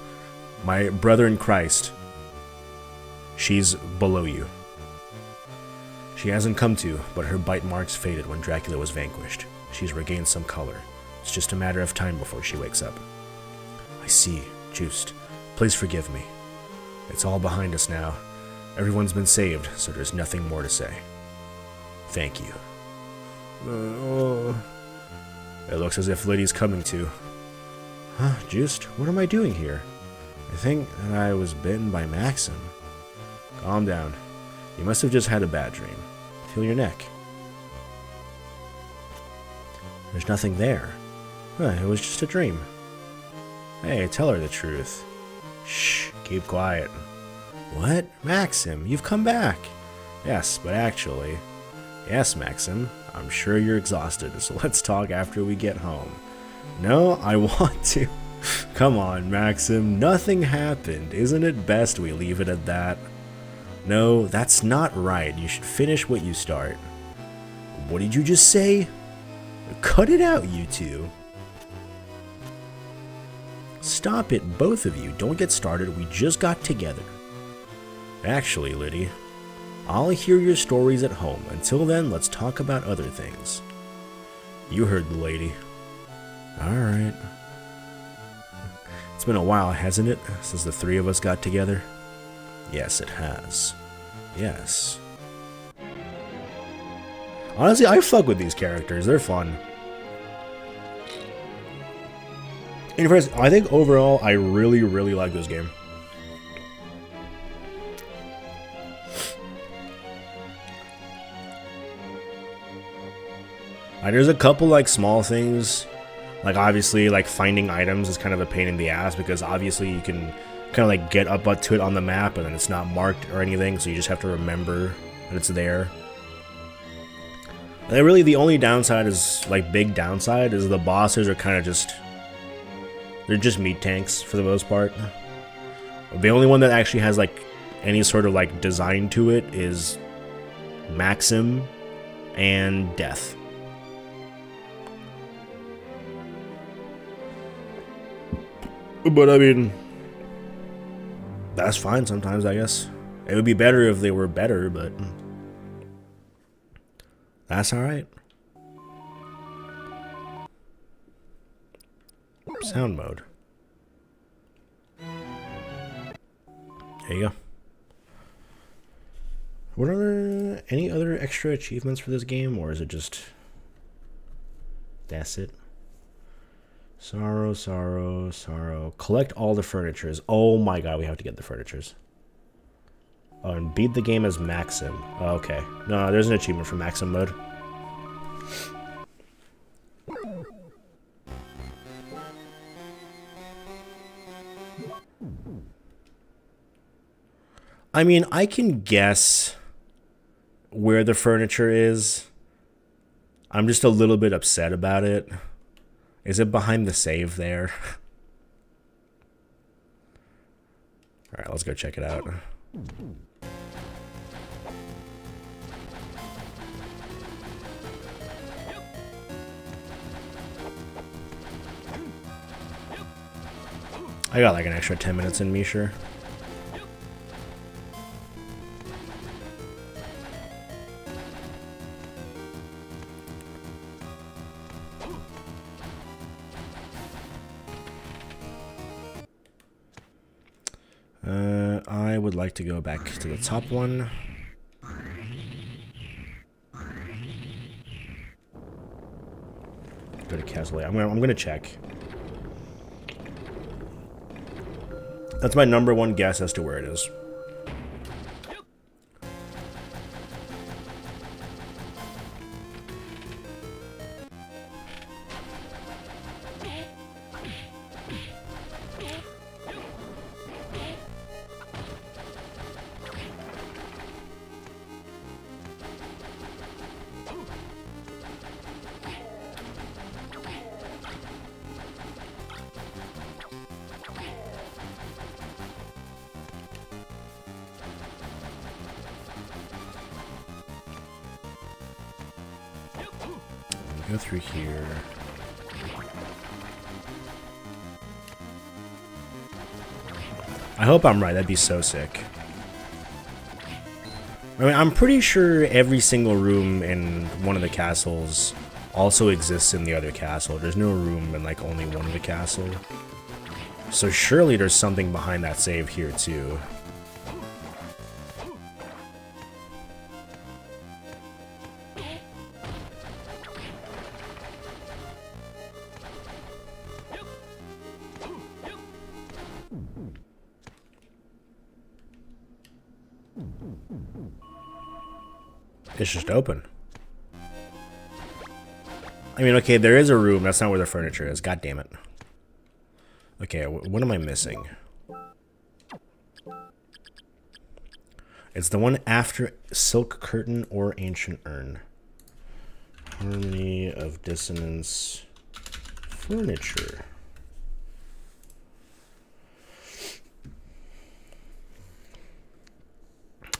My brother in Christ. She's below you. She hasn't come to, but her bite marks faded when Dracula was vanquished. She's regained some color. It's just a matter of time before she wakes up. I see, Juiced. Please forgive me. It's all behind us now. Everyone's been saved, so there's nothing more to say. Thank you. Oh. It looks as if Liddy's coming to. Huh, Just, what am I doing here? I think that I was bitten by Maxim. Calm down. You must have just had a bad dream. Feel your neck. There's nothing there. Huh, it was just a dream. Hey, tell her the truth. Shh, keep quiet. What? Maxim, you've come back. Yes, but actually... Yes, Maxim, I'm sure you're exhausted, so let's talk after we get home. No, I want to. Come on, Maxim, nothing happened. Isn't it best we leave it at that? No, that's not right. You should finish what you start. What did you just say? Cut it out, you two. Stop it, both of you. Don't get started. We just got together. Actually, Liddy, I'll hear your stories at home. Until then, let's talk about other things. You heard the lady. Alright. It's been a while, hasn't it, since the three of us got together? Yes, it has. Yes. Honestly, I fuck with these characters. They're fun. And first, I think overall, I really, really like this game. There's a couple like small things, like obviously like finding items is kind of a pain in the ass because obviously you can kind of like get up to it on the map and then it's not marked or anything, so you just have to remember that it's there. And then really the only downside is, like big downside, is the bosses are kind of just, they're just meat tanks for the most part. The only one that actually has like any sort of like design to it is Maxim and Death. But I mean, that's fine sometimes, I guess. It would be better if they were better, but that's alright. Sound mode. There you go. What are there any other extra achievements for this game, or is it just that's it? Sorrow, sorrow, sorrow. Collect all the furnitures. Oh my god, we have to get the furnitures. Oh, and beat the game as Maxim. Oh, okay. No, there's an achievement for Maxim mode. I mean, I can guess where the furniture is. I'm just a little bit upset about it. Is it behind the save there? Alright, let's go check it out. I got like an extra 10 minutes in me, sure. I would like to go back to the top one. Go to Castlevania. I'm gonna check. That's my number one guess as to where it is. Go through here. I hope I'm right. That'd be so sick. I mean, I'm pretty sure every single room in one of the castles also exists in the other castle. There's no room in like only one of the castle. So surely there's something behind that save here too. It's just open. I mean, okay, there is a room. That's not where the furniture is. God damn it. Okay, what am I missing? It's the one after Silk Curtain or Ancient Urn. Harmony of Dissonance Furniture.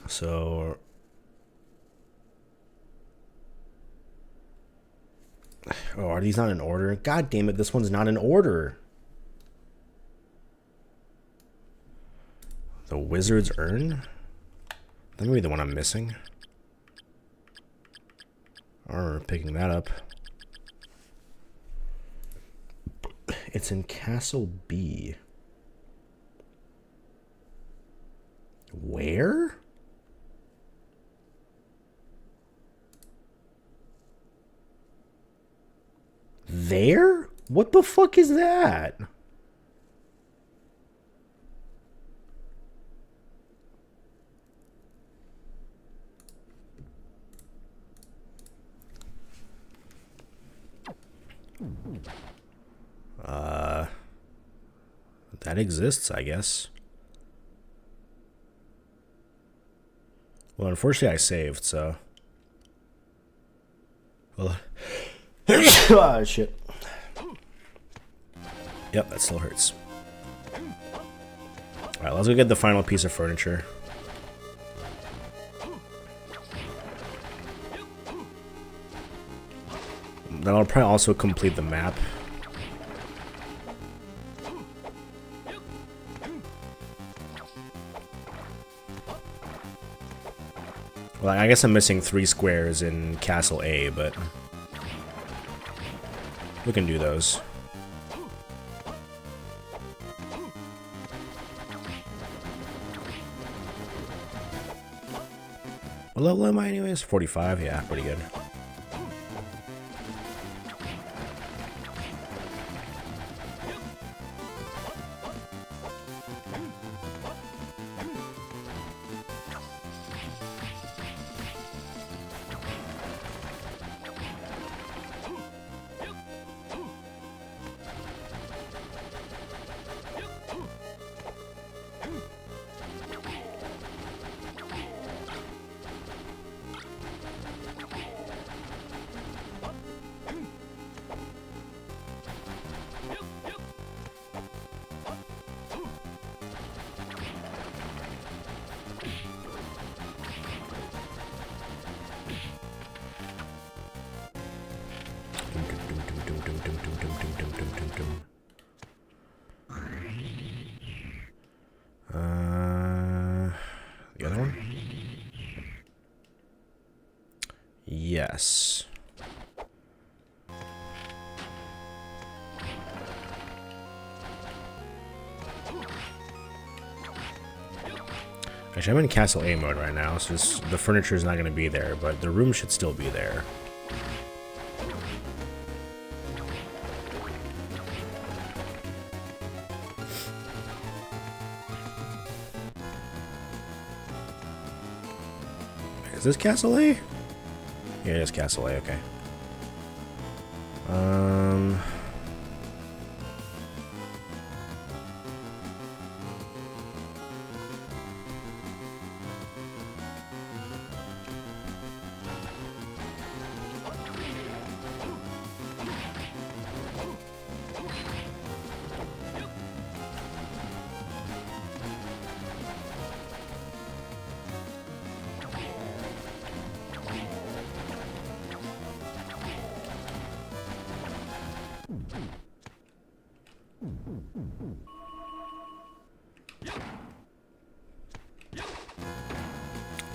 So... Oh, are these not in order? God damn it, this one's not in order. The Wizard's Urn? That may be the one I'm missing. Or picking that up. It's in Castle B. Where? There? What the fuck is that? That exists, I guess. Well, unfortunately I saved, so... Well... Ah, shit. Yep, that still hurts. Alright, let's go get the final piece of furniture. That'll probably also complete the map. Well, I guess I'm missing 3 squares in Castle A, but... we can do those. What level am I anyways? 45? Yeah, pretty good. The other one? Yes. Actually, I'm in Castle A mode right now, so the furniture is not going to be there, but the room should still be there. Is this Castle A? Yeah, it is Castle A, okay.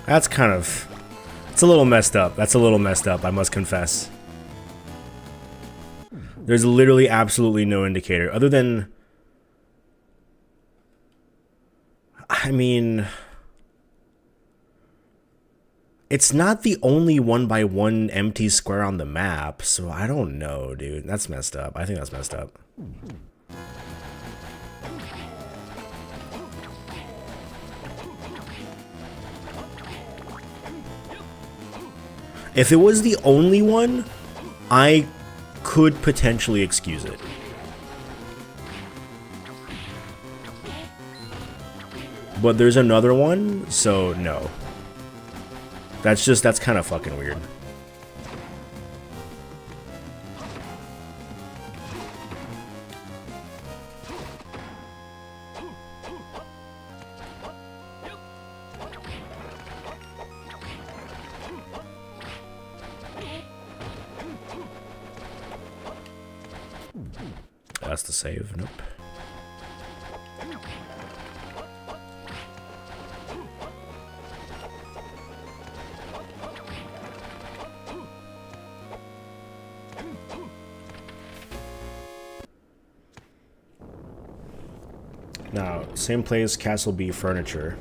That's kind of... it's a little messed up. That's a little messed up, I must confess. There's literally absolutely no indicator, other than... I mean... it's not the only 1x1 empty square on the map, so I don't know, dude. That's messed up. I think that's messed up. If it was the only one, I could potentially excuse it. But there's another one, so no. That's kind of fucking weird. That's the save. Nope. Now, same place, Castle B furniture.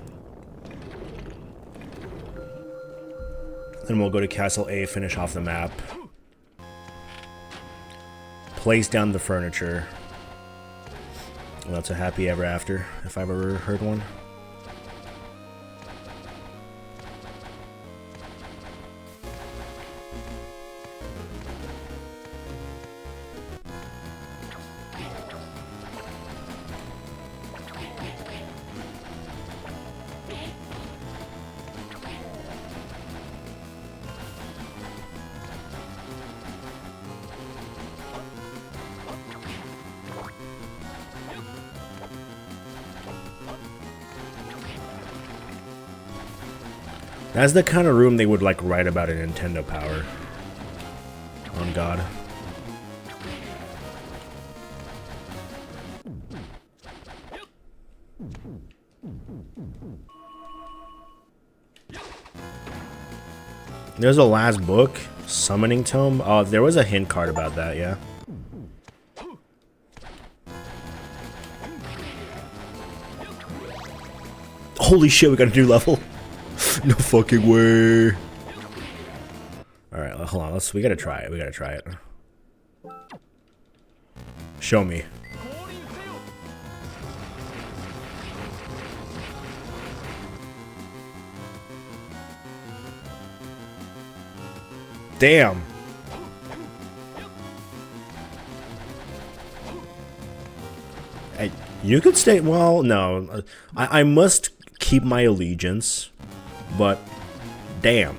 Then we'll go to Castle A, finish off the map. Place down the furniture. Well, that's a happy ever after, if I've ever heard one. That's the kind of room they would like write about in Nintendo Power. On God. There's a last book, Summoning Tome. Oh, there was a hint card about that, yeah. Holy shit, we got a new level. No fucking way. Alright, hold on. We gotta try it. We gotta try it. Show me. Damn. Hey, you could stay. Well, no. I must keep my allegiance. But, damn.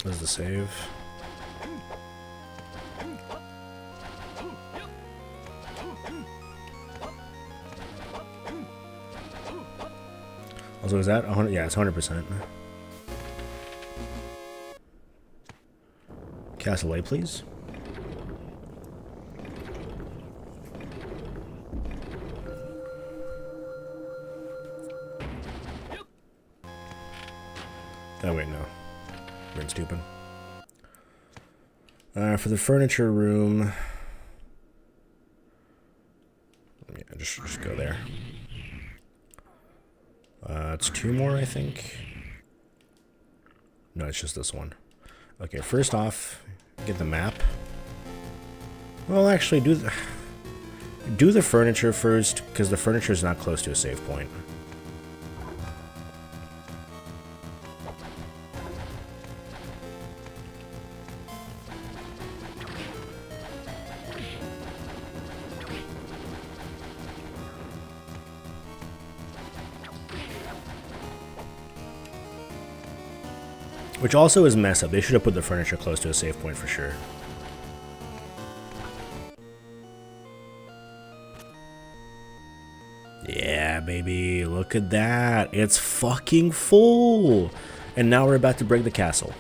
Where's the save? Also, is that 100? Yeah, it's 100%. Castle A, please. Oh, wait, no. We're stupid. For the furniture room... Yeah, just go there. It's 2 more, I think. No, it's just this one. Okay, first off, get the map. Well, actually, do the furniture first, because the furniture is not close to a save point. Which also is messed up. They should have put the furniture close to a save point for sure. Yeah, baby. Look at that. It's fucking full. And now we're about to break the castle.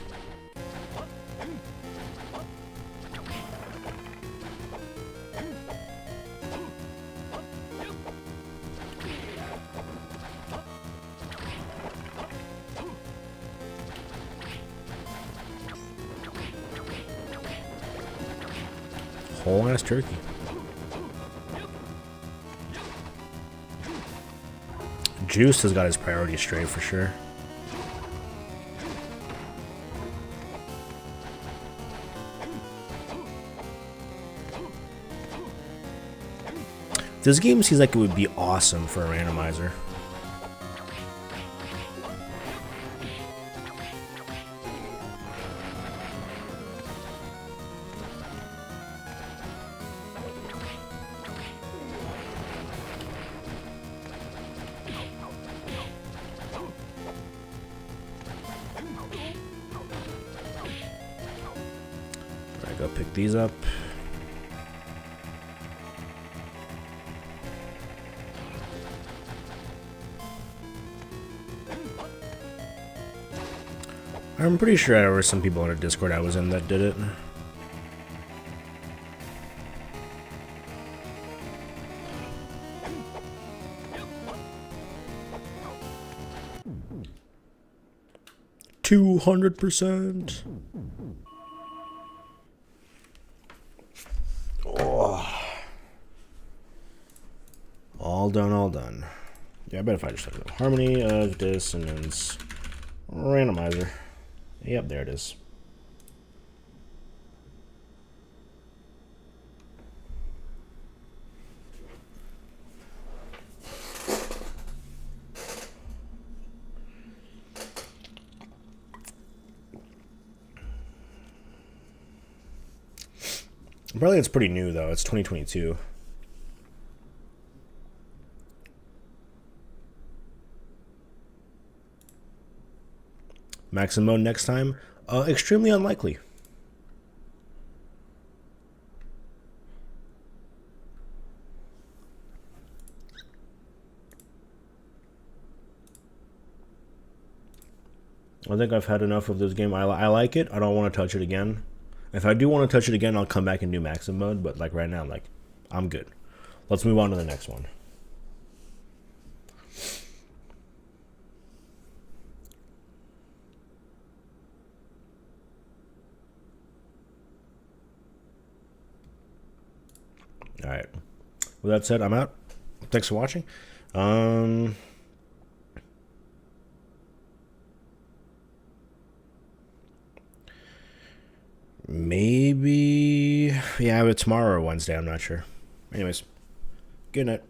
Whole ass turkey. Juice has got his priorities straight for sure. This game seems like it would be awesome for a randomizer. Alright, go pick these up. I'm pretty sure there were some people on a Discord I was in that did it. $200%. Oh. All done, all done. Yeah, I bet if I just look at harmony of dissonance randomizer. Yep, there it is. Apparently it's pretty new though, it's 2022. Maximum mode next time? Extremely unlikely. I think I've had enough of this game. I like it. I don't want to touch it again. If I do want to touch it again, I'll come back and do maximum mode. But like right now, like I'm good. Let's move on to the next one. All right. With that said, I'm out. Thanks for watching. Maybe, yeah, but tomorrow or Wednesday, I'm not sure. Anyways, good night.